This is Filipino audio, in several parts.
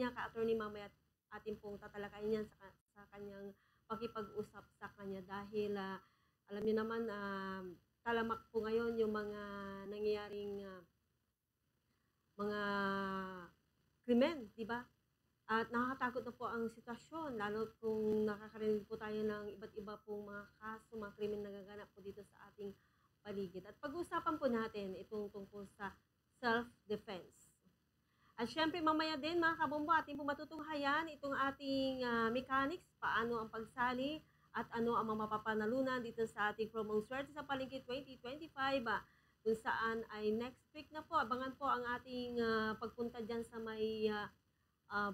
niya, ka-attorney, mamaya atin pong tatalakayin yan sa kanyang pakipag-usap sa kanya dahil alam niyo naman, talamak po ngayon yung mga nangyayaring mga krimen, di ba? At nakakatakot na po ang sitwasyon, lalo kung nakakarinig po tayo ng iba't iba pong mga kaso, mga krimen nagaganap po dito sa ating paligid. At pag-uusapan po natin itong tungkol sa self-defense. At syempre mamaya din mga kabombo, ating po matutunghayan itong ating mechanics, paano ang pagsali at ano ang mga mapapanalunan dito sa ating promong Swerte sa Palengke 2025, kung saan ay next week na po. Abangan po ang ating pagpunta dyan sa may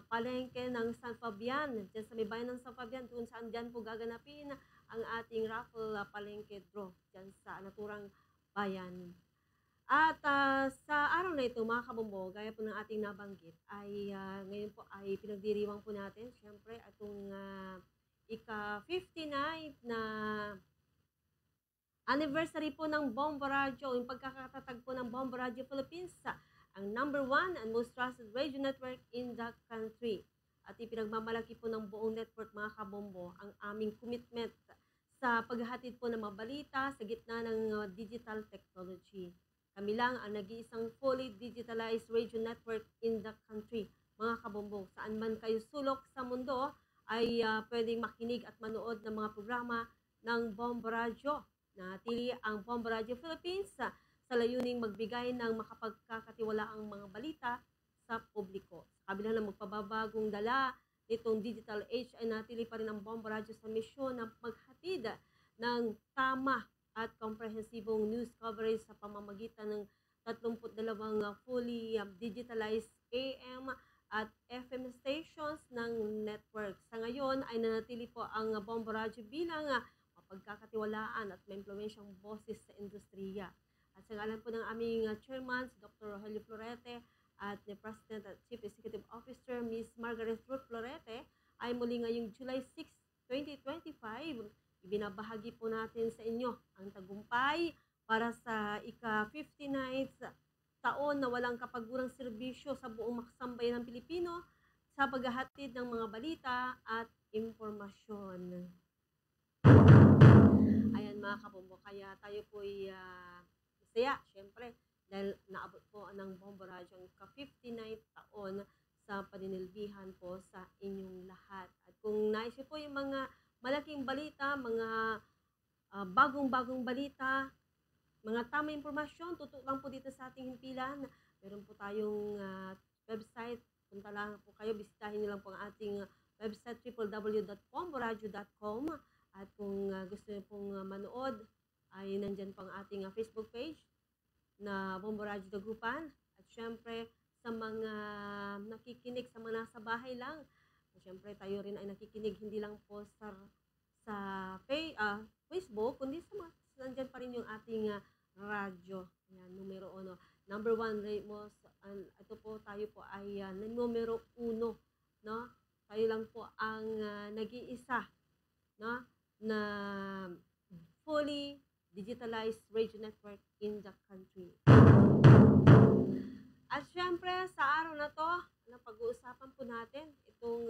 palengke ng San Fabian, dyan sa may bayan ng San Fabian, kung saan dyan po gaganapin ang ating raffle palengke draw dyan sa naturang bayan. At sa araw na ito mga kabombo, gaya po ng ating nabanggit, ay ngayon po ay pinagdiriwang po natin syempre itong ika-59 na anniversary po ng Bomba Radio, yung pagkakatatag po ng Bomba Radio Philippines, ang #1 and most trusted radio network in the country. At ipinagmamalaki po ng buong network mga kabombo ang aming commitment sa paghahatid po ng mga balita sa gitna ng digital technology. Kami lang ang nag-iisang fully digitalized radio network in the country. Mga kabombo, saan man kayo sulok sa mundo ay pwedeng makinig at manood ng mga programa ng Bomba Radio. Natili ang Bomba Radio Philippines sa layuning magbigay ng makapagkakatiwalaang mga balita sa publiko. Sa kabila ng magpababagong dala nitong digital age ay natili pa rin ang Bomba Radio sa misyon na maghatid ng tama at komprehensibong news coverage sa pamamagitan ng 32 fully digitalized AM at FM stations ng network. Sa ngayon ay nanatili po ang Bomba Radio bilang mapagkakatiwalaan at may impluwensyang boses sa industriya. At sa ngalan po ng aming chairman, si Dr. Rogelio Florete, at ni President at Chief Executive Officer, Ms. Margaret Ruth Florete, ay muli ngayong July 6, 2025, ibinabahagi po natin sa inyo ang tagumpay para sa ika-59th taon na walang kapagurang serbisyo sa buong makasambayan ng Pilipino sa paghahatid ng mga balita at impormasyon. Ayan mga kabombo, kaya tayo po'y masaya, syempre, dahil naabot po ng Bomba Radio ang ika-59th taon sa paninilbihan po sa inyong lahat. At kung naisip po yung mga malaking balita, mga bagong-bagong balita, mga tamang impormasyon, tutok lang po dito sa ating himpilan. Meron po tayong website, punta lang po kayo, bisitahin niyo lang po ang ating website www.bomboradio.com. At kung gusto niyo pong manood, ay nandyan po ang ating Facebook page na Bomba Radio Dagupan. At syempre, sa mga nakikinig, sa mga nasa bahay lang, syempre tayo rin ay nakikinig, hindi lang po sa Facebook, kundi nandyan pa rin yung ating radyo. Ayan, numero 1. #1, ito po, tayo po ay numero 1. No? Tayo lang po ang nag-iisa, no? Na fully digitalized radio network in the country. At syempre, sa araw na to, pag-uusapan po natin itong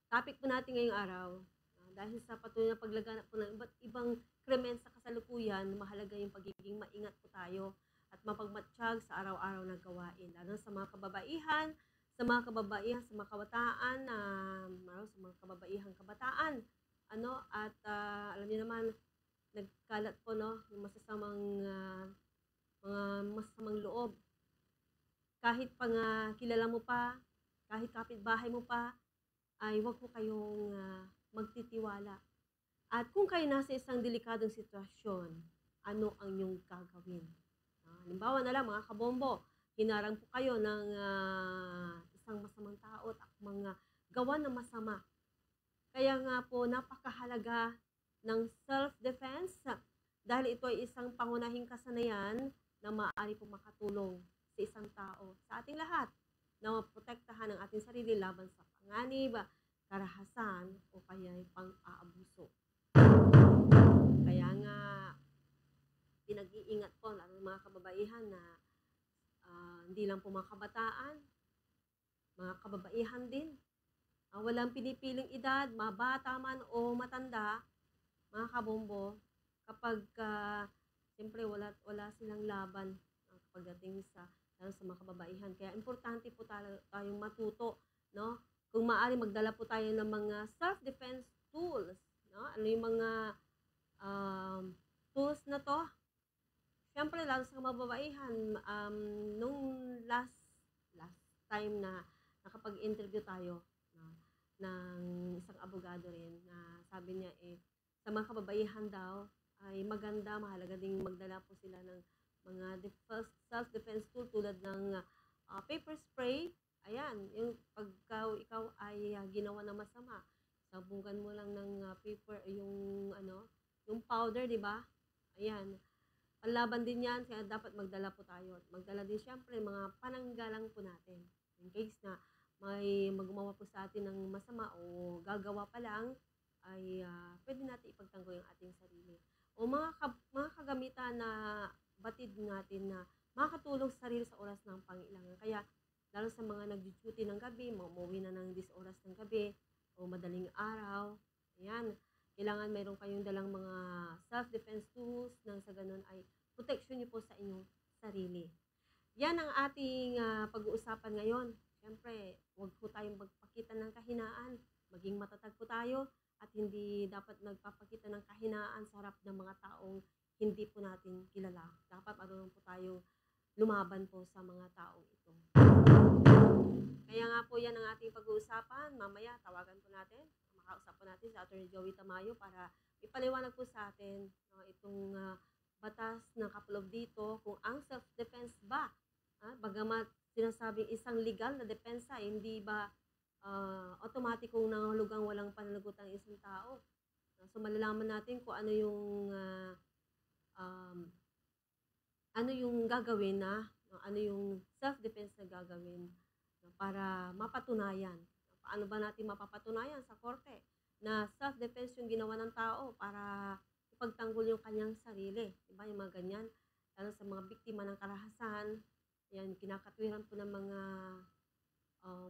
topic po natin ngayong araw. Dahil sa patuloy na paglaganap po ng iba't ibang krimen sa kasalukuyan, mahalaga yung pagiging maingat po tayo at mapagmatsyag sa araw-araw na gawain. Lalo sa mga kababaihan, sa mga kabataan, sa mga kabataan. At alam niyo naman, nagkalat po yung masasamang loob. Kahit pa nga kilala mo pa, kahit kapitbahay mo pa, ay huwag po kayong magtitiwala. At kung kayo nasa isang delikadong sitwasyon, ano ang inyong gagawin? Halimbawa na lang mga kabombo, hinarang po kayo ng isang masamang tao at mga gawa na masama. Kaya nga po napakahalaga ng self-defense dahil ito ay isang pangunahing kasanayan na maaari po makatulong sa isang tao, sa ating lahat, na maprotektahan ang ating sarili laban sa panganib, karahasan o kaya pang-aabuso. Kaya nga pinag-iingat po lalo ng mga kababaihan na hindi lang po mga kabataan, mga kababaihan din. Walang pinipiling edad, mabata man o matanda, mga kabombo, kapag siyempre wala silang laban pagdating lalo sa mga kababaihan. Kaya importante po tayong matuto, no? Kung maaari magdala po tayo ng mga self-defense tools, no? Ano yung mga tools na to? Siyempre, lalo sa kababaihan, nung last time na nakapag-interview tayo, no, ng isang abogado rin, na sabi niya sa mga kababaihan daw, ay maganda, mahalaga ding magdala po sila ng mga self-defense tool tulad ng paper spray. Ayan, yung pagka ikaw ay ginawa na masama, sabungan mo lang ng paper, yung powder, di ba? Ayan, panlaban din yan, kaya dapat magdala po tayo. Magdala din siyempre mga pananggalang po natin. In case na may magawa po sa atin ng masama o gagawa pa lang, ay pwede natin ipagtanggol yung ating sarili. O mga kagamitan na batid natin na makakatulong sa sarili sa oras ng pangailangan. Kaya, lalo sa mga nag-duty ng gabi, umuwi na ng 10 oras ng gabi, o madaling araw, ayan, kailangan mayroon kayong dalang mga self-defense tools nang sa ganun ay protection niyo po sa inyong sarili. Yan ang ating pag-uusapan ngayon. Siyempre, huwag po tayong magpakita ng kahinaan. Maging matatag po tayo at hindi dapat nagpapakita ng kahinaan sa harap ng mga taong hindi po natin kilala. Dapat marunong po tayong lumaban po sa mga taong ito. Kaya nga po yan ang ating pag-uusapan. Mamaya tawagan po natin, makausap po natin si Attorney Joey Tamayo para ipaliwanag po sa atin itong batas ng kapulog dito kung ang self-defense ba, bagamat sinasabing isang legal na depensa, hindi ba automatikong nangahulugang walang pananagutan ng isang tao. So malalaman natin kung ano yung gagawin ano yung self-defense na gagawin para mapatunayan. Paano ba natin mapapatunayan sa korte na self-defense yung ginawa ng tao para ipagtanggol yung kanyang sarili? Diba yung mga ganyan? Lalo sa mga biktima ng karahasan, yan, kinakatwiran po ng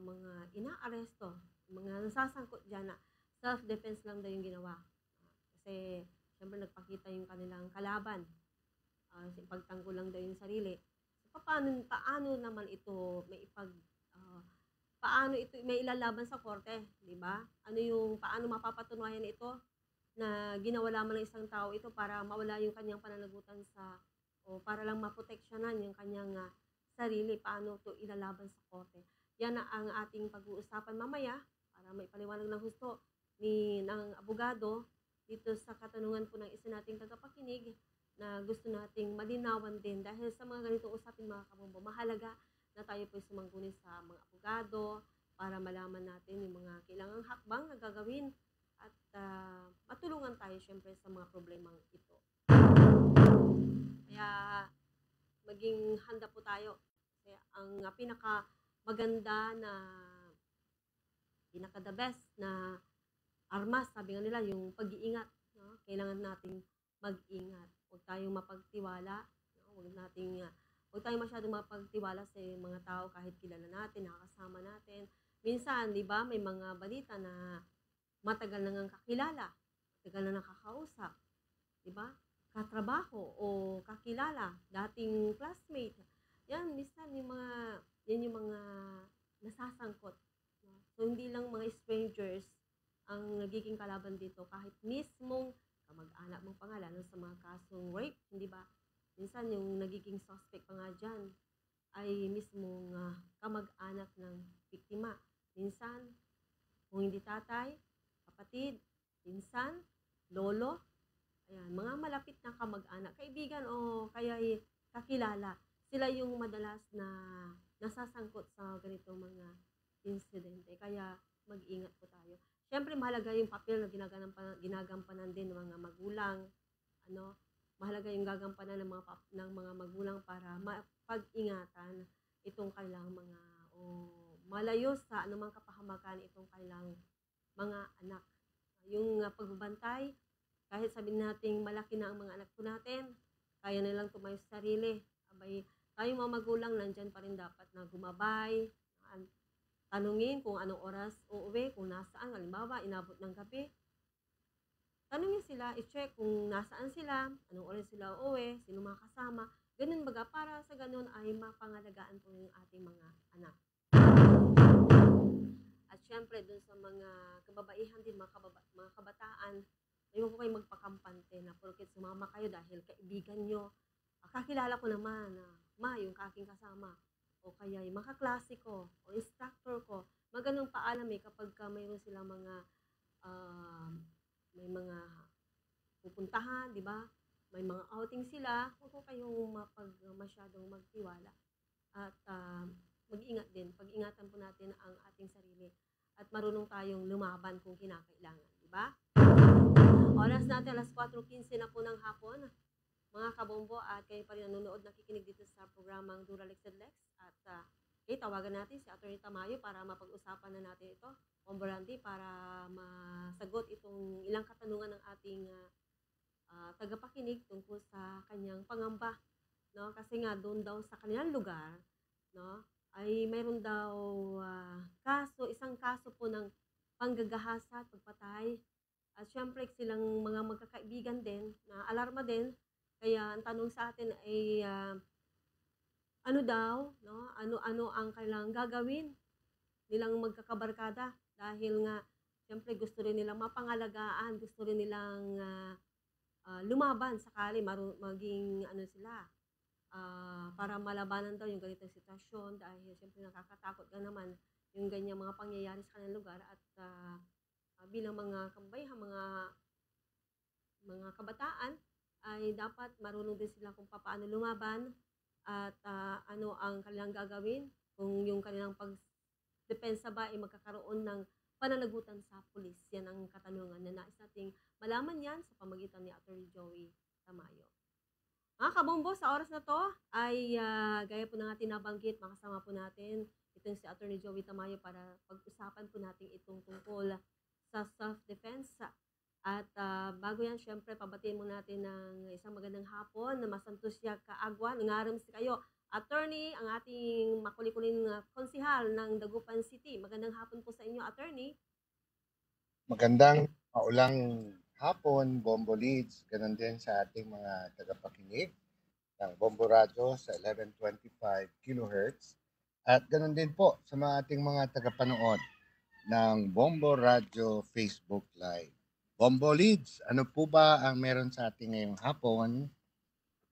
mga inaaresto, mga nasasangkot dyan na self-defense lang daw yung ginawa. Kasi, siyempre, nagpakita yung kanilang kalaban. Pagtanggol lang daw yung sarili. So, paano naman ito paano ito may ilalaban sa korte, di ba? Paano mapapatunayan ito na ginawa lamang ng isang tao ito para mawala yung kanyang pananagutan o para lang maproteksyonan yung kanyang sarili, paano ito ilalaban sa korte. Yan ang ating pag-uusapan mamaya para maipaliwanag ng husto ng abogado dito sa katanungan po ng isa nating tagapakinig na gusto nating malinawan din dahil sa mga ganitong usapin mga kabombo, mahalaga na tayo po sumangguni sa mga abogado para malaman natin yung mga kailangang hakbang na gagawin at matulungan tayo syempre sa mga problemang ito. Kaya maging handa po tayo. Kaya ang pinakamaganda pinaka-the best na armas, sabi nga nila, yung pag-iingat. No? Kailangan nating mag-ingat. Huwag tayong mapagtiwala. No? Huwag tayong masyadong mapagtiwala sa mga tao kahit kilala natin, nakakasama natin. Minsan, di ba, may mga balita na matagal na nang kakilala, matagal na nakakausap, di ba? Katrabaho o kakilala, dating classmate. Yan, minsan yung mga nasasangkot. No? So, hindi lang mga strangers ang nagiging kalaban dito, kahit mismong kamag-anak mong pangalan sa mga kasong rape, hindi ba? Minsan yung nagiging suspect pa nga dyan ay mismong kamag-anak ng biktima. Minsan, kung hindi tatay, kapatid, pinsan, lolo, ayan, mga malapit na kamag-anak, kaibigan o kaya kakilala, sila yung madalas na nasasangkot sa ganitong mga insidente. Kaya mag-ingat po tayo. Siyempre, mahalaga yung papel na ginagampanan din ng mga magulang. Mahalaga yung gagampanan ng mga magulang para mapag-ingatan itong kailang malayo sa anumang kapahamakan itong kailang mga anak. Yung pagbabantay, kahit sabihin natin malaki na ang mga anak po natin, kaya nilang tumayo sa sarili. Abay, tayong mga magulang, nandyan pa rin dapat na gumabay, tanungin kung anong oras uuwi, kung nasaan, halimbawa, inabot ng gabi. Tanungin sila, i-check kung nasaan sila, anong oras sila uuwi, sino mga kasama. Ganun baga, para sa ganun ay mapangalagaan po yung ating mga anak. At syempre, dun sa mga kababaihan din, mga kabataan, ayaw po kayo magpakampante na porket sumama kayo dahil kaibigan nyo. Kakilala ko naman na yung aking kasama. O kaya yung mga kaklase ko, o instructor ko. Maganong paalam kapag mayroon silang mga may mga pupuntahan, di ba? May mga outing sila, huwag ko kayong masyadong magtiwala. At mag-ingat din, pag-ingatan po natin ang ating sarili. At marunong tayong lumaban kung kinakailangan, di ba? Oras natin, alas 4:15 na po ng hapon. Mga kabombo, at kayo pa rin nanonood, nakikinig dito sa programang Duralex and Lex. At tawagan natin si Atty. Tamayo para mapag-usapan na natin ito. Bombo Randy, para masagot itong ilang katanungan ng ating tagapakinig tungkol sa kanyang pangamba. No? Kasi nga, doon daw sa kanilang lugar, no, ay mayroon daw isang kaso po ng panggagahasa at pagpatay. At syempre silang mga magkakaibigan din, na alarma din. Kaya ang tanong sa atin ay ano daw, no? Ano ang kailangang gagawin nilang magkakabarkada, dahil nga syempre gusto rin nilang mapangalagaan, gusto rin nilang lumaban sakali maging sila. Para malabanan daw yung ganitong sitwasyon, dahil siyempre nakakatakot ka naman yung ganyang mga pangyayari sa kanilang lugar. At bilang mga kababayan, mga kabataan, ay dapat marunong din sila kung paano lumaban at ano ang kanilang gagawin kung yung kanilang pagdepensa ba ay magkakaroon ng pananagutan sa pulis. Yan ang katanungan na nais nating malaman yan sa pamagitan ni Atty. Joey Tamayo. Mga kabombo, sa oras na to ay gaya po ng ating nabanggit, makasama po natin itong si Atty. Joey Tamayo para pag-usapan po natin itong tungkol sa self-defense. At bago yan, syempre, pabatiin mo natin ng isang magandang hapon na masantusya kaagwa. Nangaram si kayo, Attorney, ang ating makulikuling konsihal ng Dagupan City. Magandang hapon po sa inyo, Attorney. Magandang maulang hapon, Bombo Leads. Ganon din sa ating mga tagapakinig ng Bombo Radio sa 1125 kHz. At ganon din po sa ating mga tagapanood ng Bombo Radio Facebook Live. Bombo Leads, ano po ba ang meron sa ating ngayong hapon?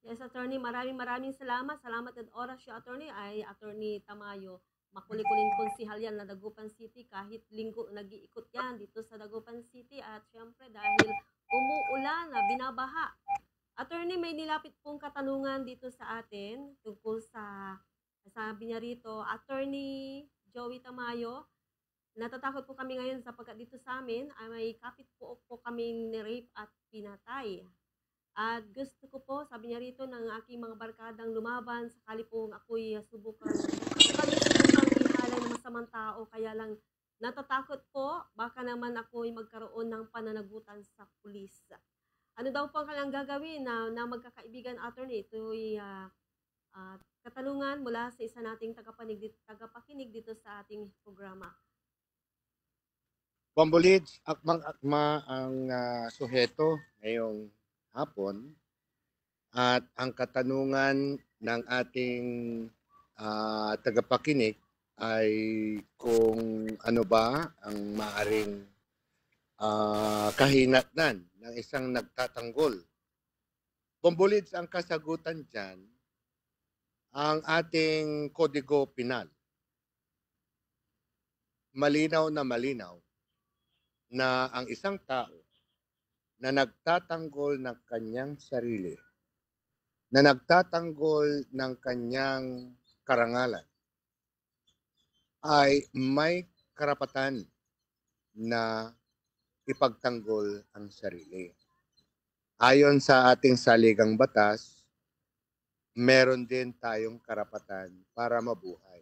Yes, Attorney, maraming salamat. Salamat at oras siya, Attorney, ay Attorney Tamayo. Makulikuling konsihal yan na Dagupan City. Kahit linggo nag-iikot yan dito sa Dagupan City. At syempre dahil umuulan, binabaha. Attorney, may nilapit pong katanungan dito sa atin tungkol sa, sabi niya rito, Attorney Joey Tamayo, natatakot po kami ngayon sapagkat dito sa amin ay may kapit po kaming ni-rape at pinatay. At gusto ko po, sabi niya rito, ng aking mga barkadang lumaban sakali pong ako'y subukang ihalay ng masamang tao. Kaya lang natatakot po, baka naman ako'y magkaroon ng pananagutan sa pulis. Ano daw po ang kailangang gagawin na magkakaibigan, Attorney? Ito'y katanungan mula sa isa nating tagapakinig dito sa ating programa. Bombo Leads, akmang-akma ang suheto ngayong hapon at ang katanungan ng ating tagapakinig ay kung ano ba ang maaring kahinatnan ng isang nagtatanggol. Bombo Leads, ang kasagutan dyan, ang ating Kodigo Penal. Malinaw na ang isang tao na nagtatanggol ng kanyang sarili, na nagtatanggol ng kanyang karangalan, ay may karapatan na ipagtanggol ang sarili. Ayon sa ating saligang batas, meron din tayong karapatan para mabuhay.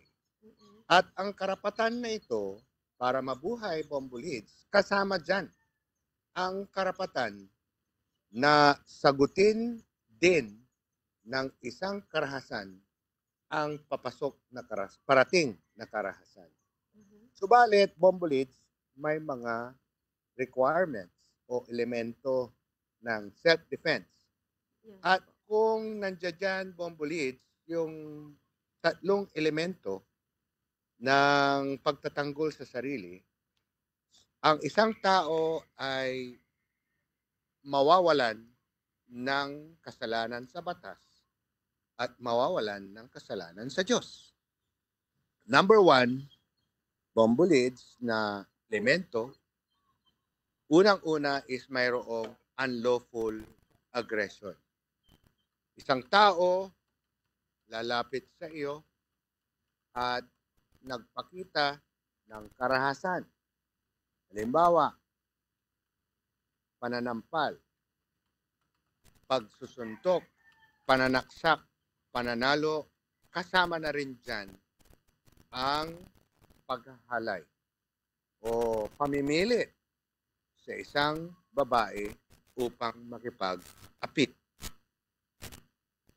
At ang karapatan na ito para mabuhay, Bombo Leads, kasama dyan ang karapatan na sagutin din ng isang karahasan ang parating na karahasan. Mhm. Subalit, bombolits, may mga requirements o elemento ng self-defense. Yes At po. kung nandiyan dyan, bombolits, yung tatlong elemento ng pagtatanggol sa sarili, ang isang tao ay mawawalan ng kasalanan sa batas at mawawalan ng kasalanan sa Diyos. Number one, bombolits na elemento, unang-una is mayroong unlawful aggression. Isang tao lalapit sa iyo at nagpakita ng karahasan. Halimbawa, pananampal, pagsusuntok, pananaksak, pananalo, kasama na rin dyan ang paghahalay o pamimilit sa isang babae upang makipag-apit.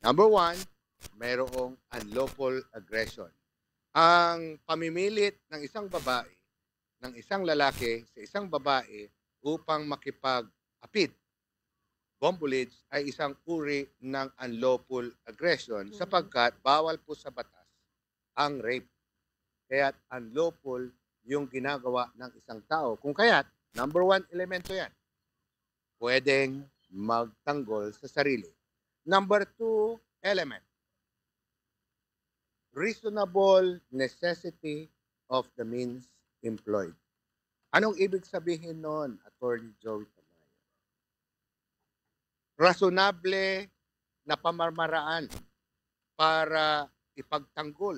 Number one, mayroong unlawful aggression. Ang pamimilit ng isang babae, ng isang lalaki sa isang babae upang makipag-apit, bombolits, ay isang uri ng unlawful aggression Mhm. sapagkat bawal po sa batas ang rape. Kaya't unlawful yung ginagawa ng isang tao. Kung kaya't, number one elemento yan. Pwedeng magtanggol sa sarili. Number two element, reasonable necessity of the means employed. Anong ibig sabihin nun, Attorney Joey Tamayo? Rasonable na pamamaraan para ipagtanggol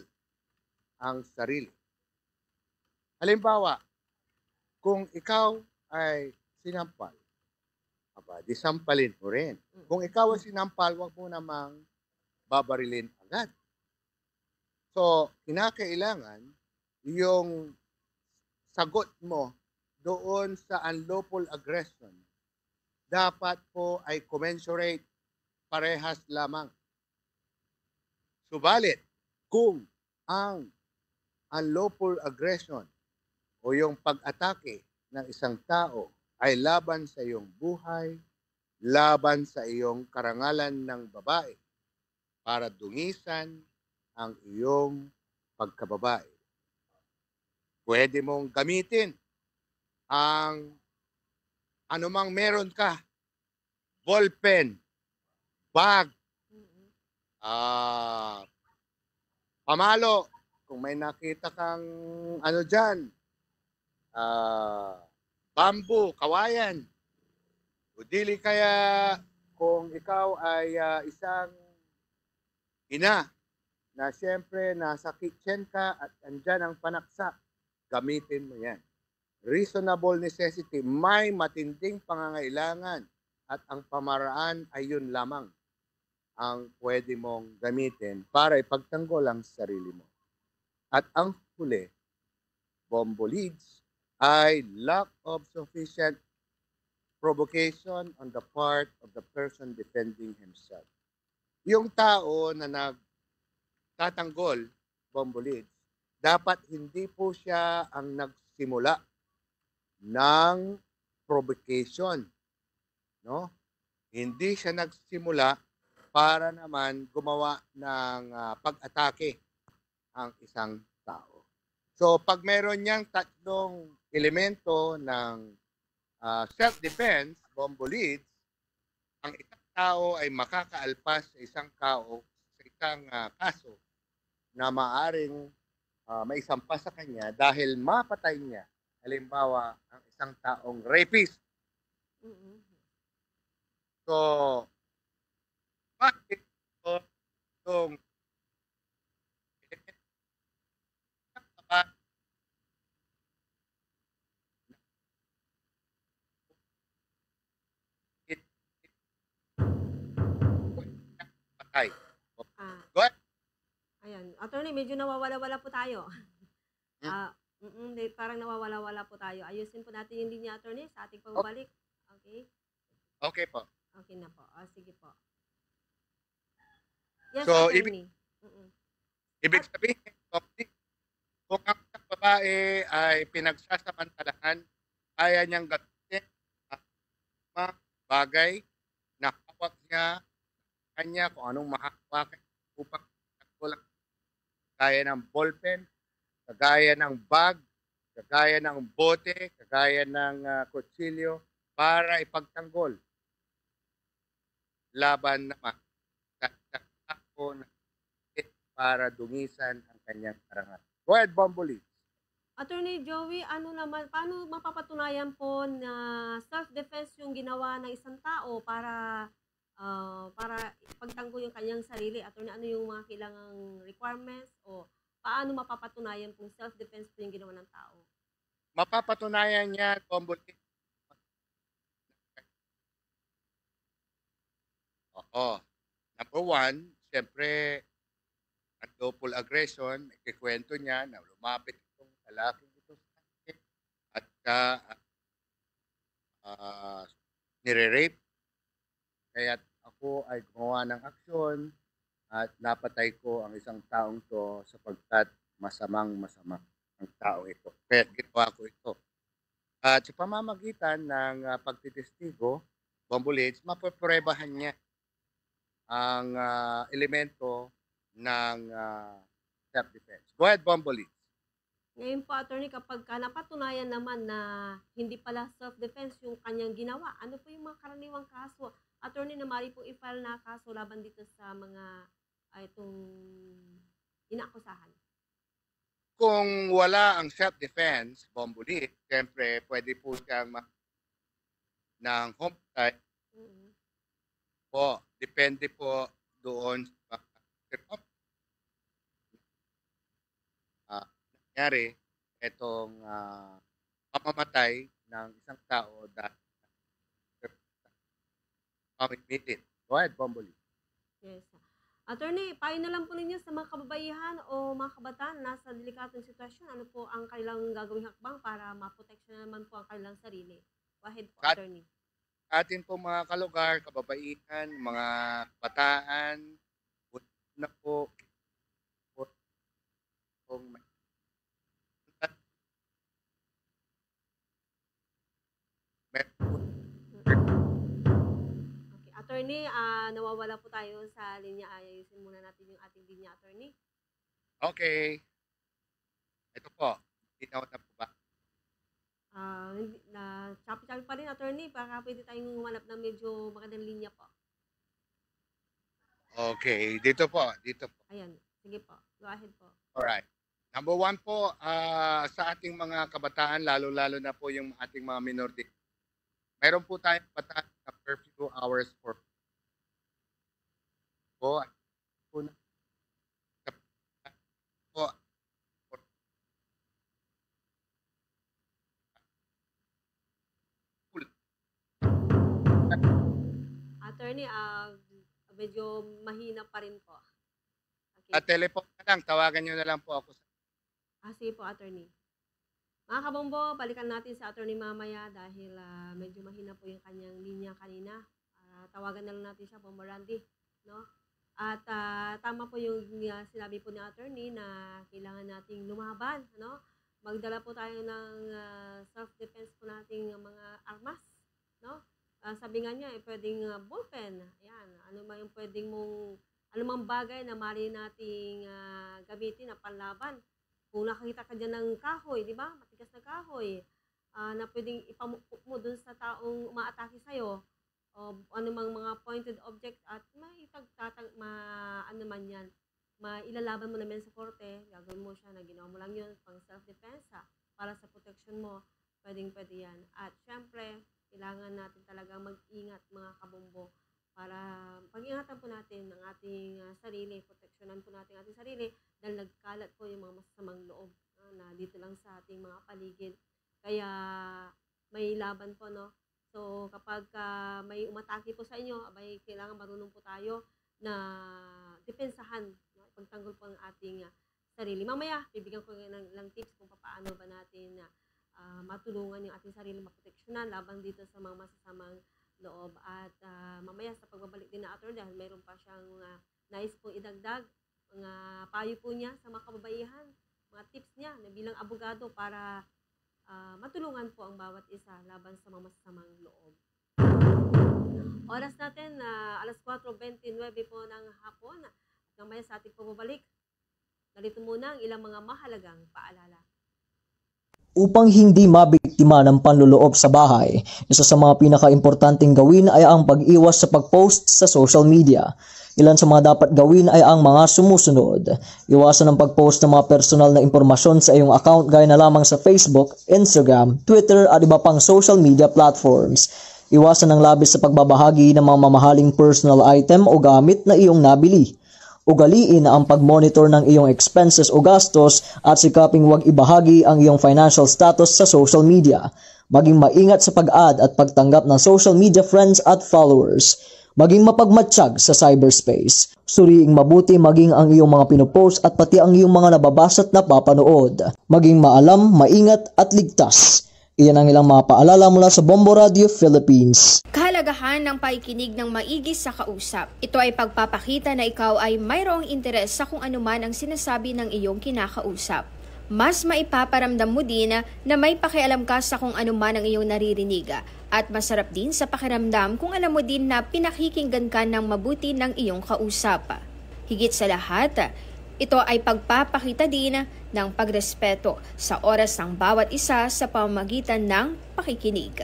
ang sarili. Halimbawa, kung ikaw ay sinampal, di sampalin mo rin. Kung ikaw ay sinampal, wag mo namang babarilin agad. So, kinakailangan yung sagot mo doon sa unlawful aggression dapat po ay commensurate, parehas lamang. Subalit, kung ang unlawful aggression o yung pag-atake ng isang tao ay laban sa iyong buhay, laban sa iyong karangalan ng babae, para dungisan ang iyong pagkababae, pwede mong gamitin ang anumang meron ka, ballpen, bag, Mhm. pamalo, kung may nakita kang ano dyan, bamboo, kawayan, o dili kaya kung ikaw ay isang ina na siyempre nasa kitchen ka at andyan ang panaksak, gamitin mo yan. Reasonable necessity, may matinding pangangailangan at ang pamaraan ay yun lamang ang pwede mong gamitin para ipagtanggol ang sarili mo. At ang huli, bombolits, ay lack of sufficient provocation on the part of the person defending himself. Yung tao na nagtatanggol, bombolits, dapat hindi po siya ang nagsimula ng provocation, no? Hindi siya nagsimula para naman gumawa ng pag-atake ang isang tao. So, pag meron niyang tatlong elemento ng self-defense, bombolits, ang isang tao ay makakaalpas sa isang tao sa isang kaso na maaring maisampa sa kanya dahil mapatay niya, halimbawa, ang isang taong rapist. Mhm. So, bakit ito yung patay? Ah, Go ahead. ayan. Attorney, medyo nawawala-wala po tayo. Hmm? Parang nawawala-wala po tayo. Ayusin po natin yung linya, attorney, sa ating pagbabalik. Okay? Okay po. Okay na po. Sige po. Yes, So, attorney. ibig Mm-mm. sabihin, kung ang isang babae babae ay pinagsasamantalahan, kaya niyang gamitin ang mga bagay na hawak niya, kanya kung anong mahahawakan upang magtanggol ang kagaya ng ballpen, kagaya ng bag, kagaya ng bote, kagaya ng kutsilyo para ipagtanggol laban naman sa ako na para dungisan ang kanyang karangal. Go ahead, Bombolits. Attorney Joey, ano naman, paano mapapatunayan po na self-defense yung ginawa ng isang tao para ipagtanggol yung kanyang sarili? Attorney, ano yung mga kailangang requirements o paano mapapatunayan kung self-defense po yung ginawa ng tao? Mapapatunayan niya, Bombolits. Oo. Number one, siyempre, unlawful aggression, ikikwento niya na lumapit itong lalaking ito sa akin at nire-rape. Kaya ako ay gumawa ng aksyon at napatay ko ang isang taong to sapagkat masama ang tao ito. Kaya ginawa ko ito. At sa pamamagitan ng pagtitestigo, Bombolits, mapaprebahan niya ang elemento ng self-defense. Go ahead, Bombolits. Ngayon po, attorney, kapag napatunayan naman na hindi pala self-defense yung kanyang ginawa, ano po yung mga karaniwang kaso, attorney, na mari po i-file na kaso laban dito sa mga itong inaakusahan? Kung wala ang self-defense, Bombolits, siyempre pwede po siyang ng homicide po. Depende po doon sa nangyari itong pamamatay ng isang tao dahil pamimilit. Go ahead, Bombolits. Yes. Attorney, payo na lang po ninyo sa mga kababaihan o mga kabataan na nasa delikatong sitwasyon. Ano po ang kailangang gagawing hakbang para maproteksyon naman po ang kanilang sarili? Go ahead po, attorney. Atin po mga kalugar, kababaihan, mga bataan, na po kung Okay, attorney, nawawala po tayo sa linya. Ayusin muna natin yung ating linya, attorney. Okay. Ito po. Tinaw na po ba? Choppy-choppy pa rin, attorney. Baka pwede tayong humanap ng medyo magandang linya po. Okay. Dito po. Ayan. Sige po. Go ahead po. Alright. Number one po, sa ating mga kabataan, lalo-lalo na po yung ating mga minority. Mayroon po tayong bataan na curfew hours for po. Attorney, medyo mahina pa rin po. Okay. Telephone na lang, tawagan nyo na lang po ako. Sige po, attorney. Mga kabombo, balikan natin sa attorney mamaya dahil medyo mahina po yung kanyang linya kanina. Tawagan na lang natin siya, Bombo Randy. No? At tama po yung sinabi po ni attorney na kailangan nating lumaban. No? Magdala po tayo ng self-defense po nating mga armas. No? Sabi nga niya, pwedeng ballpen. Ayan, ano man yung pwedeng anumang bagay na mali nating gamitin na panlaban. Kung nakakita ka dyan ng kahoy, di ba? Matigas na kahoy, na pwedeng ipamukpok mo dun sa taong umaatake sa'yo, o anumang mga pointed object at mailalaban mo naman sa korte, gagawin mo siya na ginawa mo lang yun pang self-defense para sa protection mo, pwede yan. At syempre, kailangan natin talagang mag-ingat mga kabombo para pag-ingatan po natin ang ating sarili, proteksyonan po natin ang ating sarili dahil nagkalat po yung mga masasamang loob na dito lang sa ating mga paligid. Kaya may laban po, no? So kapag may umatake po sa inyo, abay kailangan marunong po tayo na depensahan, no? Pagtanggol po ang ating sarili. Mamaya, bibigyan ko ng tips kung paano ba natin matulungan yung ating sarili maproteksyonan laban dito sa mga masasamang loob. At mamaya sa pagbabalik din na attorney dahil mayroon pa siyang nais pong idagdag mga payo po niya sa mga kababaihan, mga tips niya na bilang abogado para matulungan po ang bawat isa laban sa mga masasamang loob. Oras natin na alas 4:29 po ng hapon. At mamaya sa ating pumabalik, narito muna ang ilang mga mahalagang paalala. Upang hindi mabiktima ng panloloob sa bahay, isa sa mga pinaka-importanting gawin ay ang pag-iwas sa pag-post sa social media. Ilan sa mga dapat gawin ay ang mga sumusunod. Iwasan ang pag-post ng mga personal na impormasyon sa iyong account gaya na lamang sa Facebook, Instagram, Twitter at iba pang social media platforms. Iwasan ang labis sa pagbabahagi ng mga mamahaling personal item o gamit na iyong nabili. Ugaliin ang pag-monitor ng iyong expenses o gastos at sikaping huwag ibahagi ang iyong financial status sa social media. Maging maingat sa pag-add at pagtanggap ng social media friends at followers. Maging mapagmatsyag sa cyberspace. Suriing mabuti maging ang iyong mga pinopost at pati ang iyong mga nababasa at napapanood. Maging maalam, maingat at ligtas. Iyan ang ilang mga paalala mula sa Bombo Radio Philippines. Kahalagahan ng pakikinig ng maigi sa kausap. Ito ay pagpapakita na ikaw ay mayroong interes sa kung anuman ang sinasabi ng iyong kinakausap. Mas maipaparamdam mo din na may pakialam ka sa kung anuman ang iyong naririnig. At masarap din sa pakiramdam kung alam mo din na pinakikinggan ka ng mabuti ng iyong kausap. Higit sa lahat, ito ay pagpapakita din ng pagrespeto sa oras ng bawat isa sa pamamagitan ng pakikinig.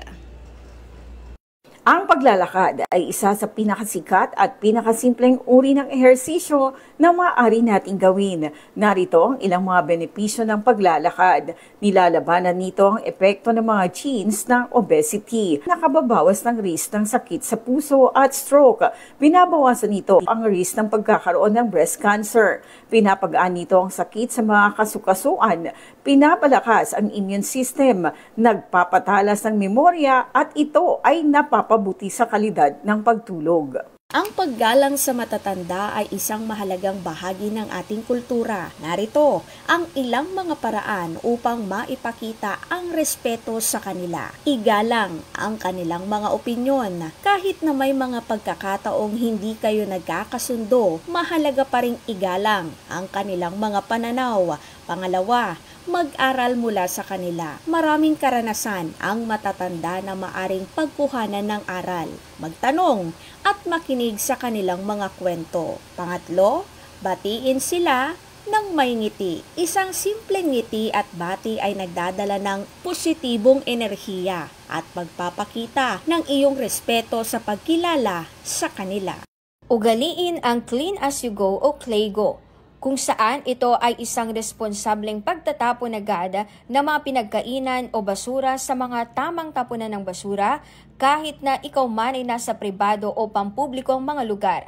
Ang paglalakad ay isa sa pinakasikat at pinakasimpleng uri ng ehersisyo na maaari nating gawin. Narito ang ilang mga benepisyo ng paglalakad. Nilalabanan nito ang epekto ng mga genes ng obesity. Nakababawas ng risk ng sakit sa puso at stroke. Binabawasan nito ang risk ng pagkakaroon ng breast cancer. Pinapagaan nito ang sakit sa mga kasukasuan. Pinapalakas ang immune system. Nagpapatalas ng memorya at ito ay napapabuti sa kalidad ng pagtulog. Ang paggalang sa matatanda ay isang mahalagang bahagi ng ating kultura. Narito ang ilang mga paraan upang maipakita ang respeto sa kanila. Igalang ang kanilang mga opinyon. Kahit na may mga pagkakataong hindi kayo nagkakasundo, mahalaga pa ring igalang ang kanilang mga pananaw. Pangalawa, mag-aral mula sa kanila. Maraming karanasan ang matatanda na maaring pagkuhanan ng aral. Magtanong at makinig sa kanilang mga kwento. Pangatlo, batiin sila ng may ngiti. Isang simpleng ngiti at bati ay nagdadala ng positibong enerhiya at pagpapakita ng iyong respeto sa pagkilala sa kanila. Ugaliin ang Clean As You Go o CLAYGO, kung saan ito ay isang responsableng pagtatapon agad ng mga pinagkainan o basura sa mga tamang tapunan ng basura kahit na ikaw man ay nasa pribado o pampublikong mga lugar.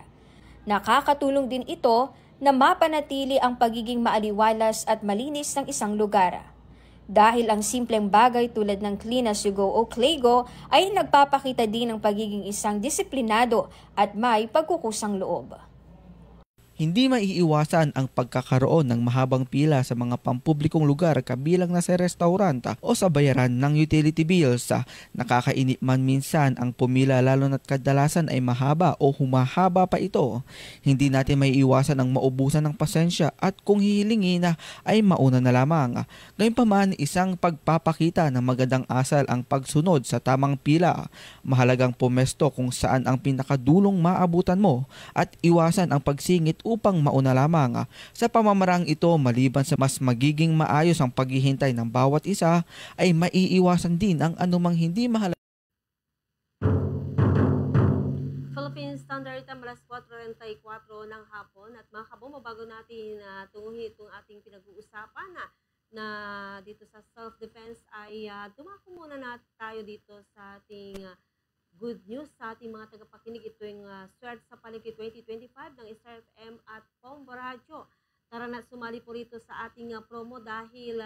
Nakakatulong din ito na mapanatili ang pagiging maaliwalas at malinis ng isang lugar. Dahil ang simpleng bagay tulad ng Clean As You Go o CLAYGO ay nagpapakita din ng pagiging isang disiplinado at may pagkukusang loob. Hindi maiiwasan ang pagkakaroon ng mahabang pila sa mga pampublikong lugar kabilang na sa restaurant o sa bayaran ng utility bills. Nakakainip man minsan ang pumila lalo na't kadalasan ay mahaba o humahaba pa ito. Hindi natin maiiwasan ang maubusan ng pasensya at kung hihilingin na ay mauna na lamang. Gayunpaman, isang pagpapakita ng magandang asal ang pagsunod sa tamang pila. Mahalagang pumesto kung saan ang pinakadulong maabutan mo at iwasan ang pagsingit upang mauna lamang. Sa pamamarang ito, maliban sa mas magiging maayos ang paghihintay ng bawat isa, ay maiiwasan din ang anumang hindi mahalaga. Philippine Standard Time, alas 4:34 ng hapon. At mga kabomo, bago natin tunguhin itong ating pinag-uusapan na dito sa self-defense ay dumako muna na tayo dito sa ating good news sa ating mga tagapakinig. Ito yung Swerte sa Palengke 2025 ng Star FM at Bombo Radio. Tara na, sumali po rito sa ating promo dahil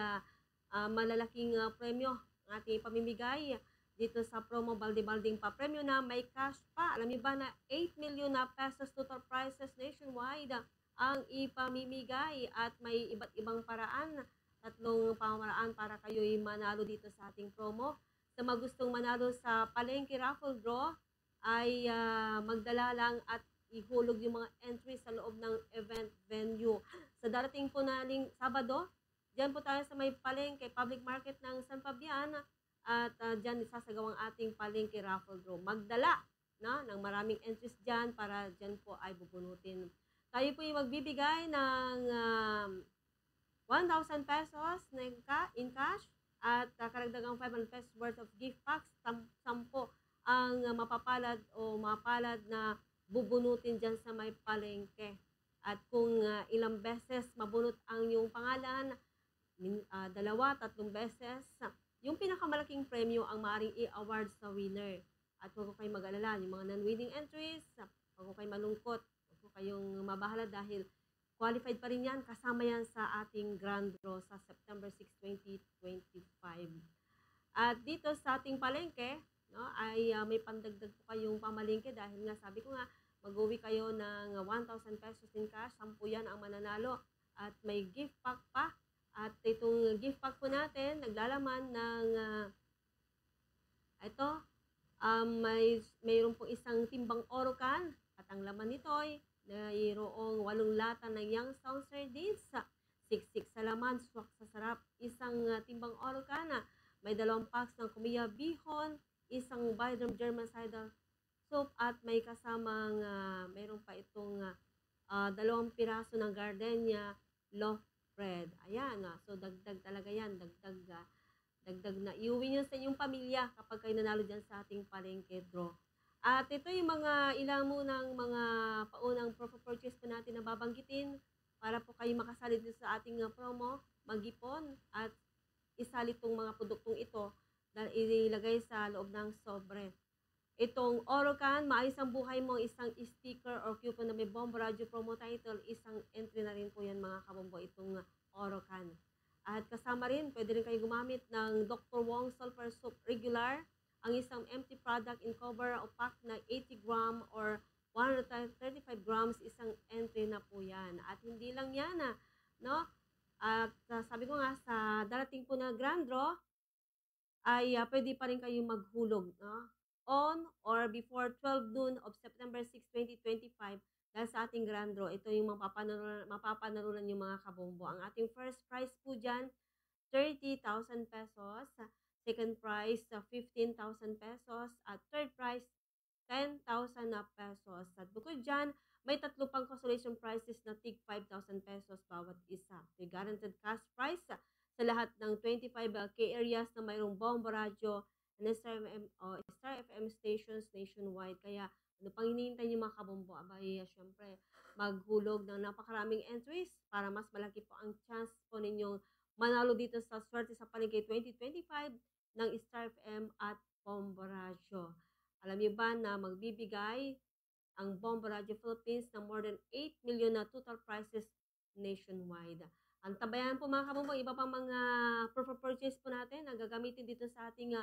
malalaking premyo ang ating pamimigay dito sa promo. Balde-balding pa premyo na may cash pa. Alam niyo ba na 8 million na pesos total prizes nationwide ang ipamimigay at may iba't ibang paraan. Tatlong pamamaraan para kayo'y manalo dito sa ating promo. Sa mga gustong manalo sa Palengke Raffle Draw ay magdala lang at ihulog yung mga entries sa loob ng event venue. Sa darating po naling Sabado, Diyan po tayo sa may palengke, public market ng San Fabian at diyan isasagawang ating palengke raffle draw. Magdala ng maraming entries diyan para diyan po ay bubunutin. Tayo po yung magbibigay ng 1,000 pesos in cash at karagdagang 500 pesos worth of gift packs. 10 ang mapapalad o mapalad na bubunutin dyan sa may palengke. At kung ilang beses mabunot ang iyong pangalan, 2, 3 beses, yung pinakamalaking premyo ang maaaring i-award sa winner. At huwag ko kayong mag-alala, yung mga non-winning entries, huwag ko kayong malungkot, huwag ko kayong mabahala dahil qualified pa rin yan, kasama yan sa ating grand draw sa September 6, 2025. At dito sa ating palengke, ay may pandagdag po kayong pamalingke dahil nga sabi ko nga, mag-uwi kayo ng 1,000 pesos in cash, 10 yan ang mananalo at may gift pack pa. At itong gift pack po natin, naglalaman ng mayroon pong isang timbang Orocan at ang laman nito ay mayroong 8 lata ng Youngstown sardines, siksik sa laman, swak sa sarap, isang timbang Orocan, may 2 packs ng Kumiya Bihon, isang Bidrum German cider soup at may kasamang mayroon pa itong 2 piraso ng Gardenia loaf bread. Ayan, so dagdag talaga yan, dagdag na iuwi nyo sa inyong pamilya kapag kayo nanalo dyan sa ating palengke draw. At ito yung ilang munang mga paunang purchase po natin na babanggitin para po kayo makasali dito sa ating promo, mag-ipon at isali itong mga produktong ito dahil ilagay sa loob ng sobre. Itong Orocan, maayos ang buhay mo, isang sticker or coupon na may Bombo Radio promo title, isang entry na rin po yan mga kabombo, itong Orocan. At kasama rin, pwede rin kayo gumamit ng Dr. Wong Sulfur Soup Regular, ang isang empty product in cover o pack na 80 gram or 135 grams, isang entry na po yan. At hindi lang yan, At sabi ko nga, sa darating po na grand draw, ay pwede pa rin kayo maghulog, on or before 12 noon of September 6, 2025 dahil sa ating grand draw. Ito yung mapapanalunan yung mga kabombo. Ang ating first prize po dyan, 30,000 pesos. Second prize, 15,000 pesos. At third prize, 10,000 pesos. At bukod dyan, may 3 pang consolation prizes na tig 5,000 pesos bawat isa. May guaranteed cash prize sa lahat ng 25 key areas na mayroong Bombo Radio and Star FM stations nationwide. Kaya ano pang hinihintay niyo mga kabombo? Abay, syempre, maghulog ng napakaraming entries para mas malaki po ang chance po ninyong manalo dito sa Swerte sa Palengke 2025 ng Star FM at Bombo Radio. Alam niyo ba na magbibigay ang Bombo Radio Philippines ng more than 8 million na total prizes nationwide. Ang tabayan po mga kabombo, iba pang mga purchase po natin na gagamitin dito sa ating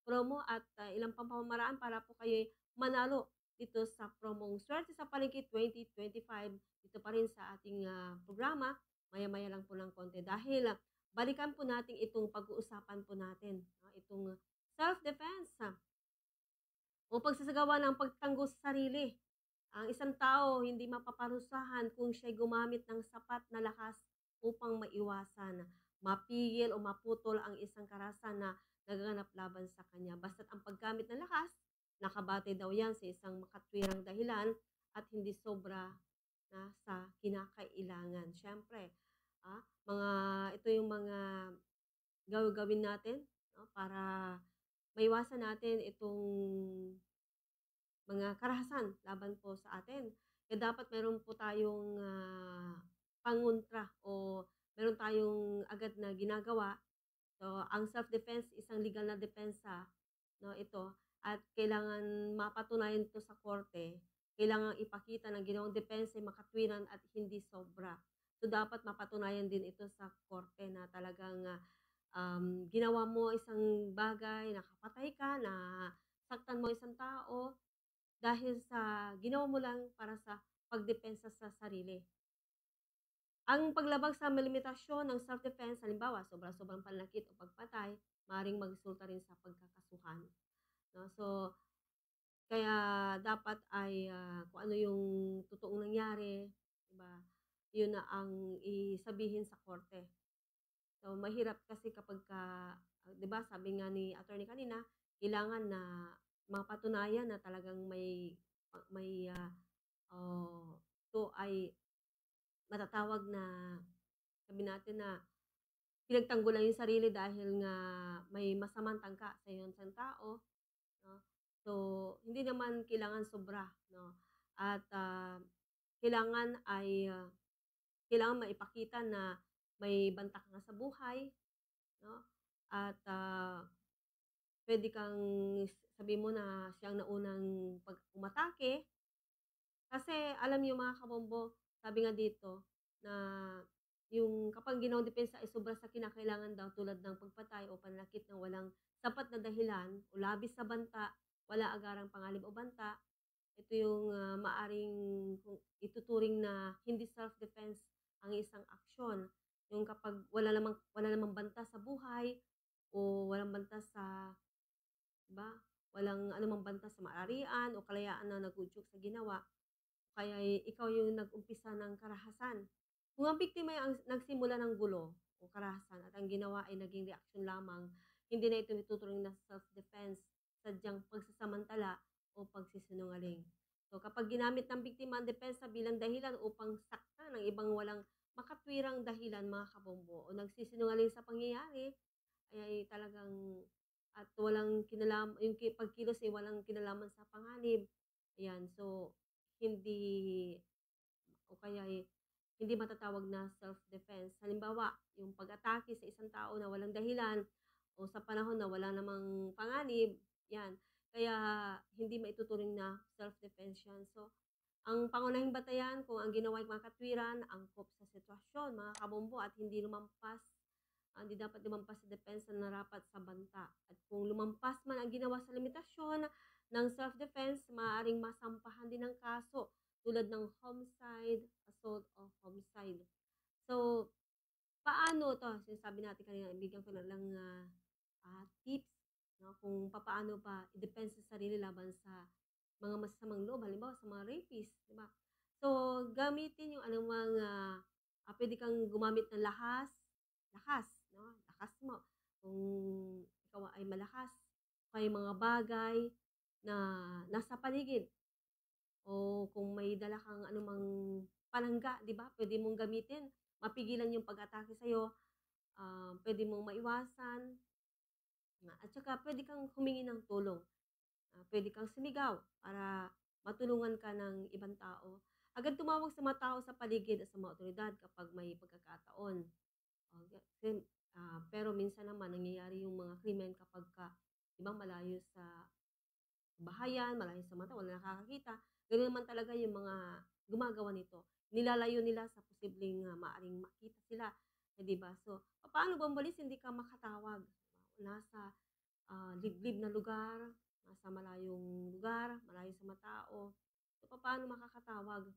promo at ilang pang pamamaraan para po kayo manalo dito sa promong Swerte sa Palengke 2025. Dito pa rin sa ating programa, maya-maya lang po ng konti dahil balikan po natin itong pag-uusapan po natin, itong self-defense o pagsasagawa ng pagtanggol sa sarili. Ang isang tao hindi mapaparusahan kung siya'y gumamit ng sapat na lakas upang maiwasan, mapigil o maputol ang isang karahasan na nagaganap laban sa kanya. Basta't ang paggamit ng lakas, nakabate daw yan sa isang makatwirang dahilan at hindi sobra na sa kinakailangan. Siyempre, ito yung mga gawin natin para maiwasan natin itong mga karahasan laban po sa atin. Kaya dapat meron po tayong pangontra o meron tayong agad na ginagawa. So, ang self-defense, isang legal na depensa, ito. At kailangan mapatunayan ito sa korte. Kailangan ipakita ng ginawang depensa ay makatwiran at hindi sobra. So, dapat mapatunayan din ito sa korte na talagang ginawa mo isang bagay, nakapatay ka, na saktan mo isang tao dahil sa ginawa mo lang para sa pagdepensa sa sarili. Ang paglabag sa limitasyon ng self-defense, halimbawa, sobrang panlakit o pagpatay, maaaring magsulta rin sa pagkakasuhan. So, kaya dapat ay kung ano yung totoong nangyari, diba? Yun na ang isabihin sa korte. So, mahirap kasi kapagka, 'di ba sabi nga ni attorney kanina, kailangan na mapatunayan na talagang may, oh, ito ay matatawag na, sabihin natin na pinagtanggol lang yung sarili dahil nga may masamang tangka sa isang tao, 'no. So, hindi naman kailangan sobra, 'no, at, kailangan maipakita na may banta ka nga sa buhay, 'no, at, puwede kang sabihin mo na siya ang naunang umatake. Kasi alam niyo mga kabombo, sabi nga dito na yung kapag ginawang depensa ay sobra sa kinakailangan daw tulad ng pagpatay o pananakit ng walang sapat na dahilan o labis sa banta, wala agarang panganib o banta, ito yung, maaaring ituturing na hindi self-defense ang isang aksyon. Yung kapag wala namang banta sa buhay o walang banta sa, 'di ba, walang anumang banta sa maaarian o kalayaan na nag-udyok sa ginawa, kaya ikaw yung nag-umpisa ng karahasan. Kung ang biktima ay ang nagsimula ng gulo o karahasan at ang ginawa ay naging reaksyon lamang, hindi na ito ituturing na self-defense, sadyang pagsasamantala o pagsisinungaling. So kapag ginamit ng biktima ang depensa bilang dahilan upang saktan ng ibang walang makatwirang dahilan mga kabombo o nagsisinungaling sa pangyayari, ay talagang at walang yung pagkilos ay walang kinalaman sa panganib. Ayan, so hindi o kaya hindi matatawag na self-defense. Halimbawa, yung pag-atake sa isang tao na walang dahilan o sa panahon na wala namang panganib, yan. Kaya hindi maituturing na self-defense yan. So, ang pangunahing batayan kung ang ginawa ay makatwiran, angkop sa sitwasyon, mga kabombo, at hindi dapat lumampas sa depensa na narapat sa banta. At kung lumampas man ang ginawa sa limitasyon ng self-defense, maaaring masampahan din ng kaso tulad ng homicide, assault o homicide. So, paano 'to? Sinasabi natin kanina, bigyan ko na lang tips, 'no, kung papaano ba i-defense sa sarili laban sa mga masasamang loob, halimbawa sa mga rapist, 'di ba? So, gamitin yung anumang, puwede kang gumamit ng lakas, 'no, lakas mo. Kung ikaw ay malakas, o kaya mga bagay na nasa paligid. O kung may dala kang anumang palangga, 'di ba, puwede mong gamitin, mapigilan yung pag-atake sa'yo, puwede mong maiwasan, at saka puwede kang humingi ng tulong. Puwede kang sumigaw para matulungan ka ng ibang tao. Agad tumawag sa mga tao sa paligid at sa mga awtoridad kapag may pagkakataon. Pero minsan naman nangyayari yung mga krimen kapagka, 'di ba, malayo sa bahayan, malayo sa mata, walang nakakakita. Gano'n naman talaga yung mga gumagawa nito. Nilalayo nila sa posibleng, maaaring makita sila, 'di ba? So, papaano ba umalis hindi ka makatawag? Nasa, liblib na lugar, nasa malayong lugar, malayo sa mga tao. So, papaano makakatawag?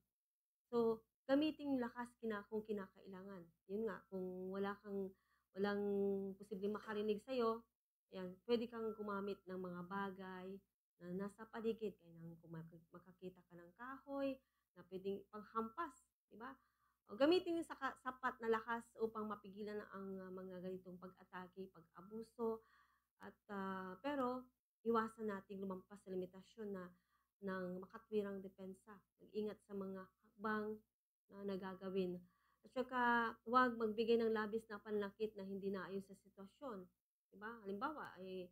So, gamitin yung lakas kung kinakailangan. Yun nga, kung walang posibleng makarinig sa'yo, ayan, puwede kang gumamit ng mga bagay na nasa paligid, kaya ng kung makakita ka ng kahoy na puwedeng panghampas, 'di ba? O gamitin yung sapat na lakas upang mapigilan ang, mga ganitong pag-atake, pag-abuso at, pero iwasan nating lumampas sa limitasyon ng makatwirang depensa. Mag-ingat sa mga hakbang na nagagawin. At saka huwag magbigay ng labis na pananakit na hindi naayon sa sitwasyon, 'di ba? Halimbawa ay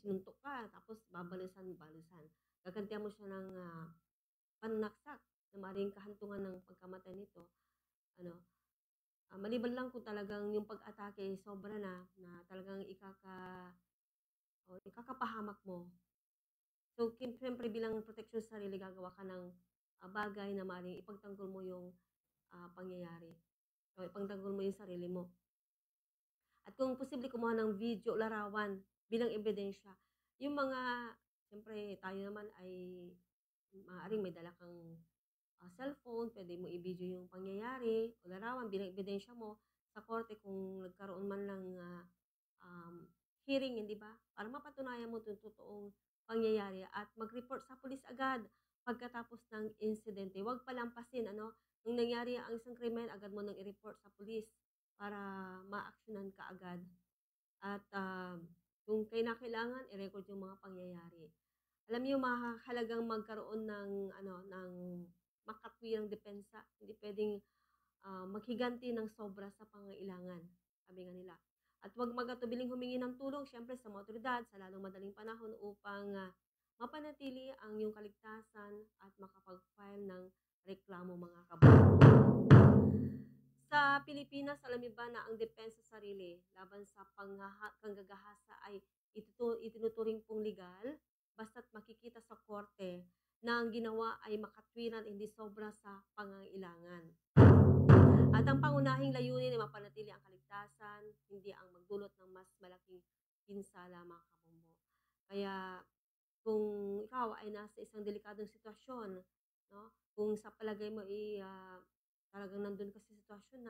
sinuntok ka tapos babalusan. Gagantihan mo siya ng, pananaksak na maaaring kahantungan ng pagkamatay nito. Ano, maliban lang kung talagang yung pag-atake ay sobra na talagang ikakapahamak mo. So, siyempre bilang proteksyon sa sarili gagawa ka ng, bagay na maaaring ipagtanggol mo yung, pangyayari o ipagtanggol mo yung sarili mo. At kung posible kumuha ng video o larawan bilang ebidensya. Yung mga siyempre tayo naman ay maaaring may dala kang, cellphone, puwede mo i-video yung pangyayari o larawan bilang ebidensya mo sa korte kung nagkaroon man lang, hearing, hindi ba? Para mapatunayan mo yung totoong pangyayari at mag-report sa pulis agad pagkatapos ng insidente. Huwag palampasin ano, nung nangyari ang isang krimen agad mo nang i-report sa pulis. para ma-aksyonan kaagad at kung kailangan i-record yung mga pangyayari. Alam niyo mahalagang magkaroon ng ng makatwirang depensa. Hindi pwedeng maghiganti ng sobra sa pangailangan, sabi nga nila. At huwag magatubiling humingi ng tulong siyempre sa mga otoridad sa lalong madaling panahon upang mapanatili ang iyong kaligtasan at makapag-file ng reklamo mga kababayan. Sa Pilipinas, alam niyo ba na ang depensa sa sarili laban sa panggagahasa ay itinuturing pong legal basta't makikita sa korte na ang ginawa ay makatwiran hindi sobra sa pangangailangan. At ang pangunahing layunin ay mapanatili ang kaligtasan, hindi ang magdulot ng mas malaking pinsala mga kabombo. Kaya kung ikaw ay nasa isang delikadong sitwasyon, no? Kung sa palagay mo talagang nandun ka sa sitwasyon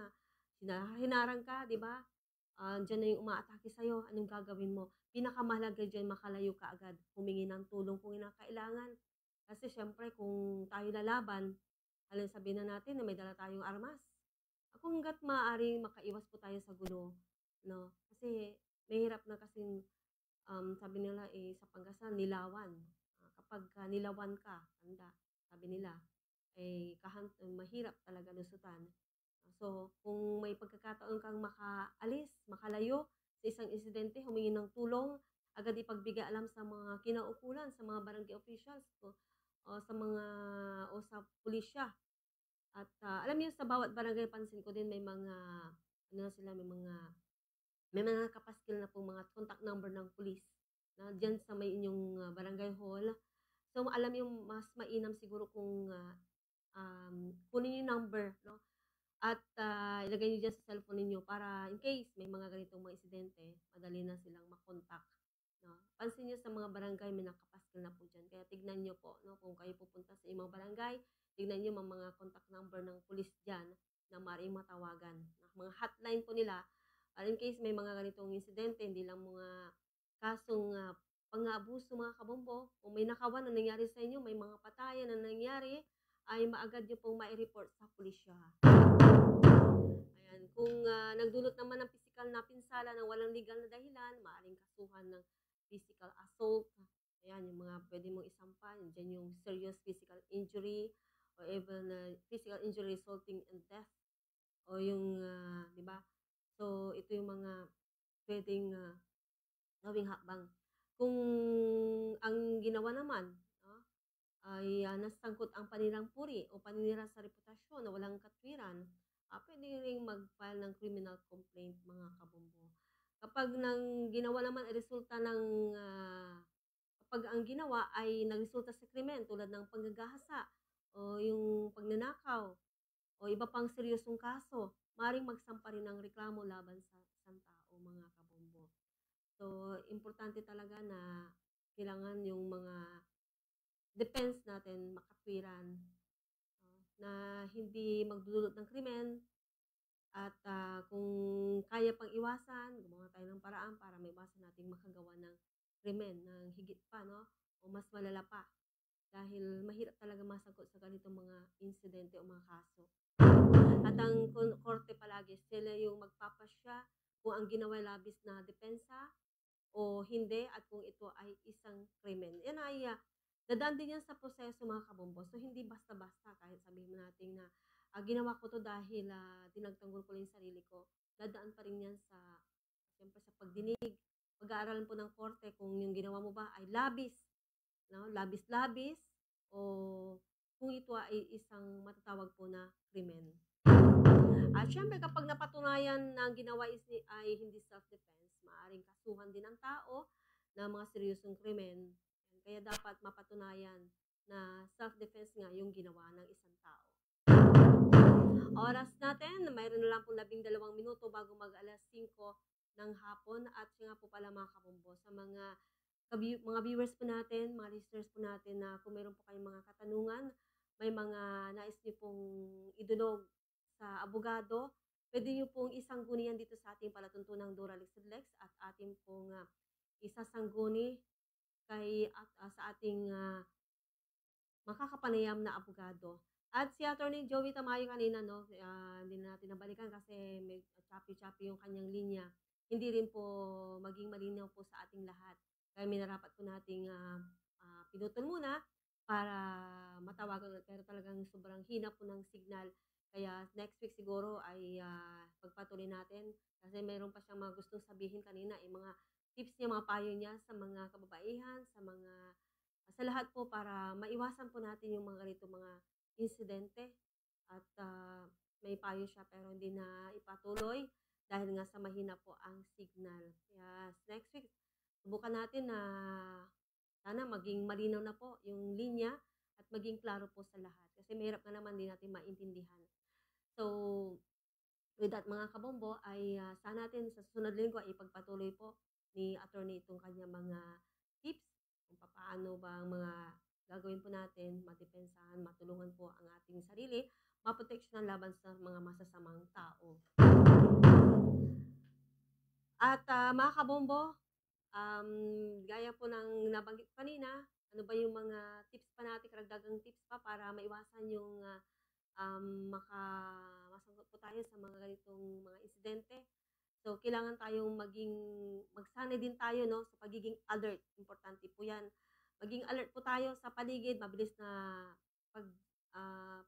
na hinarang ka, di ba? Diyan na yung umaatake sa'yo, anong gagawin mo? Pinakamahalaga dyan, makalayo ka agad, humingi ng tulong kung kailangan. Kasi syempre, kung tayo lalaban, halin sabihin na natin na may dala tayong armas. Kung hangga't maaari, makaiwas po tayo sa gulo. No? Kasi mahirap na kasing, sabi nila sa Pangasinan, nilawan. Kapag nilawan ka, sabi nila, mahirap talaga lusutan. So, kung may pagkakataon kang makaalis, makalayo sa isang insidente, humingi ng tulong, agad ipagbigay alam sa mga kinaukulan, sa mga barangay officials, sa pulisya. At alam niyo, sa bawat barangay, pansin ko din may mga, may mga kapaskil na pong mga contact number ng pulis na dyan sa may inyong barangay hall. So, alam niyo, mas mainam siguro kung kunin yung number, no? At ilagay niyo dyan sa cellphone niyo para in case may mga ganitong mga insidente, madali na silang makontak. No? Pansin niyo sa mga barangay, may nakapaskil na po dyan. Kaya tignan niyo po, no? Kung kayo pupunta sa mga barangay, tignan niyo mga contact number ng pulis dyan na maaaring matawagan. Mga hotline po nila, in case may mga ganitong insidente, hindi lang mga kasong pang-aabuso mga kabombo. Kung may nakawan na nangyari sa inyo, may mga patayan na nangyari, ay maagad niyo pong ma-report sa pulisya. Ayan, kung nagdulot naman ng physical na pinsala ng walang legal na dahilan, maaaring kasuhan ng physical assault. Ayan, yung mga pwede mong isampa, dyan yung serious physical injury, or even physical injury resulting in death, o yung, di ba? So, ito yung mga pwedeng gawing hakbang. Kung ang ginawa naman, ay nasangkot ang paninirang puri o paninira sa reputasyon na walang katwiran, pwede rin mag-file ng criminal complaint mga kabombo. Kapag ginawa naman ay resulta ng kapag ang ginawa ay nagresulta sa krimen tulad ng panggagahasa o yung pagnanakaw o iba pang seryosong kaso, maaaring magsampa rin ng reklamo laban sa isang tao mga kabombo. So, importante talaga na kailangan yung mga defense natin makatwiran, na hindi magdudulot ng krimen at kung kaya pang iwasan, gumawa tayo ng paraan para maiwasan nating makagawa ng krimen ng higit pa, no? O mas malala pa. Dahil mahirap talaga masangkot sa ganitong mga insidente o mga kaso. At ang korte palagi, sila yung magpapasya kung ang ginawa labis na depensa o hindi at kung ito ay isang krimen. Yan ay dadaan din yan sa proseso mga kabombo. So, hindi basta-basta kahit sabihin natin na ginawa ko to dahil tinagtanggol ko lang yung sarili ko. Dadaan pa rin yan siyempre sa pagdinig. Pag-aaralan po ng korte kung yung ginawa mo ba ay labis, no? Labis-labis, o kung ito ay isang matatawag po na krimen. At syempre kapag napatunayan na ang ginawa ay hindi self-defense, maaaring kasuhan din ng tao na mga seryosong krimen. Kaya dapat mapatunayan na self-defense nga yung ginawa ng isang tao. Oras natin, mayroon na lang po 12 minuto bago mag-alas 5 ng hapon. At siya nga po pala mga kabombo, sa mga viewers po natin, mga listeners po natin na kung mayroon po kayong mga katanungan, may mga nais niyo pong idulog sa abogado, pwede niyo pong isanggunian dito sa ating palatuntunang Dora Lex at ating pong isasangguni sa ating makakapanayam na abogado. At si Attorney Joey Tamayo kanina, no, hindi na natin nabalikan kasi may choppy-choppy yung kanyang linya. Hindi rin po maging malinaw po sa ating lahat. Kaya minarapat po nating pinutol muna para matawagan ulit. Pero talagang sobrang hina po ng signal. Kaya next week siguro ay pagpatuloy natin kasi mayroon pa siyang mga gustong sabihin kanina, mga tips niya, mga payo niya sa mga kababaihan, sa lahat po para maiwasan po natin yung mga ganito mga insidente at may payo siya pero hindi na ipatuloy dahil nga sa mahina po ang signal. Kaya next week, subukan natin na sana maging malinaw na po yung linya at maging klaro po sa lahat. Kasi mahirap na naman din natin maintindihan. So, with that mga kabombo, ay sana natin sa susunod linggo ay ipagpatuloy po ni attorney itong kanya mga tips kung paano ba ang mga gagawin po natin, matipensahan, matulungan po ang ating sarili, maproteksyonan laban sa mga masasamang tao. At mga kabombo, gaya po ng nabanggit kanina, ano ba yung mga tips pa natin, karagdagang tips pa para maiwasan yung masangkot po tayo sa mga ganitong mga insidente. So, kailangan tayong magsanay din tayo, no, sa pagiging alert. Importante po yan. Maging alert po tayo sa paligid, mabilis na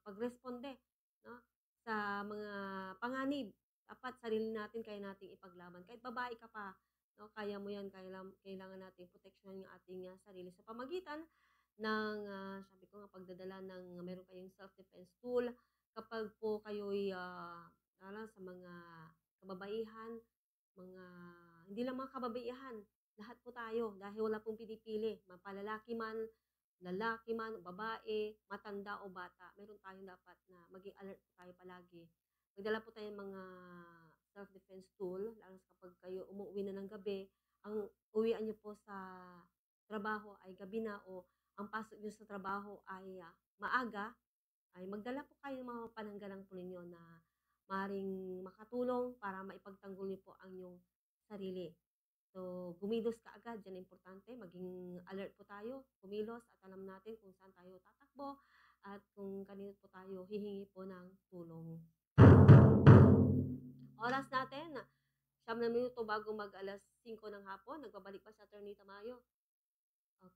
pagresponde, no, sa mga panganib. Dapat sarili natin, kaya nating ipaglaban. Kahit babae ka pa, no, kaya mo yan, kailangan natin proteksyonan yung ating sarili sa pamagitan ng, sabi ko nga, pagdadala ng meron kayong self-defense tool. Kapag po kayo'y sa mga kababaihan, hindi lang mga kababaihan, lahat po tayo, dahil wala pong pinipili, mapalalaki man, lalaki man, babae, matanda o bata, meron tayong dapat na maging alert po tayo palagi. Magdala po tayong mga self-defense tool, lalo kapag kayo umuwi na ng gabi, ang uwian nyo po sa trabaho ay gabi na o ang pasok nyo sa trabaho ay maaga, ay magdala po kayo ng mga pananggalang po ninyo na maaaring makatulong para maipagtanggol niyo po ang inyong sarili. So, gumilos ka agad, yan importante, maging alert po tayo, kumilos at alam natin kung saan tayo tatakbo at kung kanino po tayo hihingi po ng tulong. Oras natin, 9 na minuto bago mag-alas 5 ng hapon, nagbabalik pa si Attorney Tamayo.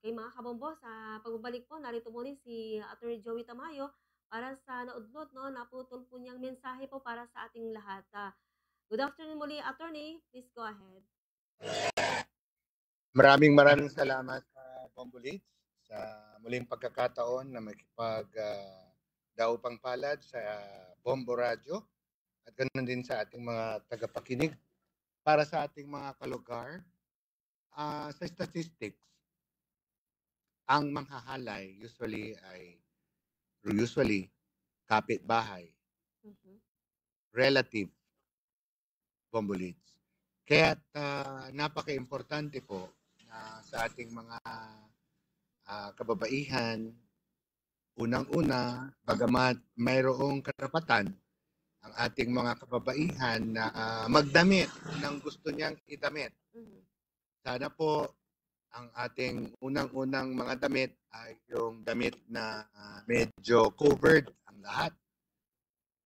Okay, mga kabombo, sa pagbabalik po, narito muli si Attorney Joey Tamayo para sa naudlot, no, naputol po niyang mensahe po para sa ating lahat. Good afternoon muli, Attorney. Please go ahead. Maraming salamat, Bombo Leads, sa muling pagkakataon na makipag-daupang palad sa Bombo Radio at ganoon din sa ating mga tagapakinig. Para sa ating mga kalugar, sa statistics, ang manghahalay usually kapitbahay, relative, Bombo Leads. Kaya napaka-importante po na sa ating mga kababaihan, unang-una, bagamat mayroong karapatan ang ating mga kababaihan na magdamit ng gusto niyang idamit. Sana po ang ating unang-unang mga damit ay yung damit na medyo covered ang lahat.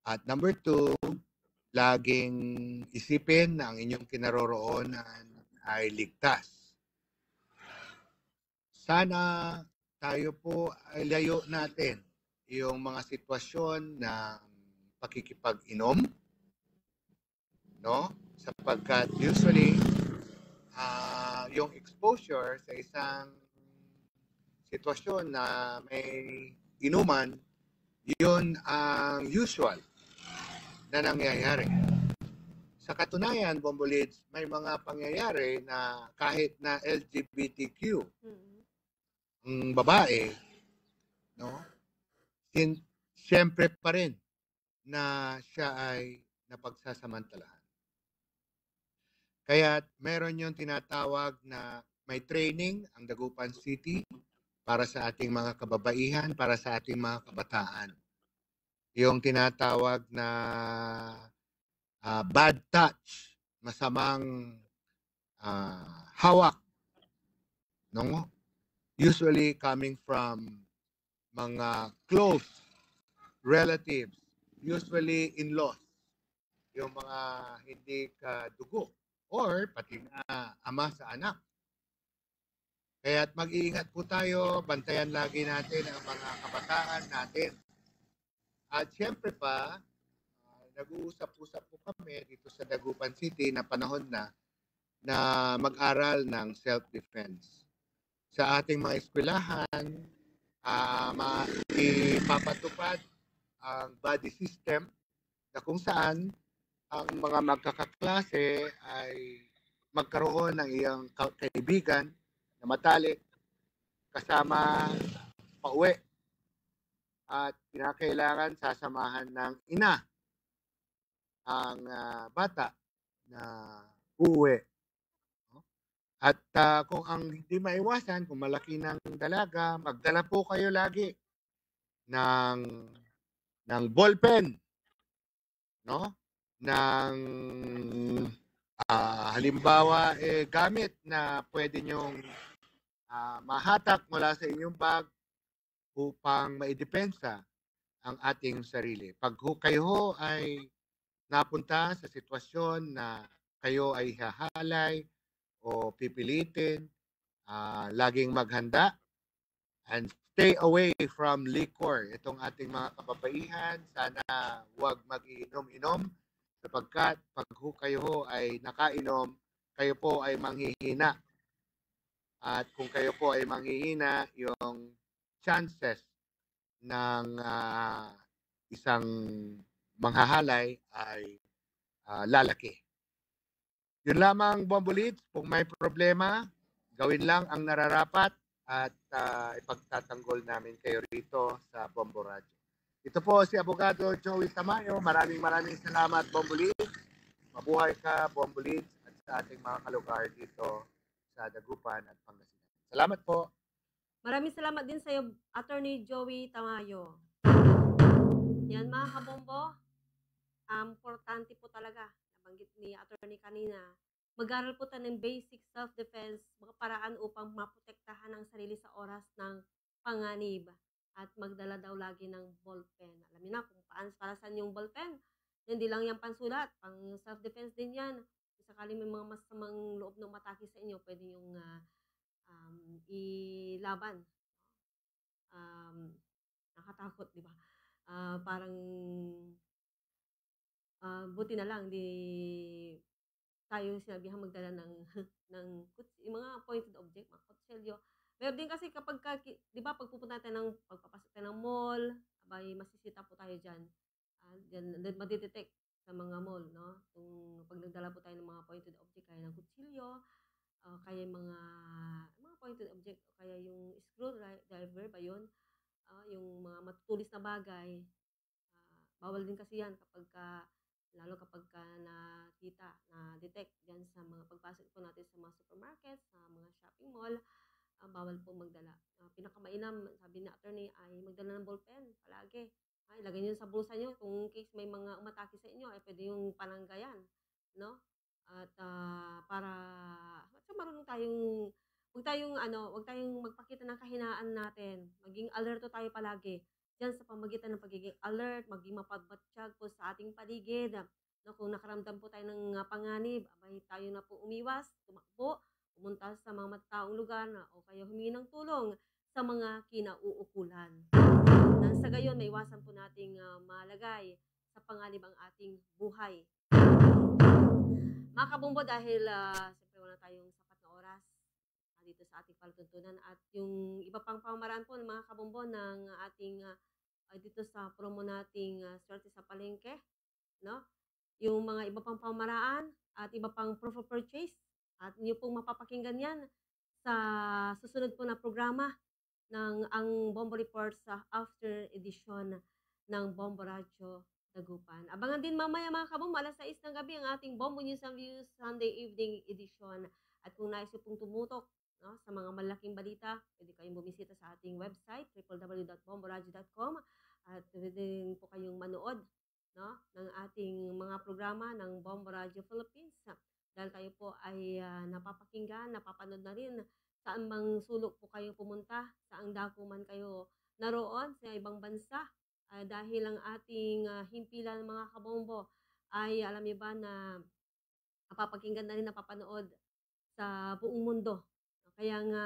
At number 2, laging isipin na ang inyong kinaroroonan ay ligtas. Sana tayo po ay layo natin yung mga sitwasyon na pakikipag-inom, no? Sapagkat usually yung exposure sa isang sitwasyon na may inuman, yun ang usual na nangyayari. Sa katunayan, Bombo Leads, may mga pangyayari na kahit na LGBTQ ang babae, no? Siyempre pa rin na siya ay napagsasamantalahan. Kaya meron yung tinatawag na may training ang Dagupan City para sa ating mga kababaihan, para sa ating mga kabataan. Yung tinatawag na bad touch, masamang hawak, no? Usually coming from mga close relatives, usually in-laws, yung mga hindi kadugo, or pati na ama sa anak. Kaya't mag-iingat po tayo, bantayan lagi natin ang mga kabataan natin. At syempre pa, nag-uusap-usap po kami dito sa Dagupan City na panahon na mag-aral ng self-defense. Sa ating mga eskwelahan, ipapatupad ang body system na kung saan ang mga magkakaklase ay magkaroon ng iyang kaibigan na matalik kasama pauwi at kinakailangan sasamahan ng ina ang bata na uuwi. At kung ang hindi maiwasan, kung malaki ng dalaga, magdala po kayo lagi ng ballpen, no? Ng halimbawa gamit na pwede nyong mahatak mula sa inyong bag upang maidepensa ang ating sarili. Pag kayo ay napunta sa sitwasyon na kayo ay hahalay o pipilitin, laging maghanda and stay away from liquor. Itong ating mga kababaihan, sana huwag mag-iinom-inom sapagkat pag kayo ay nakainom, kayo po ay manghihina. At kung kayo po ay manghihina, yung chances ng isang manghahalay ay lalaki. Yun lamang, Bombolits, kung may problema, gawin lang ang nararapat at ipagtatanggol namin kayo rito sa Bombo Radio. Ito po si Abogado Joey Tamayo. Maraming salamat, Bombolits. Mabuhay ka, Bombolits, at sa ating mga kalugar dito sa Dagupan at Pangasinan. Salamat po. Maraming salamat din sa iyo, Attorney Joey Tamayo. Yan mga kabombo, importante po talaga, nabanggit ni Attorney kanina, mag-aral po tayo ng basic self-defense, mga paraan upang maprotektahan ang sarili sa oras ng panganib. At magdala daw lagi ng ballpen. Alam niyo na kung para saan yung ballpen. Hindi lang yan pansulat, pang self-defense din yan. Kung sakaling may mga masamang loob ng matake sa inyo, pwede yung ilaban. Nakatakot, di ba? Parang buti na lang di tayo sinabihang magdala ng yung mga pointed object, mga kutsilyo. Meron din kasi kapag di ba pagpupunta tayo ng pagpapasok tayo ng mall, abay masisita po tayo diyan. Diyan madidetect sa mga mall, no? Kung pag nagdala po tayo ng mga pointed object kaya ng kutsilyo, kaya mga pointed object o kaya yung screwdriver ba yun? Yung mga matutulis na bagay, bawal din kasi yan lalo kapag nakita, na-detect yan sa mga pagpasok po natin sa mga supermarket, sa mga shopping mall, bawal po magdala. Pinakamainam, sabi ni attorney, ay magdala ng ballpen palagi. Ilagay nyo sa bulsa nyo kung case may mga umatake sa inyo, ay pwede yung pananggayan, no? At para marunong tayong wag tayong magpakita ng kahinaan natin. Maging alerto tayo palagi. Diyan sa pamagitan ng pagiging alert, maging mapagmatsyag po sa ating paligid. No, kung nakaramdam po tayo ng panganib, abay tayo na po umiwas, tumakbo, pumunta sa mga matataong lugar o kaya humingi ng tulong sa mga kinauukulan. Nang sa gayon, maiwasan po nating malagay sa panganib ang ating buhay. Mga kabombo, dahil siyempre wala tayong sapat na oras dito sa ating palatuntunan at yung iba pang pamaraan po ng mga kabombo ng ating dito sa promo nating Swerte sa Palengke, no? Yung mga iba pang pamaraan at iba pang proof of purchase at niyo pong mapapakinggan yan sa susunod po na programa ng ang Bombo Report sa after edition ng Bombo Radio Dagupan. Abangan din mamaya mga kabombo, alas 6 ng gabi ang ating Bombo News and Views Sunday Evening Edition. At kung nais nyo pong tumutok sa mga malaking balita, pwede kayong bumisita sa ating website, www.bomboradio.com, at pwede din po kayong manood ng ating mga programa ng Bombo Radio Philippines. Dahil kayo po ay napapakinggan, napapanood na rin saan bang sulok po kayo pumunta, saang dako man kayo naroon sa ibang bansa. dahil ang ating himpilan ng mga kabombo ay alam niyo ba na napapakinggan na rin, napapanood sa buong mundo. Kaya nga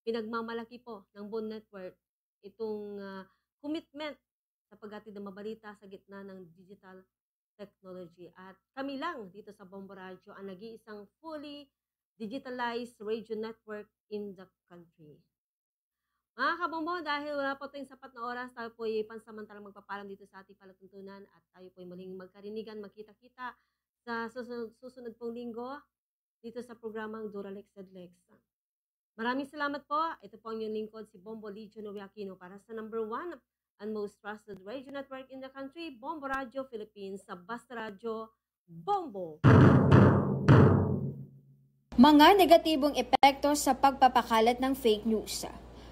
pinagmamalaki po ng Bond Network itong commitment sa paghatid ng mabalita sa gitna ng digital technology. At kami lang dito sa Bombo Radio ang nag-iisang fully digitalized radio network in the country. Mga kabombo, dahil wala po tayong sapat na oras, tayo po ay pansamantalang magpapalam dito sa ating palatuntunan at tayo po ay muling magkarinigan, magkita-kita sa susunod pong linggo dito sa programang Duralex Sedlex. Maraming salamat po. Ito po ang inyong lingkod, si Bombo Legion Aquino, para sa number 1 and most trusted radio network in the country, Bombo Radio Philippines, sa Basta Radio Bombo. Mga negatibong epekto sa pagpapakalat ng fake news.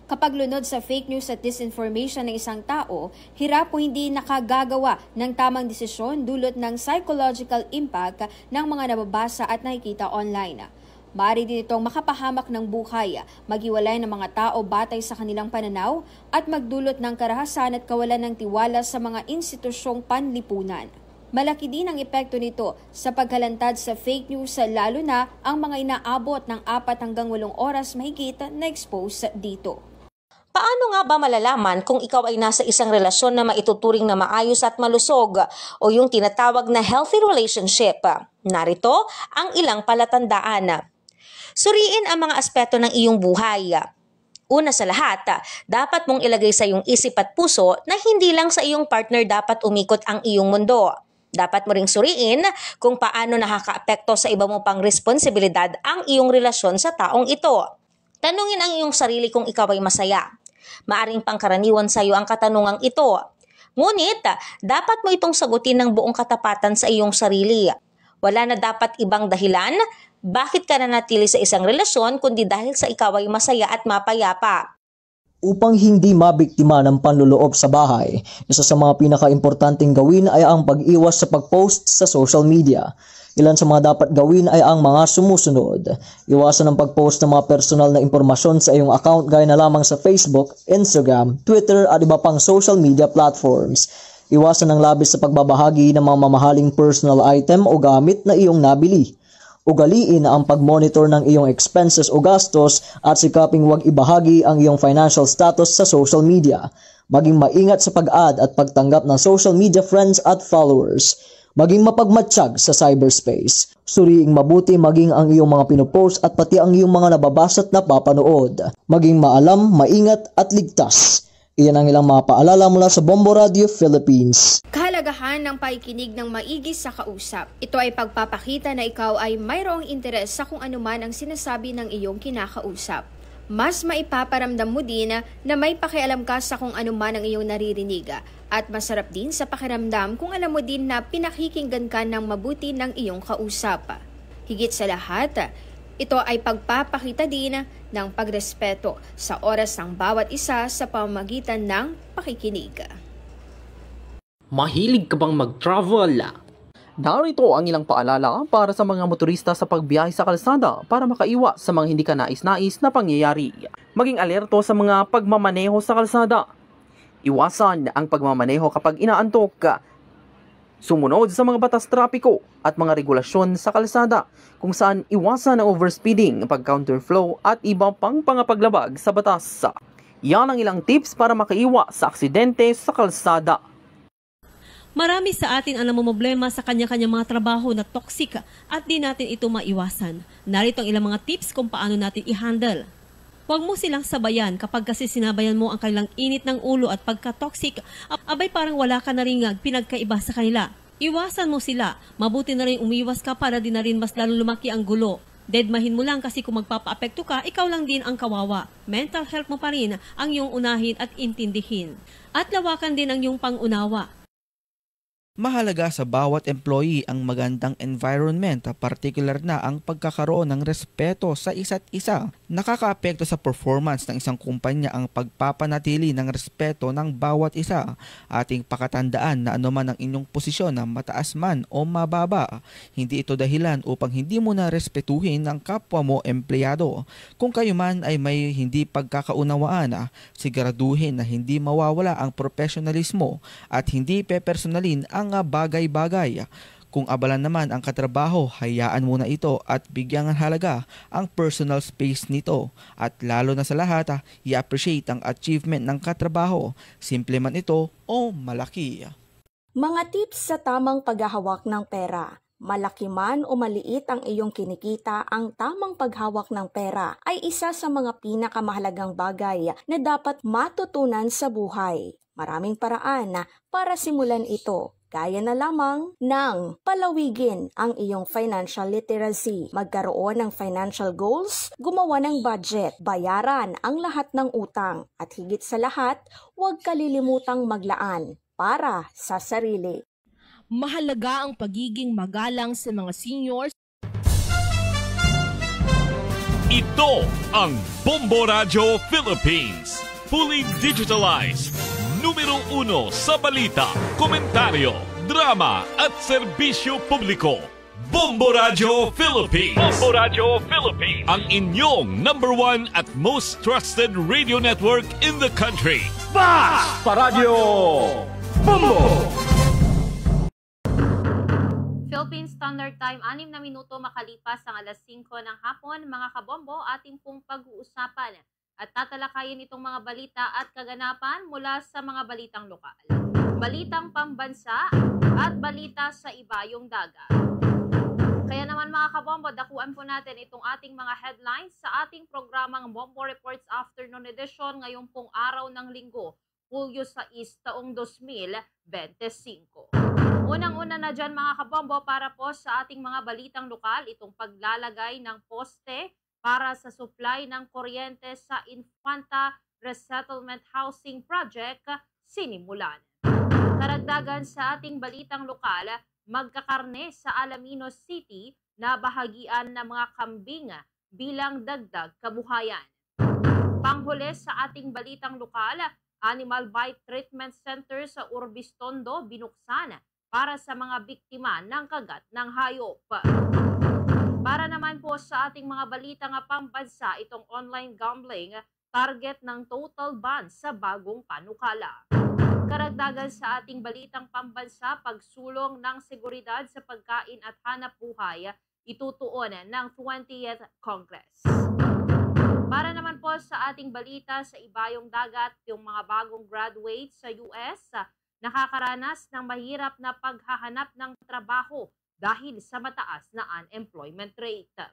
Kapag lunod sa fake news at disinformation ng isang tao, hirap o hindi nakagagawa ng tamang desisyon dulot ng psychological impact ng mga nababasa at nakikita online. Maaari din itong makapahamak ng buhay, maghiwalay ng mga tao batay sa kanilang pananaw at magdulot ng karahasan at kawalan ng tiwala sa mga institusyong panlipunan. Malaki din ang epekto nito sa paghalantad sa fake news, lalo na ang mga inaabot ng 4 hanggang 8 oras mahigit na expose dito. Paano nga ba malalaman kung ikaw ay nasa isang relasyon na maituturing na maayos at malusog o yung tinatawag na healthy relationship? Narito ang ilang palatandaan. Suriin ang mga aspeto ng iyong buhay. Una sa lahat, dapat mong ilagay sa iyong isip at puso na hindi lang sa iyong partner dapat umikot ang iyong mundo. Dapat mo ring suriin kung paano nakakaapekto sa iba mo pang responsibilidad ang iyong relasyon sa taong ito. Tanungin ang iyong sarili kung ikaw ay masaya. Maaring pangkaraniwan sa iyo ang katanungang ito. Ngunit, dapat mo itong sagutin ng buong katapatan sa iyong sarili. Wala na dapat ibang dahilan bakit ka nanatili sa isang relasyon kundi dahil sa ikaw ay masaya at mapayapa. Upang hindi mabiktima ng panloloob sa bahay, isa sa mga pinaka-importanting gawin ay ang pag-iwas sa pag-post sa social media. Ilan sa mga dapat gawin ay ang mga sumusunod. Iwasan ang pag-post ng mga personal na impormasyon sa iyong account gaya na lamang sa Facebook, Instagram, Twitter at iba pang social media platforms. Iwasan ang labis sa pagbabahagi ng mga mamahaling personal item o gamit na iyong nabili. Ugaliin ang pag-monitor ng iyong expenses o gastos at sikaping huwag ibahagi ang iyong financial status sa social media. Maging maingat sa pag-add at pagtanggap ng social media friends at followers. Maging mapagmatsyag sa cyberspace. Suriing mabuti maging ang iyong mga pinopost at pati ang iyong mga nababasa at napapanood. Maging maalam, maingat at ligtas. Iyan ang ilang mga paalala mula sa Bombo Radio Philippines. Kahalagahan ng pakikinig ng maigi sa kausap. Ito ay pagpapakita na ikaw ay mayroong interes sa kung anuman ang sinasabi ng iyong kinakausap. Mas maipaparamdam mo din na may pakialam ka sa kung anuman ang iyong naririnig. At masarap din sa pakiramdam kung alam mo din na pinakikinggan ka ng mabuti ng iyong kausap. Higit sa lahat, ito ay pagpapakita din ng pagrespeto sa oras ng bawat isa sa pamamagitan ng pakikinig. Mahilig ka bang mag-travel? Narito ang ilang paalala para sa mga motorista sa pagbiyahe sa kalsada para makaiwas sa mga hindi ka nais-nais na pangyayari. Maging alerto sa mga pagmamaneho sa kalsada. Iwasan ang pagmamaneho kapag inaantok ka. Sumunod sa mga batas trapiko at mga regulasyon sa kalsada kung saan iwasan ang overspeeding, pag-counterflow at iba pang pangapaglabag sa batas. Yan ang ilang tips para makaiwas sa aksidente sa kalsada. Marami sa atin ang namumblema sa kanya-kanya mga trabaho na toxic at di natin ito maiwasan. Narito ang ilang mga tips kung paano natin i-handle. Huwag mo silang sabayan kapag kasi sinabayan mo ang kanilang init ng ulo at pagka-toxic, abay parang wala ka na rin pinagkaiba sa kanila. Iwasan mo sila. Mabuti na rin umiwas ka para di na rin mas lalo lumaki ang gulo. Deadmahin mo lang kasi kung magpapa-apekto ka, ikaw lang din ang kawawa. Mental health mo pa rin ang iyong unahin at intindihin. At lawakan din ang iyong pangunawa. Mahalaga sa bawat employee ang magandang environment, particular na ang pagkakaroon ng respeto sa isa't isa. Nakakaapekto sa performance ng isang kumpanya ang pagpapanatili ng respeto ng bawat isa. Ating pakatandaan na anuman ang inyong posisyon na mataas man o mababa, hindi ito dahilan upang hindi mo na respetuhin ang kapwa mo empleyado. Kung kayo man ay may hindi pagkakaunawaan, siguraduhin na hindi mawawala ang profesionalismo at hindi pepersonalin ang bagay-bagay. Kung abalan naman ang katrabaho, hayaan muna ito at bigyang halaga ang personal space nito. At lalo na sa lahat, i-appreciate ang achievement ng katrabaho, simple man ito o malaki. Mga tips sa tamang paghahawak ng pera. Malaki man o maliit ang iyong kinikita, ang tamang paghawak ng pera ay isa sa mga pinakamahalagang bagay na dapat matutunan sa buhay. Maraming paraan para simulan ito. Kaya na lamang ng palawigin ang iyong financial literacy, magkaroon ng financial goals, gumawa ng budget, bayaran ang lahat ng utang, at higit sa lahat, huwag kalilimutang maglaan para sa sarili. Mahalaga ang pagiging magalang sa mga seniors. Ito ang Bombo Radio Philippines. Fully digitalized. Numero 1 sa balita, komentaryo, drama at serbisyo publiko. Bombo Radio Philippines. Bombo Radio Philippines. Ang inyong #1 at most trusted radio network in the country. Basta Radio Bombo! Philippine Standard Time, 6 na minuto makalipas ang alas 5 ng hapon. Mga kabombo, ating pong pag-uusapan at tatalakayin itong mga balita at kaganapan mula sa mga balitang lokal, balitang pambansa at balita sa ibayong dagat. Kaya naman mga kabombo, dakuan po natin itong ating mga headlines sa ating programang Bombo Reports Afternoon Edition ngayong pong araw ng Linggo, Hulyo 6, taong 2025. Unang-una na dyan mga kabombo para po sa ating mga balitang lokal, itong paglalagay ng poste para sa supply ng kuryente sa Infanta Resettlement Housing Project sinimulan. Karagdagan sa ating balitang lokal, magkakarne sa Alaminos City na bahagian ng mga kambing bilang dagdag kabuhayan. Panghuli sa ating balitang lokal, Animal Bite Treatment Center sa Urbistondo binuksan para sa mga biktima ng kagat ng hayop. Para naman po sa ating mga balitang pambansa, itong online gambling, target ng total ban sa bagong panukala. Karagdagan sa ating balitang pambansa, pagsulong ng seguridad sa pagkain at hanap buhay, itutuon ng 20th Congress. Para naman po sa ating balita sa ibayong dagat, yung mga bagong graduates sa US, nakakaranas ng mahirap na paghahanap ng trabaho dahil sa mataas na unemployment rate.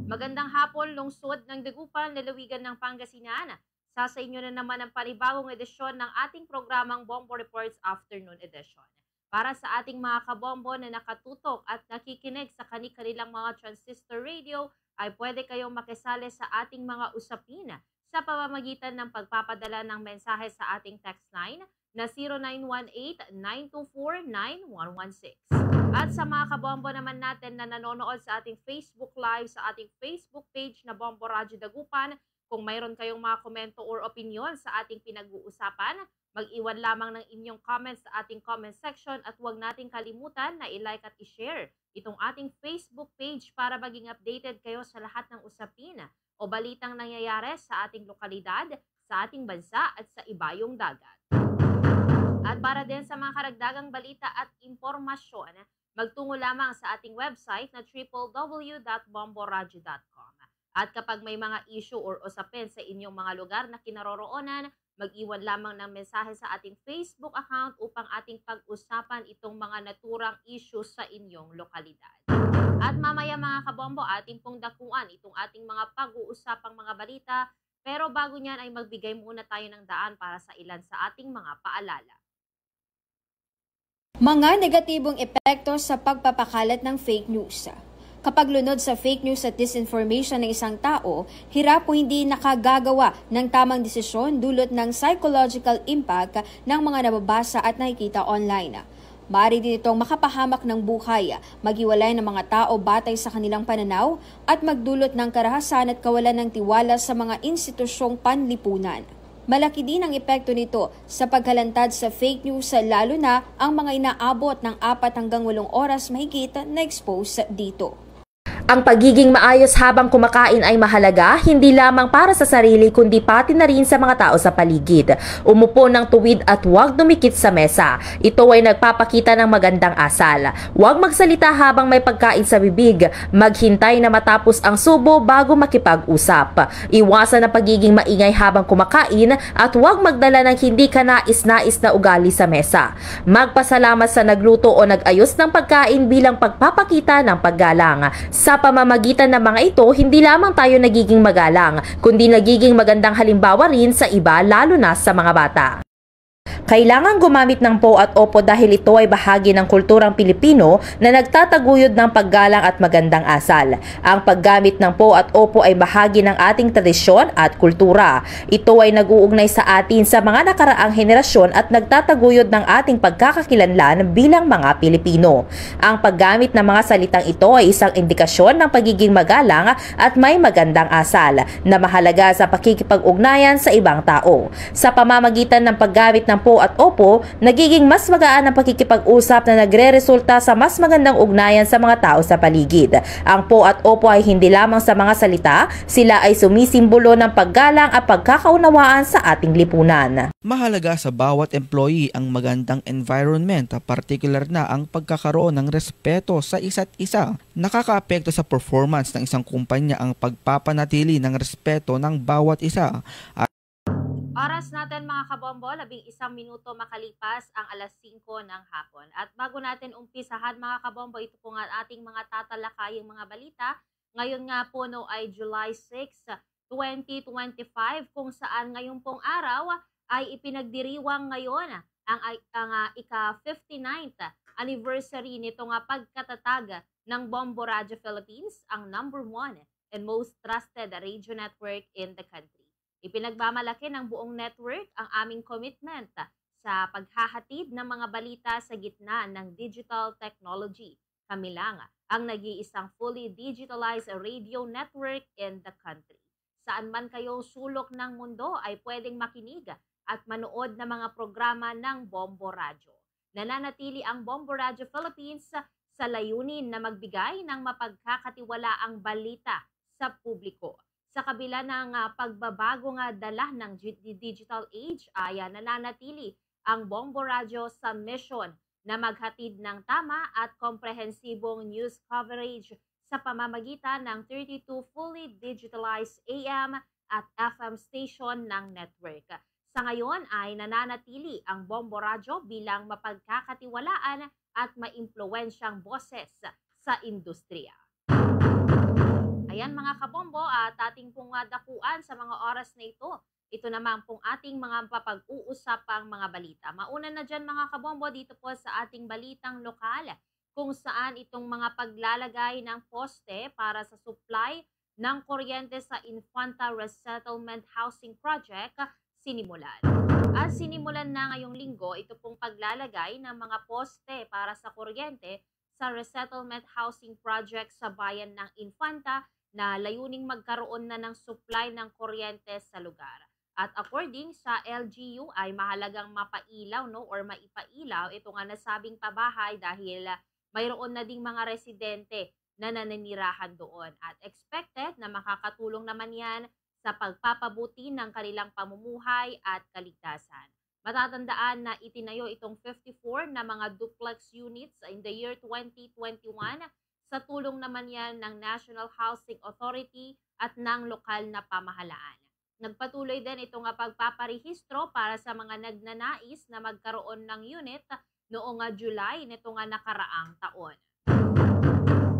Magandang hapon, lungsod ng Dagupan, lalawigan ng Pangasinan. Sa inyo na naman ang panibagong edisyon ng ating programang Bombo Reports Afternoon Edition. Para sa ating mga kabombo na nakatutok at nakikinig sa kanilang mga transistor radio, ay pwede kayong makisali sa ating mga usapin sa pamamagitan ng pagpapadala ng mensahe sa ating text line na 0918-924-9116. At sa mga kabombo naman natin na nanonood sa ating Facebook Live, sa ating Facebook page na Bombo Radio Dagupan, kung mayroon kayong mga komento or opinion sa ating pinag-uusapan, mag-iwan lamang ng inyong comments sa ating comment section at huwag nating kalimutan na i-like at i-share itong ating Facebook page para maging updated kayo sa lahat ng usapin o balitang nangyayari sa ating lokalidad, sa ating bansa at sa ibayong dagat. At para din sa mga karagdagang balita at impormasyon, magtungo lamang sa ating website na www.bomboradio.com. At kapag may mga issue or usapin sa inyong mga lugar na kinaroroonan, mag-iwan lamang ng mensahe sa ating Facebook account upang ating pag-usapan itong mga naturang issues sa inyong lokalidad. At mamaya mga kabombo, ating pong dakuan itong ating mga pag-uusapang mga balita, pero bago niyan ay magbigay muna tayo ng daan para sa ilan sa ating mga paalala. Mga negatibong epekto sa pagpapakalat ng fake news. Kapag lunod sa fake news at disinformation ng isang tao, hirap o hindi nakagagawa ng tamang desisyon dulot ng psychological impact ng mga nababasa at nakikita online. Maaari din itong makapahamak ng buhay, maghiwalay ng mga tao batay sa kanilang pananaw at magdulot ng karahasan at kawalan ng tiwala sa mga institusyong panlipunan. Malaki din ang epekto nito sa paghalantad sa fake news, lalo na ang mga inaabot ng 4 hanggang 8 oras mahigit na expose dito. Ang pagiging maayos habang kumakain ay mahalaga, hindi lamang para sa sarili kundi pati na rin sa mga tao sa paligid. Umupo ng tuwid at huwag dumikit sa mesa. Ito ay nagpapakita ng magandang asal. Huwag magsalita habang may pagkain sa bibig. Maghintay na matapos ang subo bago makipag-usap. Iwasan ang pagiging maingay habang kumakain at huwag magdala ng hindi kanais-nais na ugali sa mesa. Magpasalamat sa nagluto o nag-ayos ng pagkain bilang pagpapakita ng paggalang. Sa pamamagitan ng mga ito, hindi lamang tayo nagiging magalang, kundi nagiging magandang halimbawa rin sa iba, lalo na sa mga bata. Kailangan gumamit ng po at opo dahil ito ay bahagi ng kulturang Pilipino na nagtataguyod ng paggalang at magandang asal. Ang paggamit ng po at opo ay bahagi ng ating tradisyon at kultura. Ito ay nag-uugnay sa atin sa mga nakaraang henerasyon at nagtataguyod ng ating pagkakakilanlan bilang mga Pilipino. Ang paggamit ng mga salitang ito ay isang indikasyon ng pagiging magalang at may magandang asal na mahalaga sa pakikipag-ugnayan sa ibang tao. Sa pamamagitan ng paggamit ng po at opo, nagiging mas magaan ang pakikipag-usap na nagre-resulta sa mas magandang ugnayan sa mga tao sa paligid. Ang po at opo ay hindi lamang sa mga salita, sila ay sumisimbolo ng paggalang at pagkakaunawaan sa ating lipunan. Mahalaga sa bawat employee ang magandang environment, particular na ang pagkakaroon ng respeto sa isa't isa. Nakakaapekto sa performance ng isang kumpanya ang pagpapanatili ng respeto ng bawat isa. Oras natin mga kabombo, 11 minuto makalipas ang 5:00 ng hapon. At bago natin umpisahan mga kabombo, ito po nga ating mga tatalakayang mga balita. Ngayon nga po ay July 6, 2025, kung saan ngayon pong araw ay ipinagdiriwang ngayon ang ika-59th anniversary nito nga pagkatatag ng Bombo Radio Philippines, ang #1 and most trusted radio network in the country. Ipinagmamalaki ng buong network ang aming commitment sa paghahatid ng mga balita sa gitna ng digital technology. Kami lang ang nag-iisang fully digitalized radio network in the country. Saan man kayong sulok ng mundo ay pwedeng makinig at manood ng mga programa ng Bombo Radio. Nananatili ang Bombo Radio Philippines sa layunin na magbigay ng mapagkakatiwalaang balita sa publiko. Sa kabila ng pagbabago nga dala ng digital age ay nananatili ang Bombo Radio sa mission na maghatid ng tama at komprehensibong news coverage sa pamamagitan ng 32 fully digitalized AM at FM station ng network. Sa ngayon ay nananatili ang Bombo Radio bilang mapagkakatiwalaan at maimpluwensyang boses sa industriya. Ayan mga kabombo, at ating pong dakuan sa mga oras na ito. Ito naman pong ating mga papag-uusapang mga balita. Mauna na dyan mga kabombo dito po sa ating balitang lokal, kung saan itong mga paglalagay ng poste para sa supply ng kuryente sa Infanta Resettlement Housing Project sinimulan. At sinimulan na ngayong linggo ito pong paglalagay ng mga poste para sa kuryente sa Resettlement Housing Project sa bayan ng Infanta na layuning magkaroon na ng supply ng kuryente sa lugar. At according sa LGU ay mahalagang mapailaw or maipailaw ito nga nasabing pabahay dahil mayroon na ding mga residente na nananirahan doon. At expected na makakatulong naman yan sa pagpapabuti ng kanilang pamumuhay at kaligtasan. Matatandaan na itinayo itong 54 na mga duplex units in the year 2021 sa tulong naman yan ng National Housing Authority at ng lokal na pamahalaan. Nagpatuloy din itong pagpaparehistro para sa mga nagnanais na magkaroon ng unit noong July nito nga nakaraang taon.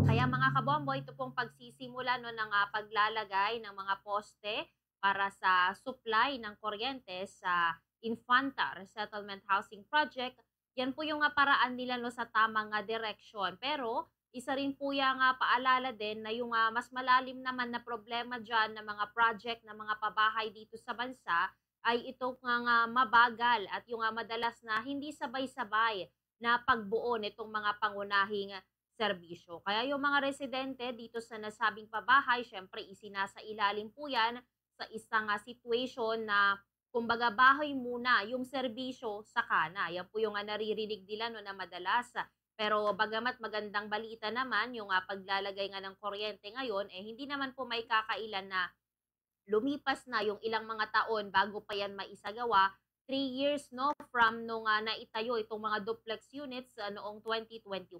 Kaya mga kabombo, ito pong pagsisimula ng paglalagay ng mga poste para sa supply ng kuryente sa Infanta Resettlement Housing Project. Yan po yung paraan nila sa tamang direksyon. Pero isa rin po yung paalala din na yung mas malalim naman na problema dyan ng mga project na mga pabahay dito sa bansa ay ito nga mabagal at yung madalas na hindi sabay-sabay na pagbuo nitong mga pangunahing serbisyo. Kaya yung mga residente dito sa nasabing pabahay, syempre isinasa ilalim po yan sa isang situation na kumbaga bahay muna yung serbisyo sa kana. Yan po yung naririnig nila no, na madalas. Pero bagamat magandang balita naman yung paglalagay nga ng kuryente ngayon, hindi naman po may kakailan na lumipas na yung ilang mga taon bago pa yan maisagawa. 3 years no from nung naitayo itong mga duplex units noong 2021.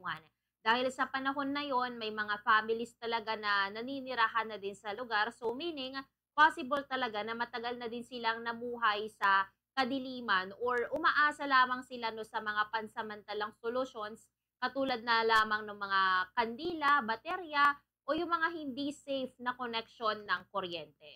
Dahil sa panahon na yon, may mga families talaga na naninirahan na din sa lugar. So meaning, possible talaga na matagal na din silang namuhay sa kadiliman or umaasa lamang sila no, sa mga pansamantalang solutions katulad na lamang ng mga kandila, baterya o yung mga hindi safe na connection ng kuryente.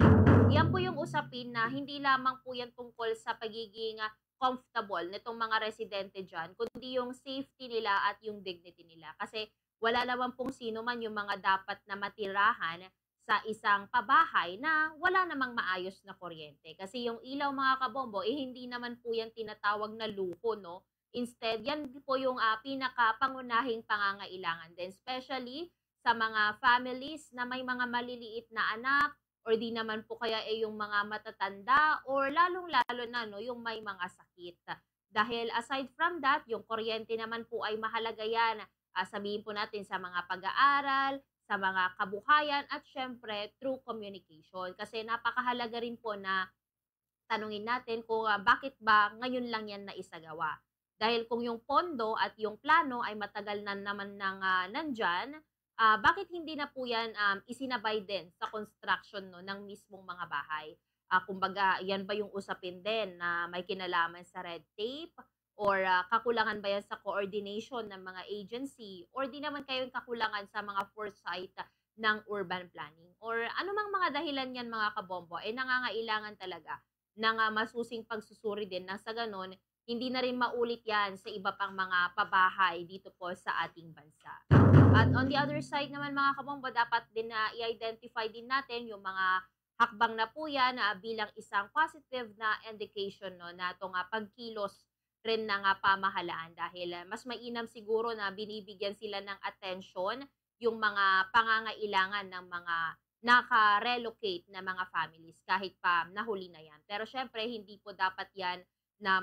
Yan po yung usapin na hindi lamang po yan tungkol sa pagiging comfortable nitong mga residente dyan, kundi yung safety nila at yung dignity nila. Kasi wala naman pong sino man yung mga dapat na matirahan sa isang pabahay na wala namang maayos na kuryente. Kasi yung ilaw mga kabombo, hindi naman po yan tinatawag na luho, no? Instead, yan po yung pinaka-pangunahing pangangailangan din. Especially sa mga families na may mga maliliit na anak, or di naman po kaya yung mga matatanda or lalong-lalo na no, yung may mga sakit. Dahil aside from that, yung kuryente naman po ay mahalaga yan. Sabihin po natin sa mga pag-aaral, sa mga kabuhayan at syempre through communication. Kasi napakahalaga rin po na tanungin natin kung bakit ba ngayon lang yan naisagawa. Dahil kung yung pondo at yung plano ay matagal na naman nang nandyan, bakit hindi na po yan isinabay din sa construction no, ng mismong mga bahay? Kumbaga, yan ba yung usapin din na may kinalaman sa red tape? Or kakulangan ba yan sa coordination ng mga agency? Or di naman kayong kakulangan sa mga foresight ng urban planning? Or anumang mga dahilan yan mga kabombo, nangangailangan talaga ng masusing pagsusuri din na sa ganon, hindi na rin maulit yan sa iba pang mga pabahay dito po sa ating bansa. At on the other side naman mga kabombo, dapat din na i-identify din natin yung mga hakbang na po yan bilang isang positive na indication no, na itong pagkilos rin ng pamahalaan. Dahil mas mainam siguro na binibigyan sila ng attention yung mga pangangailangan ng mga naka-relocate na mga families kahit pa nahuli na yan. Pero syempre, hindi po dapat yan na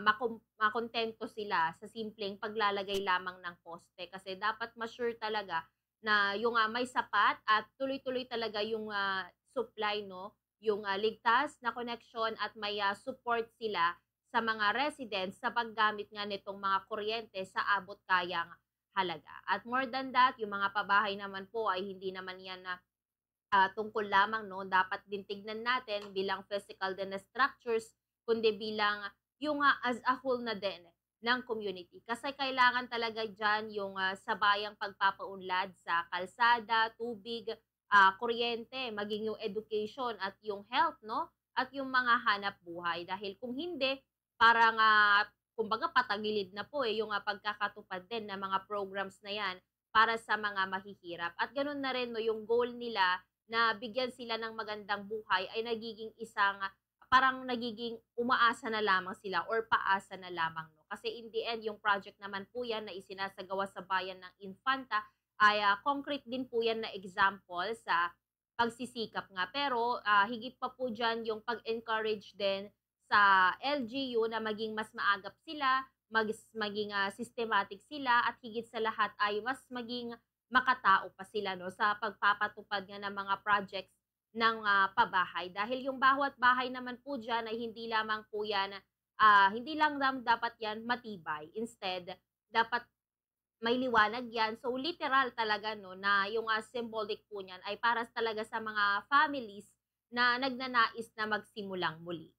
makontento sila sa simpleng paglalagay lamang ng poste kasi dapat ma-sure talaga na yung may sapat at tuloy-tuloy talaga yung supply no, yung ligtas na connection at may support sila sa mga residents sa paggamit nga nitong mga kuryente sa abot kayang halaga. At more than that, yung mga pabahay naman po ay hindi naman yan na tungkol lamang no, dapat din tignan natin bilang physical din na structures kundi bilang yung as a whole na din ng community. Kasi kailangan talaga dyan yung sabayang pagpapaunlad sa kalsada, tubig, kuryente, maging yung education at yung health, no? At yung mga hanap buhay. Dahil kung hindi, parang kumbaga patagilid na po yung pagkakatupad din ng mga programs na yan para sa mga mahihirap. At ganun na rin no, yung goal nila na bigyan sila ng magandang buhay ay nagiging isang parang nagiging umaasa na lamang sila or paasa na lamang. No? Kasi in the end, yung project naman po yan na isinasagawa sa bayan ng Infanta ay concrete din po yan na example sa pagsisikap nga. Pero higit pa po dyan yung pag-encourage din sa LGU na maging mas maagap sila, maging systematic sila at higit sa lahat ay mas maging makatao pa sila no, sa pagpapatupad nga ng mga projects ng pabahay. Dahil yung bawat bahay naman po dyan ay hindi lamang po yan, hindi lang dapat yan matibay. Instead, dapat may liwanag yan. So, literal talaga no, na yung symbolic po niyan ay para talaga sa mga families na nagnanais na magsimulang muli.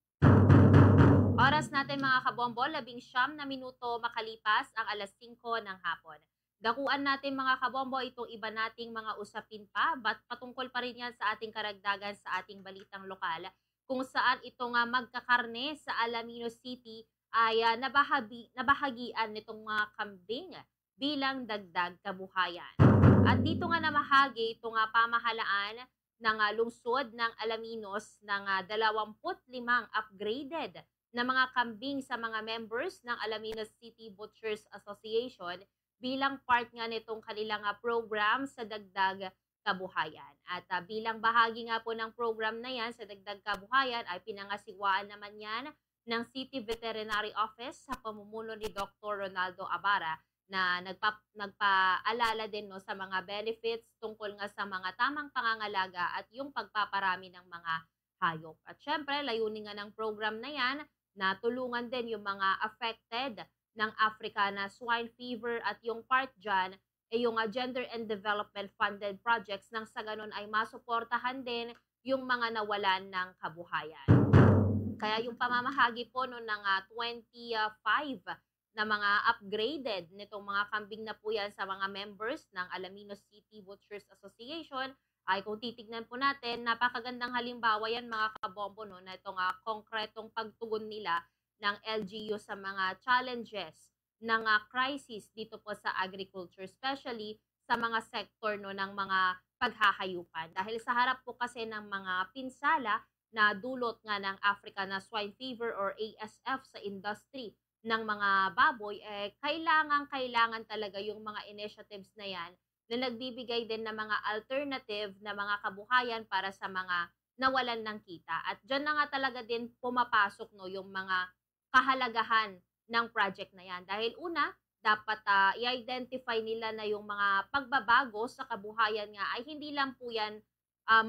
Oras natin mga kabombo, 19 na minuto makalipas ang alas 5 ng hapon. Dakuan natin mga kabombo itong iba nating mga usapin pa, but patungkol pa rin yan sa ating karagdagan sa ating balitang lokal, kung saan itong magkakarne sa Alaminos City ay nabahagian nitong mga kambing bilang dagdag kabuhayan. At dito nga namahagi itong pamahalaan ng lungsod ng Alaminos ng 25 upgraded na mga kambing sa mga members ng Alaminos City Butchers Association bilang part nga nitong kanilang program sa Dagdag Kabuhayan. At bilang bahagi nga po ng program na yan sa Dagdag Kabuhayan ay pinangasiwaan naman yan ng City Veterinary Office sa pamumuno ni Dr. Ronaldo Abara na nagpaalala din no, sa mga benefits tungkol nga sa mga tamang pangangalaga at yung pagpaparami ng mga hayop. At syempre, layunin nga ng program na yan na tulungan din yung mga affected ng African swine fever at yung part dyan ay yung Gender and Development Funded Projects nang sa ganun ay masuportahan din yung mga nawalan ng kabuhayan. Kaya yung pamamahagi po no, ng 25 na mga upgraded nitong mga kambing na po yan sa mga members ng Alaminos City Butchers Association ay kung titignan po natin, napakagandang halimbawa yan mga kabombo no, na itong konkretong pagtugon nila ng LGU sa mga challenges ng crisis dito po sa agriculture, especially sa mga sektor no, ng mga paghahayupan. Dahil sa harap po kasi ng mga pinsala na dulot nga ng African Swine Fever or ASF sa industry ng mga baboy, kailangan talaga yung mga initiatives na yan na nagbibigay din ng mga alternative na mga kabuhayan para sa mga nawalan ng kita. At dyan na nga talaga din pumapasok no, yung mga kahalagahan ng project na yan. Dahil una, dapat i-identify nila na yung mga pagbabago sa kabuhayan nga ay hindi lang po yan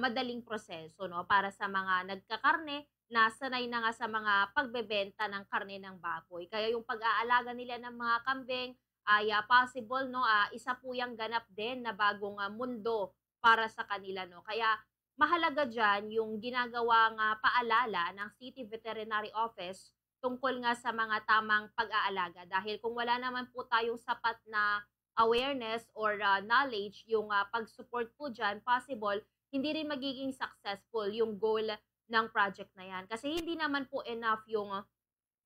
madaling proseso no, para sa mga nagkakarne na sanay na nga sa mga pagbebenta ng karne ng baboy. Kaya yung pag-aalaga nila ng mga kambing ay possible no, isa po yung ganap din na bagong mundo para sa kanila no. Kaya mahalaga diyan yung ginagawang paalala ng City Veterinary Office tungkol nga sa mga tamang pag-aalaga dahil kung wala naman po tayong sapat na awareness or knowledge yung pag-support po diyan, possible hindi rin magiging successful yung goal ng project na yan kasi hindi naman po enough yung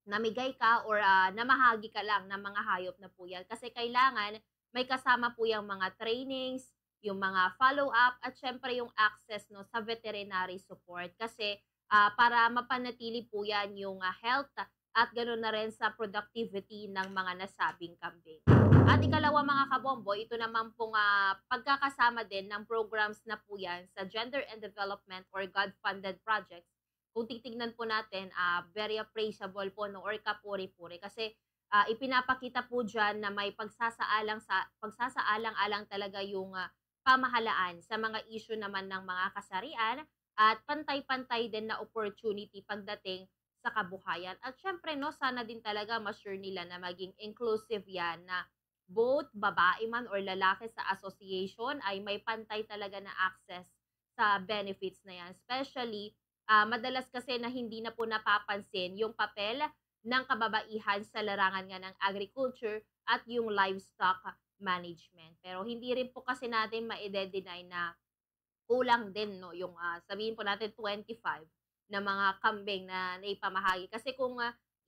namigay ka or namahagi ka lang ng mga hayop na po yan. Kasi kailangan may kasama po yung mga trainings, yung mga follow-up at syempre yung access no, sa veterinary support. Kasi para mapanatili po yan yung health at ganoon na rin sa productivity ng mga nasabing kambing. At ikalawa mga kabombo, ito naman pong pagkakasama din ng programs na po yan sa Gender and Development or God-funded projects. Kung titignan po natin, very appreciable po no, or kapuri-puri kasi ipinapakita po dyan na may pagsasaalang-alang talaga yung pamahalaan sa mga issue naman ng mga kasarian at pantay-pantay din na opportunity pagdating sa kabuhayan. At syempre, no, sana din talaga ma-sure nila na maging inclusive yan na both babae man or lalaki sa association ay may pantay talaga na access sa benefits na yan. Especially, madalas kasi na hindi na po napapansin yung papel ng kababaihan sa larangan nga ng agriculture at yung livestock management. Pero hindi rin po kasi natin ma-deny na kulang din no, yung sabihin po natin 25 na mga kambing na naipamahagi. Kasi kung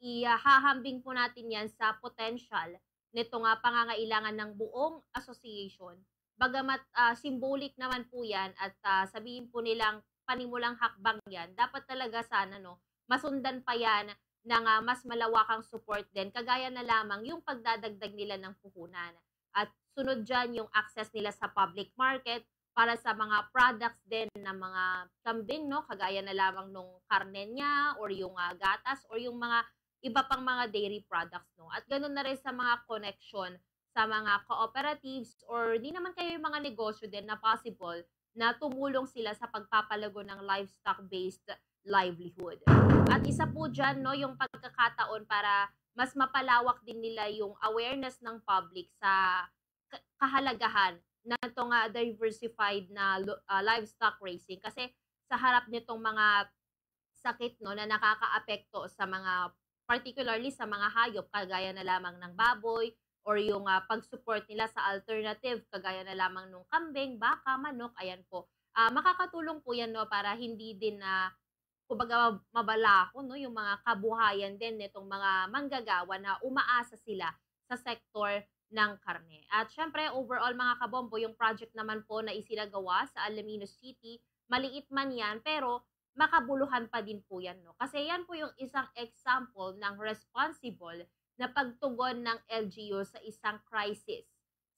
ihahambing po natin yan sa potential nitong pangangailangan ng buong association, bagamat symbolic naman po yan at sabihin po nilang panimulang hakbang yan, dapat talaga sana no, masundan pa yan ng mas malawakang support din, kagaya na lamang yung pagdadagdag nila ng puhunan. At sunod dyan yung access nila sa public market para sa mga products din ng mga kambing, no? Kagaya na lamang nung karne niya or yung gatas or yung mga iba pang mga dairy products. No? At ganoon na rin sa mga connection sa mga cooperatives or di naman kayo yung mga negosyo din na possible na tumulong sila sa pagpapalago ng livestock-based livelihood. At isa po dyan, no, yung pagkakataon para mas mapalawak din nila yung awareness ng public sa kahalagahan na itong diversified na livestock raising. Kasi sa harap nitong mga sakit no, na nakakaapekto sa mga, particularly sa mga hayop, kagaya na lamang ng baboy, or yung pag-support nila sa alternative, kagaya na lamang ng kambing, baka, manok, ayan po. Makakatulong po yan no, para hindi din na kumbaga mabalako no, yung mga kabuhayan din nitong mga manggagawa na umaasa sila sa sektor ng karne. At syempre, overall mga kabombo, yung project naman po na isinagawa sa Alaminos City, maliit man yan, pero makabuluhan pa din po yan, no? Kasi yan po yung isang example ng responsible na pagtugon ng LGU sa isang crisis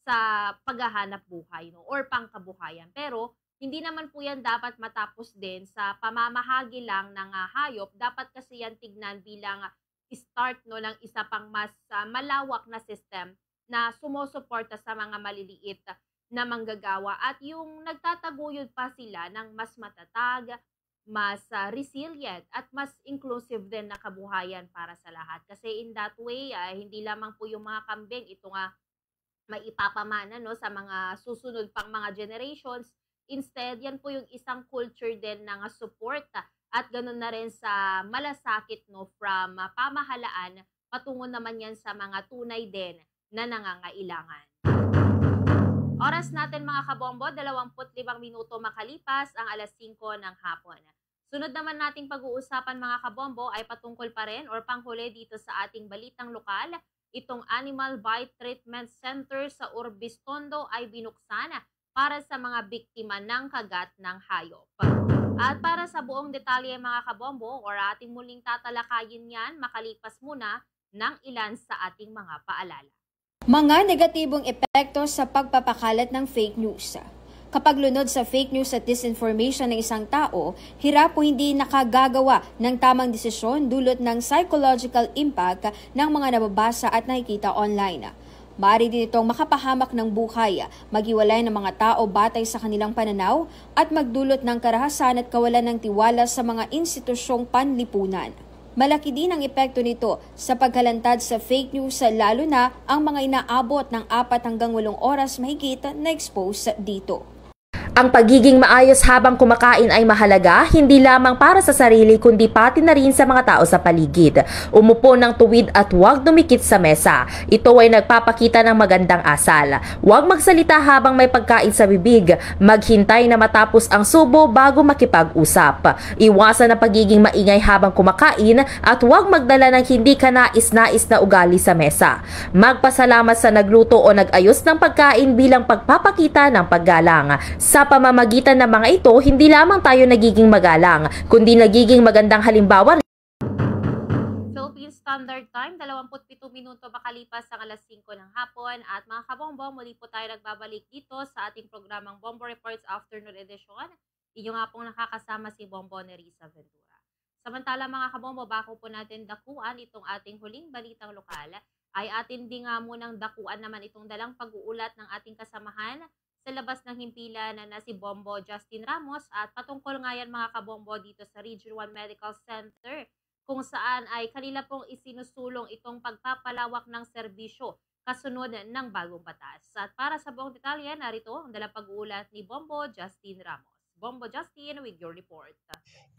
sa paghahanap buhay, no? Or pangkabuhayan. Pero hindi naman po yan dapat matapos din sa pamamahagi lang ng hayop. Dapat kasi yan tignan bilang start, no, ng isa pang mas malawak na system na sumusuporta sa mga maliliit na manggagawa at yung nagtataguyod pa sila ng mas matatag, mas resilient at mas inclusive din na kabuhayan para sa lahat. Kasi in that way, hindi lamang po yung mga kambing ito nga maipapamana, no, sa mga susunod pang mga generations. Instead, yan po yung isang culture din ng support at ganoon na rin sa malasakit, no, from pamahalaan patungo naman yan sa mga tunay din na nangangailangan. Oras natin mga kabombo, 25 minuto makalipas ang alas 5 ng hapon. Sunod naman nating pag-uusapan mga kabombo ay patungkol pa rin or panghuli dito sa ating balitang lokal. Itong Animal Bite Treatment Center sa Urbis Tondo ay binuksan para sa mga biktima ng kagat ng hayop. At para sa buong detalye mga kabombo or ating muling tatalakayin yan, makalipas muna ng ilan sa ating mga paalala. Mga negatibong epekto sa pagpapakalat ng fake news. Kapag lunod sa fake news at disinformation ng isang tao, hirap o hindi nakagagawa ng tamang desisyon dulot ng psychological impact ng mga nababasa at nakikita online. Maaari din itong makapahamak ng buhay, maghiwalay ng mga tao batay sa kanilang pananaw at magdulot ng karahasan at kawalan ng tiwala sa mga institusyong panlipunan. Malaki din ang epekto nito sa paghalantad sa fake news lalo na ang mga inaabot ng 4 hanggang 8 oras mahigit na expose dito. Ang pagiging maayos habang kumakain ay mahalaga, hindi lamang para sa sarili kundi pati na rin sa mga tao sa paligid. Umupo ng tuwid at huwag dumikit sa mesa. Ito ay nagpapakita ng magandang asal. Huwag magsalita habang may pagkain sa bibig. Maghintay na matapos ang subo bago makipag-usap. Iwasan ang pagiging maingay habang kumakain at huwag magdala ng hindi kanais-nais na ugali sa mesa. Magpasalamat sa nagluto o nag-ayos ng pagkain bilang pagpapakita ng paggalang. Sa pamamagitan ng mga ito, hindi lamang tayo nagiging magalang, kundi nagiging magandang halimbawa. Philippine Standard Time, 27 minuto makalipas ang alas 5 ng hapon. At mga kabombo, muli po tayo nagbabalik dito sa ating programang Bombo Reports Afternoon Edition. Inyo nga pong nakakasama si Bombo Nerissa Ventura. Samantala mga kabombo, bako po natin dakuan itong ating huling balitang lokal, ay atin din nga munang dakuan naman itong dalang pag-uulat ng ating kasamahan sa labas ng himpilan na si Bombo Justin Ramos at patungkol nga yan mga kabombo dito sa Region 1 Medical Center kung saan ay kanila pong isinusulong itong pagpapalawak ng serbisyo kasunod ng bagong batas. At para sa buong detalye, narito ang dalang pag-uulat ni Bombo Justin Ramos. Bombo Justin with your report.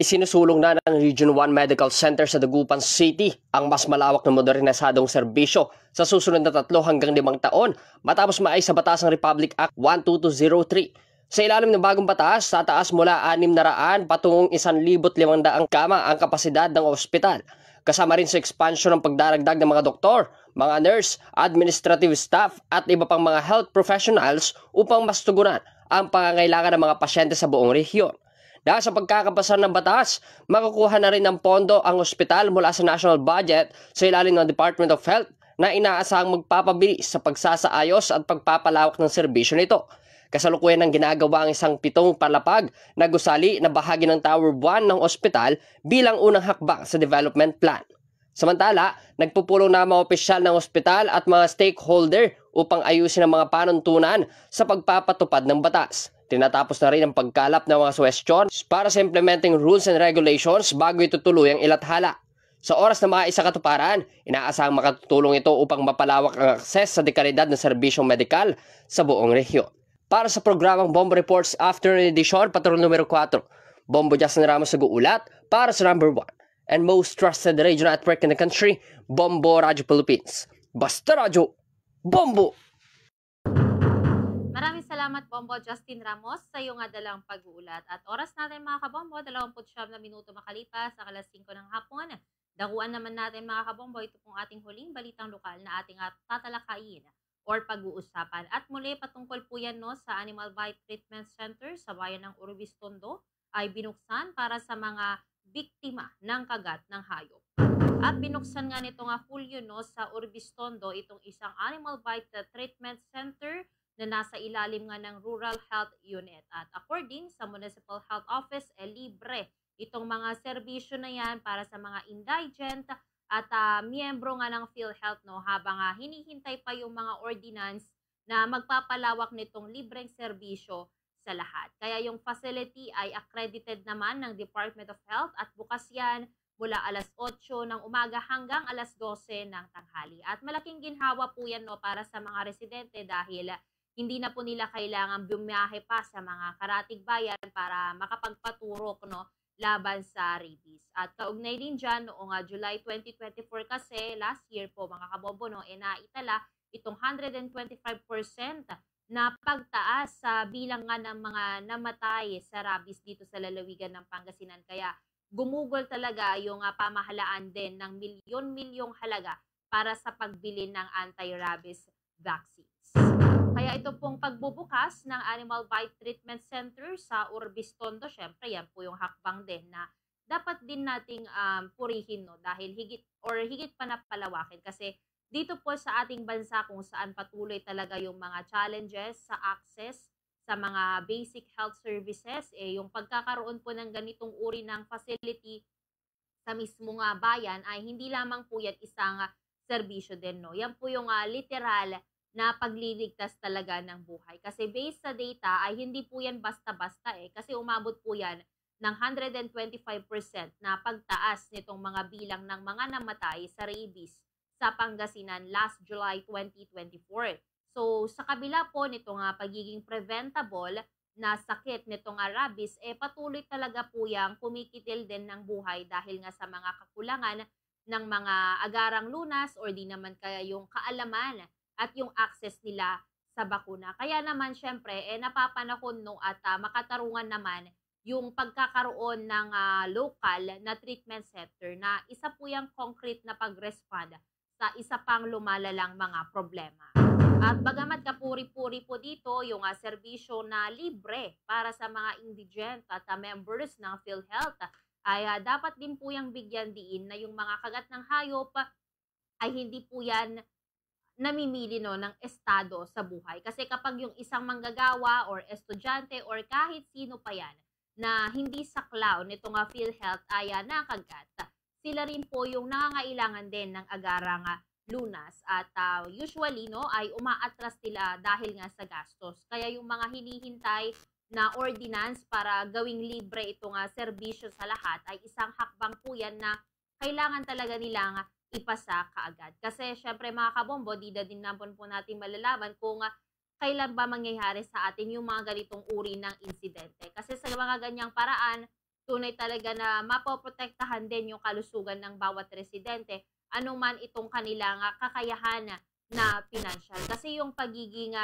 Isinusulong na ng Region 1 Medical Center sa Dagupan City ang mas malawak na modernisadong serbisyo sa susunod na 3 hanggang 5 taon matapos maayos sa Batasang Republic Act 12203. Sa ilalim ng bagong batas, tataas mula 600 patungong 1,500 kama ang kapasidad ng ospital. Kasama rin sa expansion ng pagdaragdag ng mga doktor, mga nurse, administrative staff at iba pang mga health professionals upang mas tugunan ang pangangailangan ng mga pasyente sa buong rehiyon. Dahil sa pagkakapasa ng batas, makukuha na rin ng pondo ang ospital mula sa national budget sa ilalim ng Department of Health na inaasahang magpapabilis sa pagsasaayos at pagpapalawak ng serbisyo nito. Kasalukuyan ng ginagawa ang isang 7 palapag na gusali na bahagi ng Tower 1 ng ospital bilang unang hakbang sa development plan. Samantala, nagpupulong na mga opisyal ng ospital at mga stakeholder upang ayusin ang mga panuntunan sa pagpapatupad ng batas. Tinatapos na rin ang pagkalap ng mga suwestyon para sa implementing rules and regulations bago ito tuluyang ilathala. Sa oras na maisa katuparan, inaasahang makatutulong ito upang mapalawak ang akses sa dekalidad ng serbisyong medikal sa buong rehiyon. Para sa programang Bombo Reports Afternoon Edition, Patrol numero 4, Bombo Justin Ramos nag-uulat para sa number 1 and most trusted radio network in the country, Bombo Radio Philippines. Basta Radyo, Bombo! Maraming salamat Bombo Justin Ramos sa iyong dalang pag-uulat. At oras natin mga kabombo, 29 na minuto makalipas sa alas 5 ng hapon. Dakuan naman natin mga kabombo, ito pong ating huling balitang lokal na ating tatalakayin or pag-uusapan. At muli patungkol po yan, no, sa Animal Bite Treatment Center sa bayan ng Urbis Tondo ay binuksan para sa mga biktima ng kagat ng hayop. At binuksan nga nito nga Hulyo sa Urbistondo itong isang animal bite treatment center na nasa ilalim nga ng Rural Health Unit. At according sa Municipal Health Office, libre itong mga serbisyo na yan para sa mga indigent at miyembro nga ng PhilHealth habang hinihintay pa yung mga ordinance na magpapalawak nitong libreng serbisyo sa lahat. Kaya yung facility ay accredited naman ng Department of Health at bukas yan mula alas 8 ng umaga hanggang alas 12 ng tanghali. At malaking ginhawa po yan para sa mga residente dahil hindi na po nila kailangan bumiyahe pa sa mga karatig bayan para makapagpaturok laban sa rabies. At kaugnay din dyan, noong July 2024 kasi, last year po mga kabombo, naitala itong 125% na pagtaas sa bilang nga ng mga namatay sa rabies dito sa lalawigan ng Pangasinan. Kaya gumugol talaga yung pamahalaan din ng milyon-milyong halaga para sa pagbili ng anti-rabies vaccines. Kaya ito pong pagbubukas ng Animal Bite Treatment Center sa Urbistondo, syempre yan po yung hakbang din na dapat din nating purihin dahil higit pa na palawakin kasi dito po sa ating bansa kung saan patuloy talaga yung mga challenges sa access sa mga basic health services, yung pagkakaroon po ng ganitong uri ng facility sa mismong bayan ay hindi lamang po yan isang serbisyo din. Yan po yung literal na pagliligtas talaga ng buhay. Kasi based sa data ay hindi po yan basta-basta kasi umabot po yan ng 125% na pagtaas nitong mga bilang ng mga namatay sa rabies sa Pangasinan last July 2024. So sa kabila po nitong pagiging preventable na sakit nitong rabies, patuloy talaga po yang kumikitil din ng buhay dahil nga sa mga kakulangan ng mga agarang lunas or di naman kaya yung kaalaman at yung access nila sa bakuna. Kaya naman syempre napapanahon at makatarungan naman yung pagkakaroon ng local na treatment center na isa po yung concrete na pag-respond sa isa pang lumalalang mga problema. At bagamat kapuri-puri po dito yung serbisyo na libre para sa mga indigent at members ng PhilHealth ay dapat din po yung bigyan diin na yung mga kagat ng hayop ay hindi po yan namimili ng estado sa buhay. Kasi kapag yung isang manggagawa or estudyante or kahit sino pa yan na hindi saklaw nitong PhilHealth ay nakagat, sila rin po yung nangangailangan din ng agarang lunas at usually ay umaatras sila dahil nga sa gastos. Kaya yung mga hinihintay na ordinance para gawing libre itong serbisyo sa lahat ay isang hakbang po yan na kailangan talaga nilang ipasa kaagad. Kasi syempre mga kabombo, di din naman po natin malalaman kung kailan ba mangyayari sa atin yung mga ganitong uri ng insidente. Kasi sa mga ganyang paraan, tunay talaga na mapoprotektahan din yung kalusugan ng bawat residente, anuman itong kanilang kakayahan na financial. Kasi yung pagiging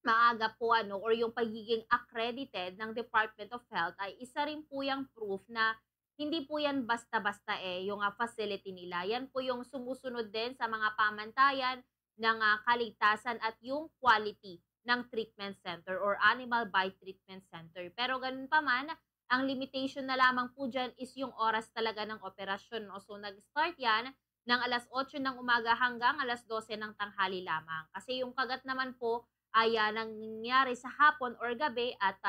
maaga po or yung pagiging accredited ng Department of Health ay isa rin po yung proof na hindi po yan basta-basta yung facility nila. Yan po yung sumusunod din sa mga pamantayan ng kaligtasan at yung quality ng treatment center or animal bite treatment center. Pero ganun pa man, ang limitation na lamang po dyan is yung oras talaga ng operasyon. So nag-start yan ng alas 8 ng umaga hanggang alas 12 ng tanghali lamang. Kasi yung kagat naman po ay nangyari sa hapon or gabi at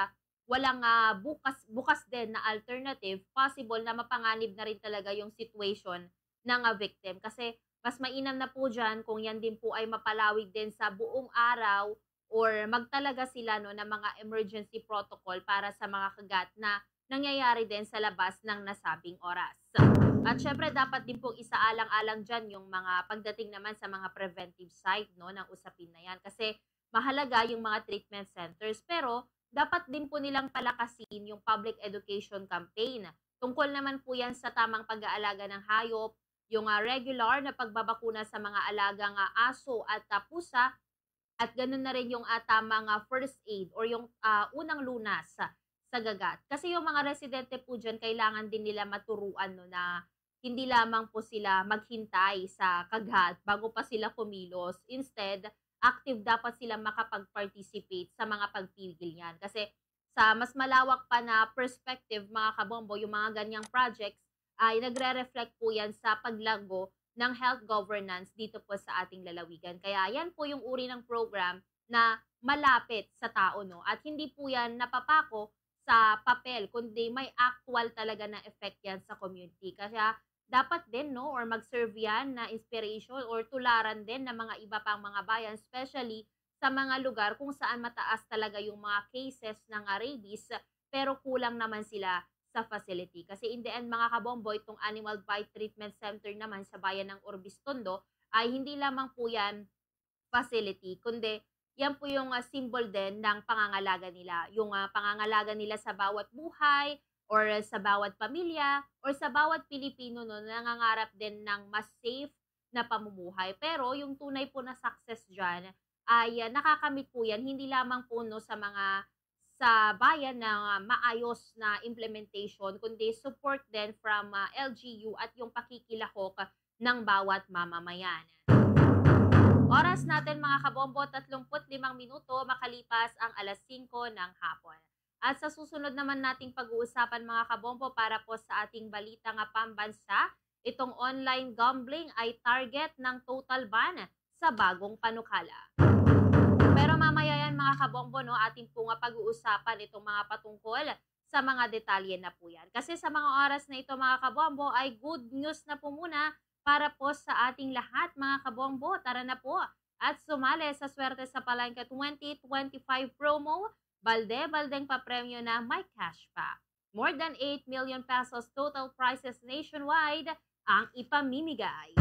walang bukas din na alternative, possible na mapanganib na rin talaga yung situation ng victim. Kasi mas mainam na po dyan kung yan din po ay mapalawig din sa buong araw or magtalaga sila ng mga emergency protocol para sa mga kagat na nangyayari din sa labas ng nasabing oras. At syempre dapat din pong isaalang-alang dyan yung mga pagdating naman sa mga preventive side ng usapin na yan. Kasi mahalaga yung mga treatment centers pero dapat din po nilang palakasin yung public education campaign. Tungkol naman po yan sa tamang pag-aalaga ng hayop, yung regular na pagbabakuna sa mga alagang aso at pusa, at ganun na rin yung tamang first aid or yung unang lunas sa gagat. Kasi yung mga residente po dyan, kailangan din nila maturuan na hindi lamang po sila maghintay sa kagat bago pa sila kumilos. Instead, active dapat sila makapag-participate sa mga pagpigil niyan. Kasi sa mas malawak pa na perspective mga kabombo, yung mga ganyang projects ay nagre-reflect po yan sa paglago ng health governance dito po sa ating lalawigan. Kaya yan po yung uri ng program na malapit sa tao, no? At hindi po yan napapako sa papel, kundi may actual talaga na effect yan sa community. Kaya dapat din, no, or mag-serve yan na inspiration or tularan din ng mga iba pang mga bayan, especially sa mga lugar kung saan mataas talaga yung mga cases ng rabies pero kulang naman sila sa facility. Kasi in the end mga kabombo, itong Animal Bite Treatment Center naman sa bayan ng Orbistondo ay hindi lamang po yan facility, kundi yan po yung symbol din ng pangangalaga nila. Yung pangangalaga nila sa bawat buhay or sa bawat pamilya or sa bawat Pilipino, no, nangangarap din ng mas safe na pamumuhay. Pero yung tunay po na success dyan ay nakakamit po yan hindi lamang po, no, sa bayan na maayos na implementation, kundi support din from LGU at yung pakikilahok ng bawat mamamayan. Oras natin mga kabombo, 35 minuto makalipas ang alas 5 ng hapon. At sa susunod naman nating pag-uusapan mga kabombo para po sa ating balita nga pambansa, itong online gambling ay target ng total ban sa bagong panukala. Pero mamaya yan mga kabombo, no, ating po nga pag-uusapan itong mga patungkol sa mga detalye na po yan. Kasi sa mga oras na ito mga kabombo ay good news na po muna para po sa ating lahat mga kabombo. Tara na po at sumali sa Swerte sa Palengke 2025 promo. Balde-baldeng papremyo na may cash pa. More than 8 million pesos total prizes nationwide ang ipamimigay.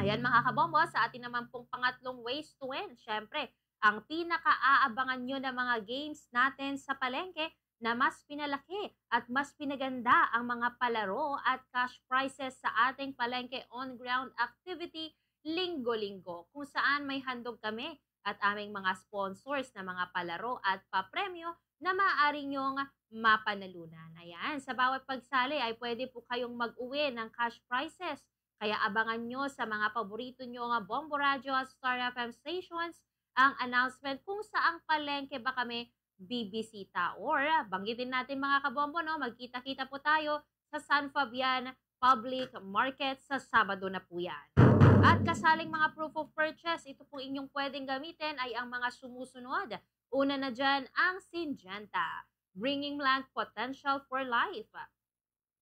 Ayan mga kabombo, sa atin naman pong pangatlong ways to win. Syempre, ang pinaka-aabangan nyo na mga games natin sa palengke na mas pinalaki at mas pinaganda ang mga palaro at cash prizes sa ating palengke on-ground activity linggo-linggo, kung saan may handog kami at aming mga sponsors na mga palaro at papremyo na maaari nyong mapanalunan. Ayan, sa bawat pagsali ay pwede po kayong mag-uwi ng cash prizes. Kaya abangan nyo sa mga paborito nyo nga Bombo Radio at Star FM stations ang announcement kung saang palengke ba kami bibisita. Or banggitin natin mga kabombo, no, magkita-kita po tayo sa San Fabian Public Market sa Sabado na po yan. At kasaling mga proof of purchase, ito po inyong pwedeng gamitin ay ang mga sumusunod. Una na dyan ang Syngenta, bringing land potential for life.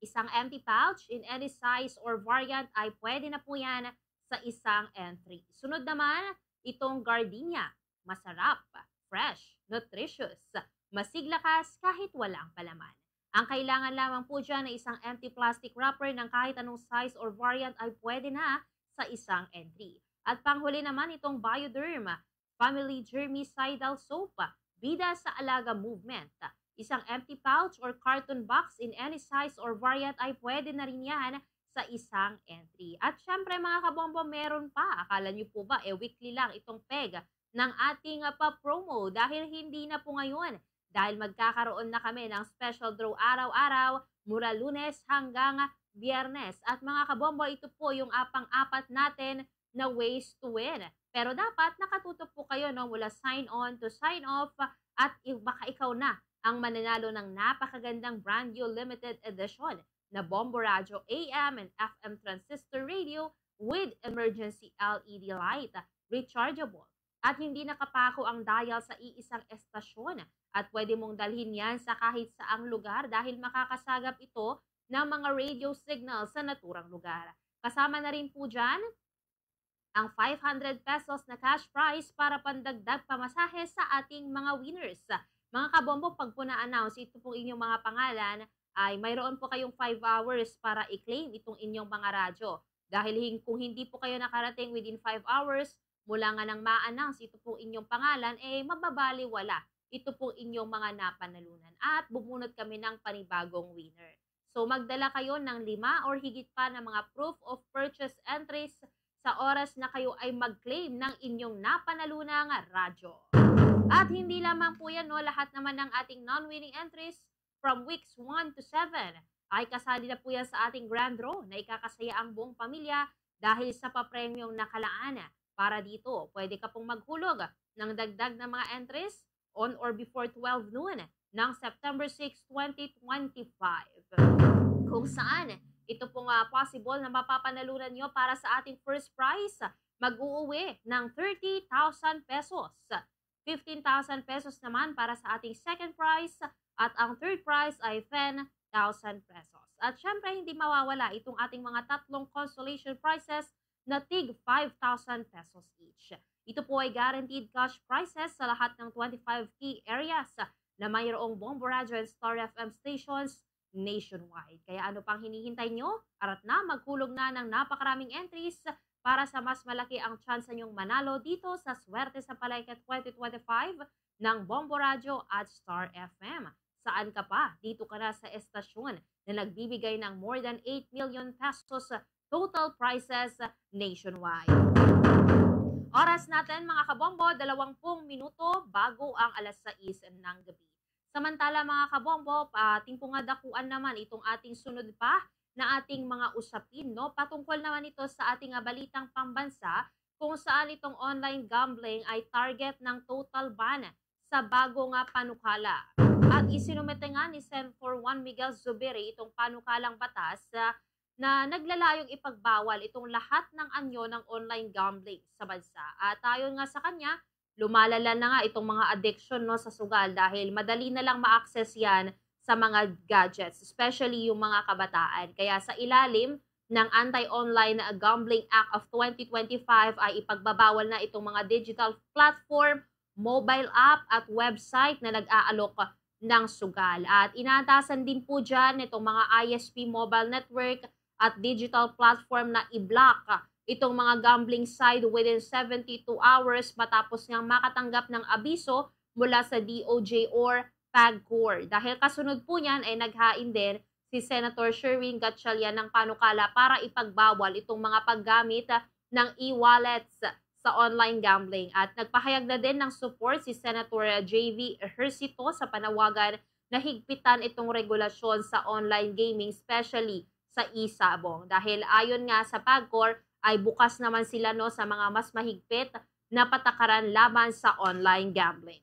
Isang empty pouch in any size or variant ay pwede na po yan sa isang entry. Sunod naman, itong Gardenia, masarap, fresh, nutritious, masiglakas kahit walang palaman. Ang kailangan lamang po dyan na isang empty plastic wrapper ng kahit anong size or variant ay pwede na sa isang entry. At panghuli naman itong Bioderm, Family Germicidal Soap, bida sa alaga movement. Isang empty pouch or carton box in any size or variant ay pwede na rin yan sa isang entry. At syempre mga kabombo, meron pa. Akala nyo po ba, weekly lang itong peg ng ating pa-promo dahil hindi na po ngayon. Dahil magkakaroon na kami ng special draw araw-araw mula Lunes hanggang Biyernes. At mga kabombo, ito po yung pang-apat natin na ways to win. Pero dapat nakatutok po kayo, no, mula sign on to sign off at baka ikaw na ang mananalo ng napakagandang brand new limited edition na Bombo Radio AM and FM transistor radio with emergency LED light, rechargeable. At hindi nakapako ang dial sa iisang estasyon at pwede mong dalhin yan sa kahit saang lugar dahil makakasagap ito ng mga radio signal sa naturang lugar. Kasama na rin po dyan ang 500 pesos na cash prize para pandagdag pamasahe sa ating mga winners. Mga kabombo, pag po na-announce ito pong inyong mga pangalan, ay mayroon po kayong 5 hours para i-claim itong inyong mga radyo. Dahil kung hindi po kayo nakarating within 5 hours, mula nga nang ma-announce ito pong inyong pangalan, mababaliwala ito pong inyong mga napanalunan. At bumunot kami ng panibagong winner. So magdala kayo ng 5 or higit pa ng mga proof of purchase entries sa oras na kayo ay mag-claim ng inyong napanalunang radyo. At hindi lamang po yan, no, lahat naman ng ating non-winning entries from weeks 1 to 7 ay kasali na po yan sa ating grand draw na ikakasaya ang buong pamilya dahil sa papremyong nakalaan. Para dito, pwede ka pong maghulog ng dagdag na mga entries on or before 12 noon ng September 6, 2025. Kung saan ito pong possible na mapapanalunan nyo para sa ating first prize, mag-uuwi ng 30,000 pesos. 15,000 pesos naman para sa ating second prize at ang third prize ay 10,000 pesos. At syempre hindi mawawala itong ating mga tatlong consolation prizes na tig 5,000 pesos each. Ito po ay guaranteed cash prizes sa lahat ng 25 key areas na mayroong Bombo Radio and Star FM stations nationwide. Kaya ano pang hinihintay nyo? Arat na, magkulog na ng napakaraming entries para sa mas malaki ang tsansa nyong manalo dito sa Swerte sa Palengke 2025 ng Bombo Radio at Star FM. Saan ka pa? Dito ka na sa estasyon na nagbibigay ng more than 8 million pesos total prizes nationwide. Oras natin mga kabombo, 20 minuto bago ang alas 6 ng gabi. Samantala mga kabombo, ating pungadakuan naman itong ating sunod pa na ating mga usapin, no? Patungkol naman ito sa ating balitang pambansa kung saan itong online gambling ay target ng total ban sa bagong panukala. At isinumite nga ni Senator Juan Miguel Zubiri itong panukalang batas na naglalayong ipagbawal itong lahat ng anyo ng online gambling sa bansa. At ayon nga sa kanya, lumalala na nga itong mga addiction, no, sa sugal dahil madali na lang ma-access yan sa mga gadgets, especially yung mga kabataan. Kaya sa ilalim ng Anti-Online Gambling Act of 2025 ay ipagbabawal na itong mga digital platform, mobile app at website na nag-aalok ng sugal. At inaatasan din po dyan itong mga ISP mobile network at digital platform na i-block itong mga gambling site within 72 hours matapos ngang makatanggap ng abiso mula sa DOJ or PAGCOR. Dahil kasunod po niyan ay naghain din si Senator Sherwin Gatchalian ng panukala para ipagbawal itong mga paggamit ng e-wallets sa online gambling. At nagpahayag na din ng support si Senator JV Ejercito sa panawagan na higpitan itong regulasyon sa online gaming, especially sa e-sabong. Dahil ayon nga sa PAGCOR ay bukas naman sila, no, sa mga mas mahigpit na patakaran laban sa online gambling.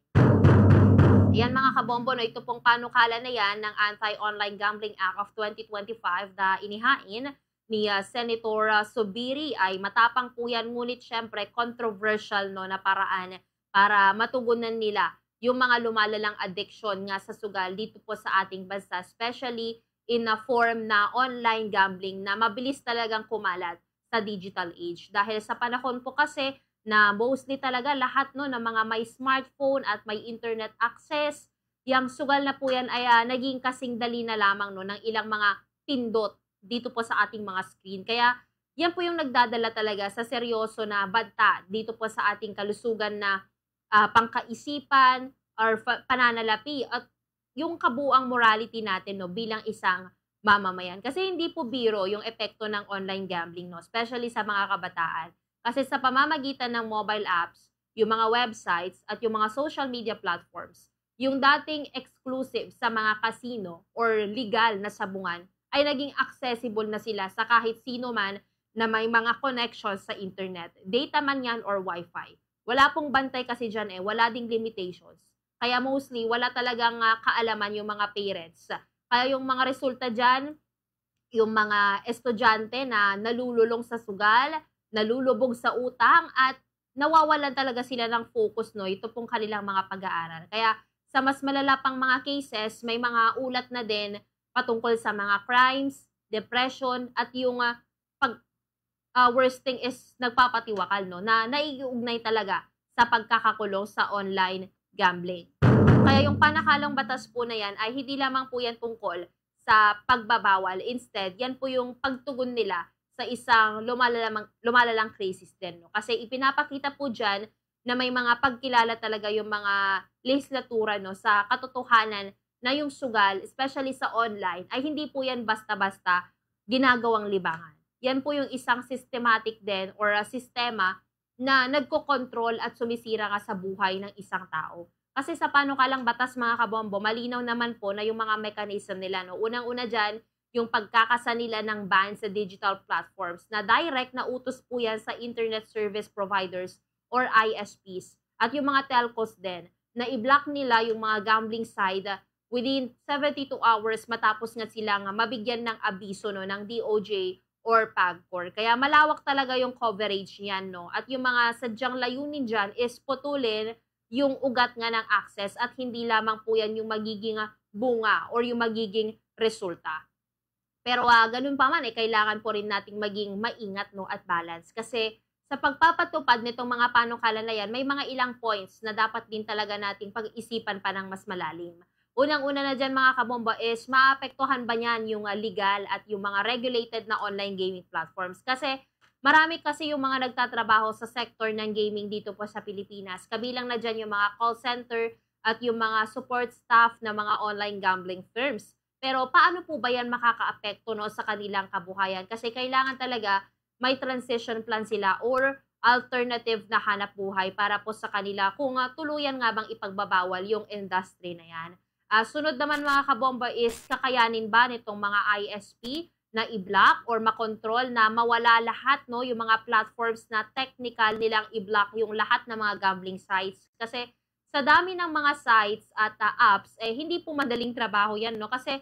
Yan mga kabombo, no, ito pong panukala na yan ng Anti-Online Gambling Act of 2025 na inihain ni Senator Zubiri ay matapang po yan, ngunit syempre controversial, no, na paraan para matugunan nila yung mga lumalalang addiction nga sa sugal dito po sa ating bansa, especially in a form na online gambling na mabilis talagang kumalat sa digital age. Dahil sa panahon po kasi na mostly talaga lahat, no, ng mga may smartphone at may internet access, yung sugal na po yan ay naging kasing dali na lamang, no, ng ilang mga pindot dito po sa ating mga screen. Kaya yan po yung nagdadala talaga sa seryoso na banta dito po sa ating kalusugan na pangkaisipan or pananalapi at yung kabuang morality natin, no, bilang isang mamamayan. Kasi hindi po biro yung epekto ng online gambling, no, especially sa mga kabataan. Kasi sa pamamagitan ng mobile apps, yung mga websites at yung mga social media platforms, yung dating exclusive sa mga casino or legal na sabungan ay naging accessible na sila sa kahit sino man na may mga connections sa internet. Data man yan or wifi. Wala pong bantay kasi dyan wala ding limitations. Kaya mostly, wala talagang kaalaman yung mga parents. Kaya yung mga resulta dyan, yung mga estudyante na nalululong sa sugal, nalulubog sa utang, at nawawalan talaga sila ng focus, no, ito pong kanilang mga pag-aaral. Kaya sa mas malala pang mga cases, may mga ulat na din patungkol sa mga crimes, depression, at yung worst thing is nagpapatiwakal, no, na naiugnay talaga sa pagkakakulong sa online gambling. Kaya yung panakalang batas po na yan ay hindi lamang po yan tungkol sa pagbabawal. Instead, yan po yung pagtugon nila sa isang lumalalang crisis din, no? Kasi ipinapakita po dyan na may mga pagkilala talaga yung mga legislatura, no, sa katotohanan na yung sugal, especially sa online, ay hindi po yan basta-basta ginagawang libangan. Yan po yung isang systematic din or sistema na nagko-control at sumisira nga sa buhay ng isang tao. Kasi sa panukalang batas mga kabombo, malinaw naman po na yung mga mechanism nila, no? Unang-una dyan, yung pagkakasa nila ng ban sa digital platforms na direct na utos po yan sa internet service providers or ISPs at yung mga telcos din na i-block nila yung mga gambling site within 72 hours matapos nga silang mabigyan ng abiso no, ng DOJ or PAGCOR. Kaya malawak talaga yung coverage niyan. No? At yung mga sadyang layunin dyan is putulin yung ugat nga ng access at hindi lamang po yan yung magiging bunga or yung magiging resulta. Pero ganun pa man, kailangan po rin nating maging maingat no, at balance. Kasi sa pagpapatupad nitong mga panukalan na yan, may mga ilang points na dapat din talaga nating pag-isipan pa ng mas malalim. Unang-una na dyan mga kabomba is maapektuhan ba niyan yung legal at yung mga regulated na online gaming platforms. Kasi marami kasi yung mga nagtatrabaho sa sector ng gaming dito po sa Pilipinas. Kabilang na dyan yung mga call center at yung mga support staff na mga online gambling firms. Pero paano po ba yan makakaapekto no, sa kanilang kabuhayan? Kasi kailangan talaga may transition plan sila or alternative na hanap buhay para po sa kanila kung tuluyan nga bang ipagbabawal yung industry na yan. Sunod naman mga kabomba is kakayanin ba nitong mga ISP na i-block or makontrol na mawala lahat no, yung mga platforms na technical nilang i-block yung lahat ng mga gambling sites. Kasi sa dami ng mga sites at apps, hindi po madaling trabaho yan. No? Kasi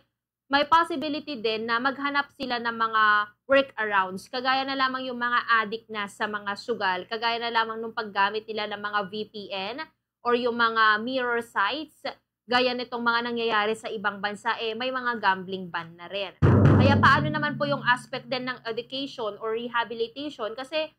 may possibility din na maghanap sila ng mga workarounds. Kagaya na lamang yung mga addict na sa mga sugal. Kagaya na lamang nung paggamit nila ng mga VPN or yung mga mirror sites. Gaya nitong mga nangyayari sa ibang bansa, may mga gambling ban na rin. Kaya paano naman po yung aspect din ng education or rehabilitation? Kasi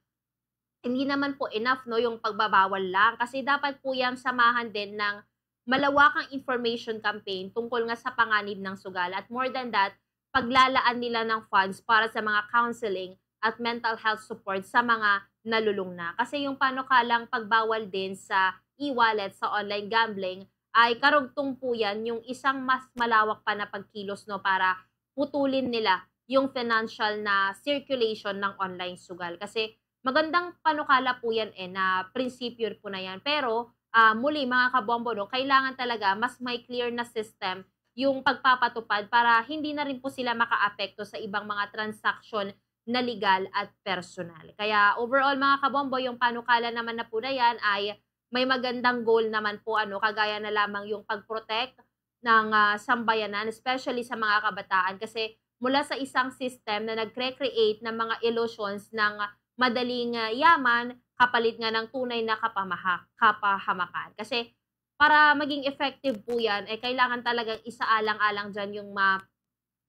hindi naman po enough no, yung pagbabawal lang. Kasi dapat po yung samahan din ng malawakang information campaign tungkol nga sa panganib ng sugal. At more than that, paglalaan nila ng funds para sa mga counseling at mental health support sa mga nalulung na. Kasi yung panukalang pagbawal din sa e-wallet sa online gambling ay karugtong po yan yung isang mas malawak pa na pagkilos no, para putulin nila yung financial na circulation ng online sugal. Kasi magandang panukala po yan na prinsipyo po na yan. Pero muli mga kabombo, no, kailangan talaga mas may clear na system yung pagpapatupad para hindi na rin po sila makaapekto sa ibang mga transaksyon na legal at personal. Kaya overall mga kabombo, yung panukala naman na po na yan ay may magandang goal naman po, kagaya na lamang yung pag-protect ng sambayanan, especially sa mga kabataan. Kasi mula sa isang system na nagre-create ng mga illusions ng madaling yaman, kapalit nga ng tunay na kapahamakan. Kasi para maging effective po yan, kailangan talagang isaalang-alang dyan yung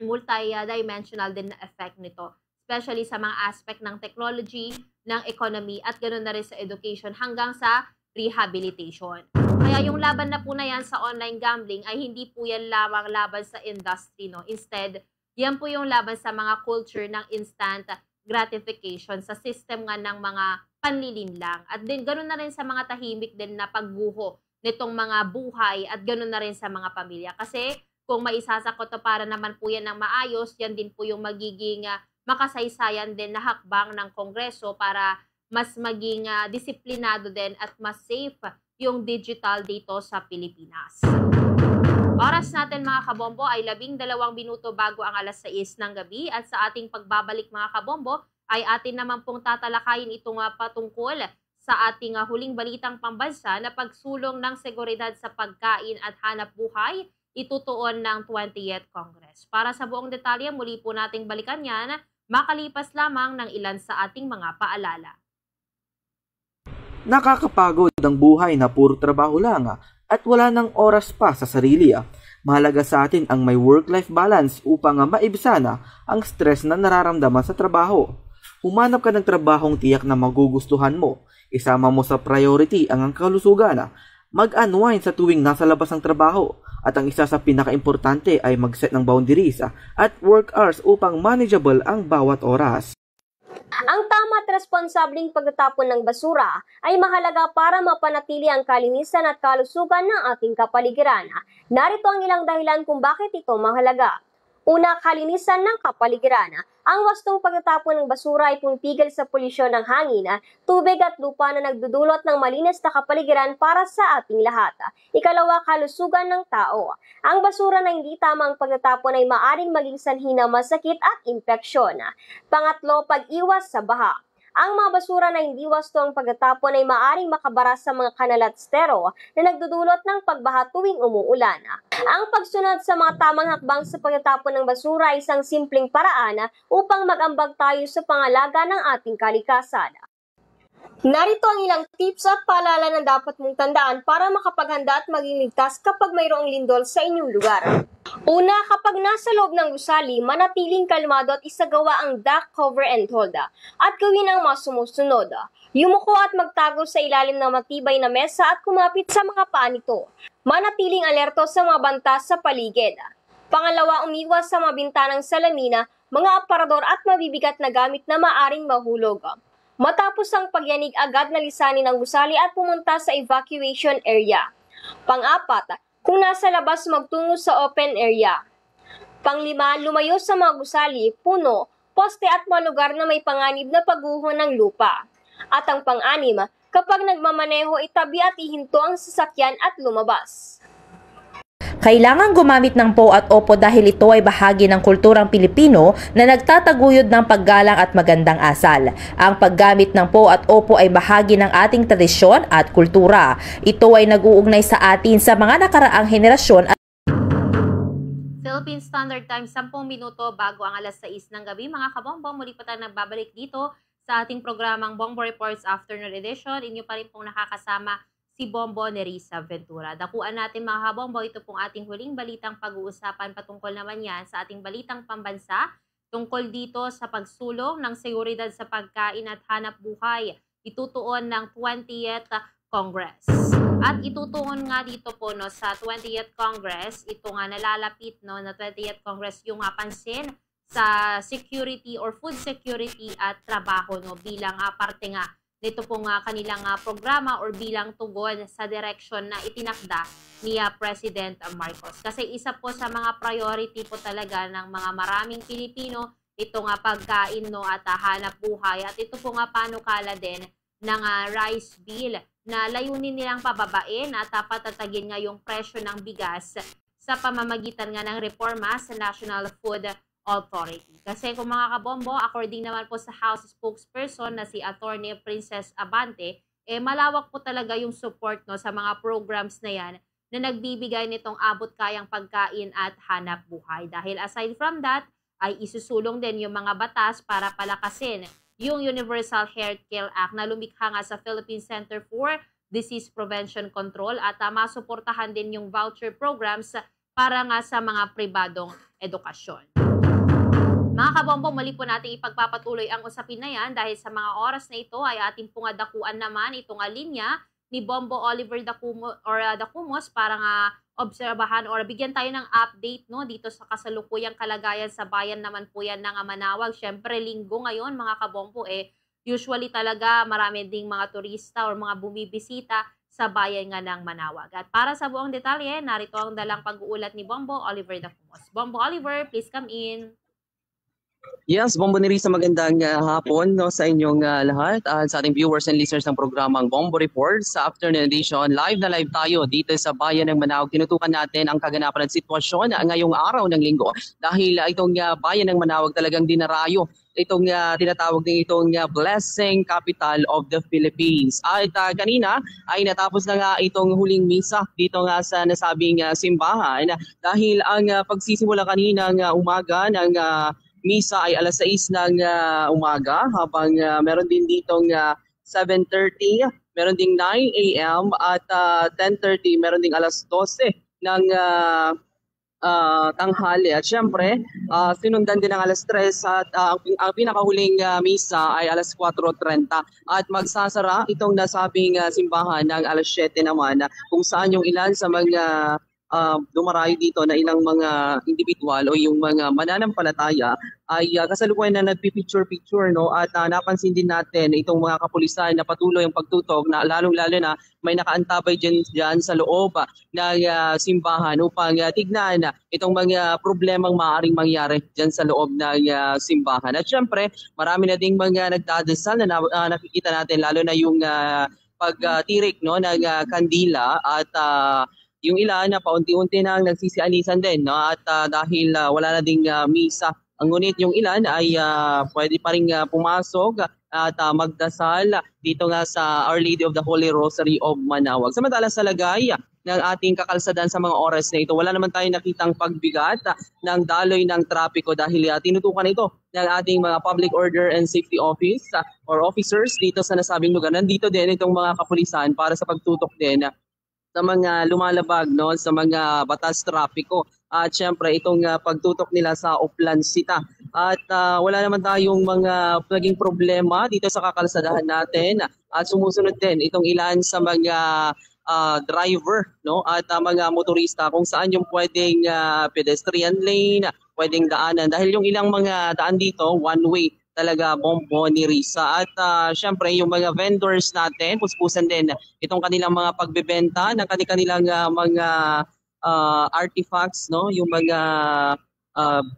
multi-dimensional din na effect nito. Especially sa mga aspect ng technology, ng economy, at ganoon na rin sa education hanggang sa rehabilitation. Kaya yung laban na po na yan sa online gambling ay hindi po yan lamang laban sa industry. No? Instead, yan po yung laban sa mga culture ng instant gratification sa system nga ng mga panlilinlang. At din ganoon na rin sa mga tahimik din na pagguho nitong mga buhay at ganoon na rin sa mga pamilya. Kasi kung maisasakot para naman po yan ng maayos, yan din po yung magiging makasaysayan din na hakbang ng Kongreso para mas maging disiplinado din at mas safe yung digital dito sa Pilipinas. Oras natin mga kabombo ay 12 minuto bago ang alas 6 ng gabi at sa ating pagbabalik mga kabombo ay atin naman pong tatalakayin itong patungkol sa ating huling balitang pambansa na pagsulong ng seguridad sa pagkain at hanap buhay itutuon ng 20th Congress. Para sa buong detalye, muli po nating balikan yan makalipas lamang ng ilan sa ating mga paalala. Nakakapagod ang buhay na puro trabaho lang at wala ng oras pa sa sarili. Mahalaga sa atin ang may work-life balance upang maibsana ang stress na nararamdaman sa trabaho. Humanap ka ng trabahong tiyak na magugustuhan mo. Isama mo sa priority ang kalusugan. Mag-unwind sa tuwing nasa labas ng trabaho. At ang isa sa pinaka-importante ay mag-set ng boundaries at work hours upang manageable ang bawat oras. Ang tama at responsabling pagtatapon ng basura ay mahalaga para mapanatili ang kalinisan at kalusugan ng ating kapaligiran. Narito ang ilang dahilan kung bakit ito mahalaga. Una, kalinisan ng kapaligiran. Ang wastong pagtatapon ng basura ay pumipigil sa polusyon ng hangin, tubig at lupa na nagdudulot ng malinis na kapaligiran para sa ating lahat. Ikalawa, kalusugan ng tao. Ang basura na hindi tamang pagtatapon ay maaring maging sanhi ng masakit at impeksyon. Pangatlo, pag-iwas sa baha. Ang mga basura na hindi wasto ang pagtatapon ay maaring makabara sa mga kanal at estero na nagdudulot ng pagbaha tuwing umuulan. Ang pagsunod sa mga tamang hakbang sa pagtatapon ng basura ay isang simpleng paraan upang mag-ambag tayo sa pangalaga ng ating kalikasan. Narito ang ilang tips at paalala na dapat mong tandaan para makapaghanda at maging ligtas kapag mayroong lindol sa inyong lugar. Una, kapag nasa loob ng gusali, manatiling kalmado at isagawa ang duck cover and hold at gawin ang mga sumusunod. Yumuko at magtago sa ilalim ng matibay na mesa at kumapit sa mga paa nito. Manatiling alerto sa mga banta sa paligid. Pangalawa, umiwas sa mga bintanang salamina, mga aparador at mabibigat na gamit na maaring mahulog. Matapos ang pagyanig, agad na lisanin ang gusali at pumunta sa evacuation area. Pang-apat, kung nasa labas, magtungo sa open area. Pang-lima, lumayo sa mga gusali, puno, poste at mga lugar na may panganib na pagguho ng lupa. At ang pang-anim, kapag nagmamaneho, itabi at ihinto ang sasakyan at lumabas. Kailangan gumamit ng po at opo dahil ito ay bahagi ng kulturang Pilipino na nagtataguyod ng paggalang at magandang asal. Ang paggamit ng po at opo ay bahagi ng ating tradisyon at kultura. Ito ay nag-uugnay sa atin sa mga nakaraang henerasyon. Philippine Standard Time, 10 minuto bago ang alas 6 ng gabi. Mga kabombo, muli pa tayo nagbabalik dito sa ating programang Bombo Reports Afternoon Edition. Inyo pa rin pong nakakasama si Bombo Nerissa Ventura. Dakuan natin mga kabombo, ito pong ating huling balitang pag-uusapan patungkol naman yan sa ating balitang pambansa tungkol dito sa pagsulong ng seguridad sa pagkain at hanap buhay. Itutuon ng 20th Congress. At itutuon nga dito po no, sa 20th Congress, ito nga nalalapit no, na 20th Congress yung pansin sa security or food security at trabaho no, bilang parte nga dito pong kanilang programa or bilang tugon sa direction na itinakda ni President Marcos. Kasi isa po sa mga priority po talaga ng mga maraming Pilipino, ito nga pagkain no, at hanap buhay. At ito po nga panukala din ng rice bill na layunin nilang pababain at patatagin nga yung presyo ng bigas sa pamamagitan nga ng reforma sa National Food Authority. Kasi kung mga kabombo, according naman po sa House spokesperson na si Attorney Princess Abante, malawak po talaga yung support no, sa mga programs na yan na nagbibigay nitong abot kayang pagkain at hanap buhay. Dahil aside from that, ay isusulong din yung mga batas para palakasin yung Universal Healthcare Act na lumikha nga sa Philippine Center for Disease Prevention Control at masuportahan din yung voucher programs para nga sa mga pribadong edukasyon. Mga kabombo, muli po natin ipagpapatuloy ang usapin na yan dahil sa mga oras na ito ay ating pungadakuan naman itong linya ni Bombo Oliver Dacumos para nga obserbahan or bigyan tayo ng update no, dito sa kasalukuyang kalagayan sa bayan naman po yan ng Manawag. Siyempre, linggo ngayon mga kabombo, usually talaga marami ding mga turista or mga bumibisita sa bayan nga ng Manawag. At para sa buong detalye, narito ang dalang pag-uulat ni Bombo Oliver Dacumos. Bombo Oliver, please come in. Yes, Bombo Nerissa, magandang hapon no, sa inyong lahat at sa ating viewers and listeners ng programang Bombo Reports. Sa afternoon edition, live na live tayo dito sa bayan ng Manawag. Tinutukan natin ang kaganapan at sitwasyon ngayong araw ng linggo dahil itong bayan ng Manawag talagang dinarayo itong tinatawag din itong blessing capital of the Philippines. At kanina ay natapos na nga itong huling misa dito nga sa nasabing simbahan dahil ang pagsisimula kaninang umaga ng misa ay alas 6 ng umaga habang meron din ditong 7:30, meron ding 9 a.m. at 10:30, meron ding alas 12 ng tanghali. At syempre, sinundan din ng alas 3 at ang pinakahuling misa ay alas 4:30 at magsasara itong nasabing simbahan ng alas 7 naman kung saan yung ilan sa mga dumarayo dito na ilang mga individual o yung mga mananampalataya ay kasalukuyan na nagpipicture-picture no, at napansin din natin itong mga kapulisan na patuloy ang pagtutok na lalong-lalo na may nakaantabay dyan sa loob ng simbahan upang tignan itong mga problemang maaaring mangyari dyan sa loob ng simbahan. At syempre, marami na ding mga nagdadasal na nakikita natin lalo na yung pagtirik no, ng kandila at yung ilan na paunti-unti nang nagsisialisan din no? At dahil wala na ding misa Ang ngunit yung ilan ay pwede pa rin pumasok at magdasal dito nga sa Our Lady of the Holy Rosary of Manaoag. Samantala sa lagay ng ating kakalsadan sa mga oras na ito, wala naman tayong nakitang pagbigat ng daloy ng trapiko dahil tinutukan ito ng ating mga Public Order and Safety Office or officers dito sa nasabing lugar. Nandito din itong mga kapulisan para sa pagtutok din sa mga lumalabag sa mga batas trapiko. At syempre itong pagtutok nila sa Oplansita. At wala naman tayong mga naging problema dito sa kakalsadahan natin. At sumusunod din itong ilan sa mga driver at mga motorista kung saan yung pwedeng pedestrian lane, pwedeng daanan. Dahil yung ilang mga daan dito, one way talaga bombo ni Risa. At syempre yung mga vendors natin, puspusan din itong kanilang mga pagbebenta ng kanilang mga artifacts, yung mga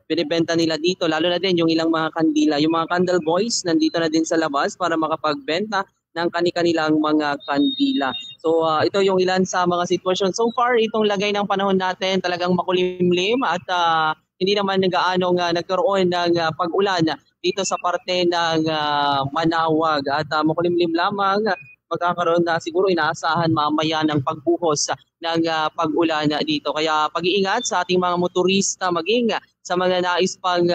binibenta nila dito, lalo na din yung ilang mga kandila. Yung mga candle boys nandito na din sa labas para makapagbenta ng kanilang mga kandila. So ito yung ilan sa mga sitwasyon. So far, itong lagay ng panahon natin talagang makulimlim at hindi naman nagkaroon ng pag-ulan dito sa parte ng Manaoag. At makulimlim lamang, magkakaroon na siguro inaasahan mamaya ng pagbuhos ng pag-ulan dito. Kaya pag-iingat sa ating mga motorista, maging sa mga nais pang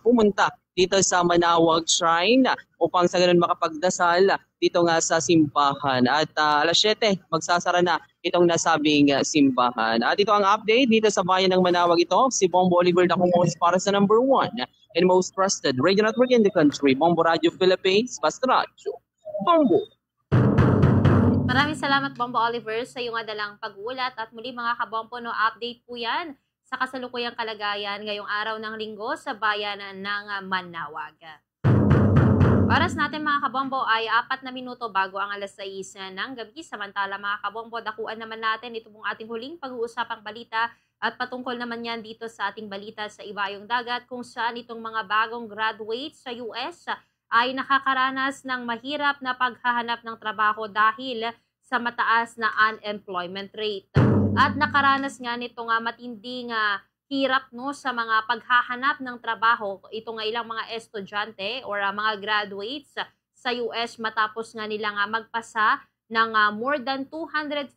pumunta dito sa Manaoag Shrine upang sa ganun makapagdasal dito nga sa simbahan. At alas 7, magsasara na itong nasabing simbahan. At ito ang update dito sa bayan ng Manaoag. Ito, si Bombo Oliver na kumos para sa number 1 and most trusted radio network in the country, Bombo Radio Philippines, Basta Radio, Bombo. Maraming salamat, Bombo Oliver, sa iyong adalang pag-uulat. At muli mga kabombo, update po yan sa kasalukuyang kalagayan ngayong araw ng linggo sa bayan ng Manaoag. Oras natin mga kabombo ay 4 na minuto bago ang alas 6 ng gabi. Samantala mga kabombo, dakuan naman natin ito pong ating huling pag-uusapang balita at patungkol naman yan dito sa ating balita sa Ibayong Dagat kung saan itong mga bagong graduates sa US ay nakakaranas ng mahirap na paghahanap ng trabaho dahil sa mataas na unemployment rate. At nakaranas nga nito nga matinding hirap sa mga paghahanap ng trabaho. Ito nga ilang mga estudyante or mga graduates sa US matapos nga nila nga magpasa ng more than 250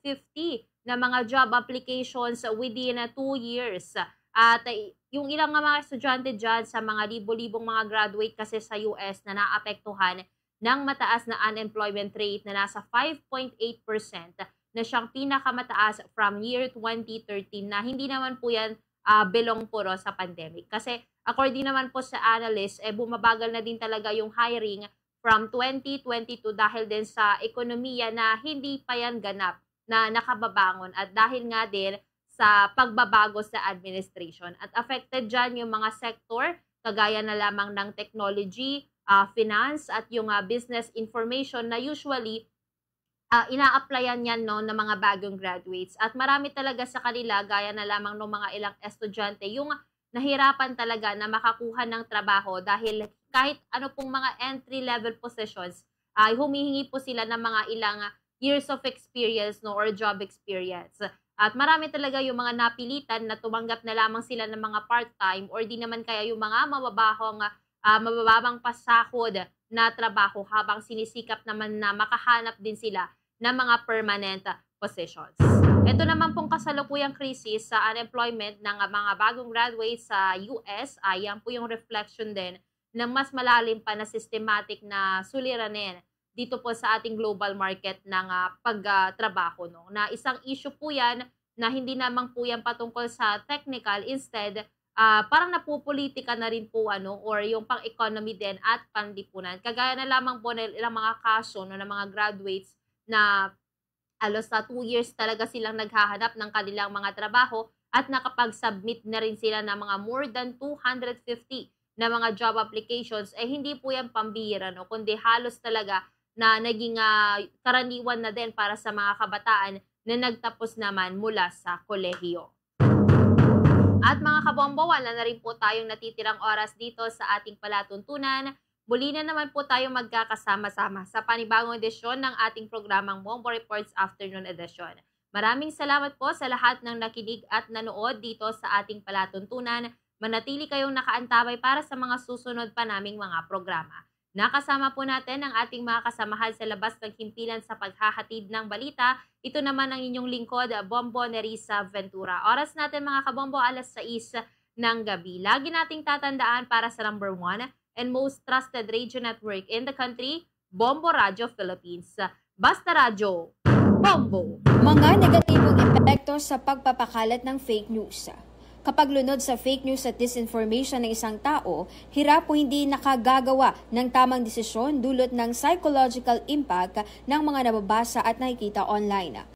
na mga job applications within 2 years. At yung ilang mga estudyante dyan sa mga libo-libong mga graduate kasi sa US na naapektuhan ng mataas na unemployment rate na nasa 5.8% na siyang pinakamataas from year 2013 na hindi naman po yan belong puro sa pandemic. Kasi according naman po sa analysts, bumabagal na din talaga yung hiring from 2022 dahil din sa ekonomiya na hindi pa yan ganap na nakababangon at dahil nga din sa pagbabago sa administration. At affected dyan yung mga sector kagaya na lamang ng technology, finance at yung business information na usually ina-applyan yan ng mga bagong graduates. At marami talaga sa kanila, gaya na lamang ng mga ilang estudyante, yung nahirapan talaga na makakuha ng trabaho dahil kahit ano pong mga entry-level positions, ay humihingi po sila ng mga ilang years of experience or job experience. At marami talaga yung mga napilitan na tumanggap na lamang sila ng mga part-time or di naman kaya yung mga mababang pasahod na trabaho habang sinisikap naman na makahanap din sila ng mga permanent positions. Ito naman pong kasalukuyang krisis sa unemployment ng mga bagong graduates sa US ay yan po yung reflection din ng mas malalim pa na systematic na suliranin dito po sa ating global market ng pagtrabaho. Na isang issue po yan na hindi naman po yan patungkol sa technical, instead parang napupolitika na rin po or yung pang-economy din at panlipunan. Kagaya na lamang po ng ilang mga kaso ng mga graduates na alos sa 2 years talaga silang naghahanap ng kanilang mga trabaho at nakapag-submit na rin sila ng mga more than 250 na mga job applications. Hindi po yan pambihira, kundi halos talaga na naging karaniwan na din para sa mga kabataan na nagtapos naman mula sa kolehiyo. At mga kabombo, wala na rin po tayong natitirang oras dito sa ating palatuntunan. Muli na naman po tayo magkakasama-sama sa panibagong edisyon ng ating programang Bombo Reports Afternoon Edition. Maraming salamat po sa lahat ng nakinig at nanood dito sa ating palatuntunan. manatili kayong nakaantabay para sa mga susunod pa naming mga programa. Nakasama po natin ang ating mga kasamahan sa labas ng himpilan sa paghahatid ng balita. Ito naman ang inyong lingkod, Bombo Nerissa Ventura. Oras natin mga kabombo, 6:00 ng gabi. Lagi nating tatandaan para sa number 1 and most trusted radio network in the country, Bombo Radio Philippines. Basta Radyo, Bombo! Mga negatibong epekto sa pagpapakalat ng fake news. Kapag lunod sa fake news at disinformation ng isang tao, hirap o hindi nakagagawa ng tamang desisyon dulot ng psychological impact ng mga nababasa at nakikita online.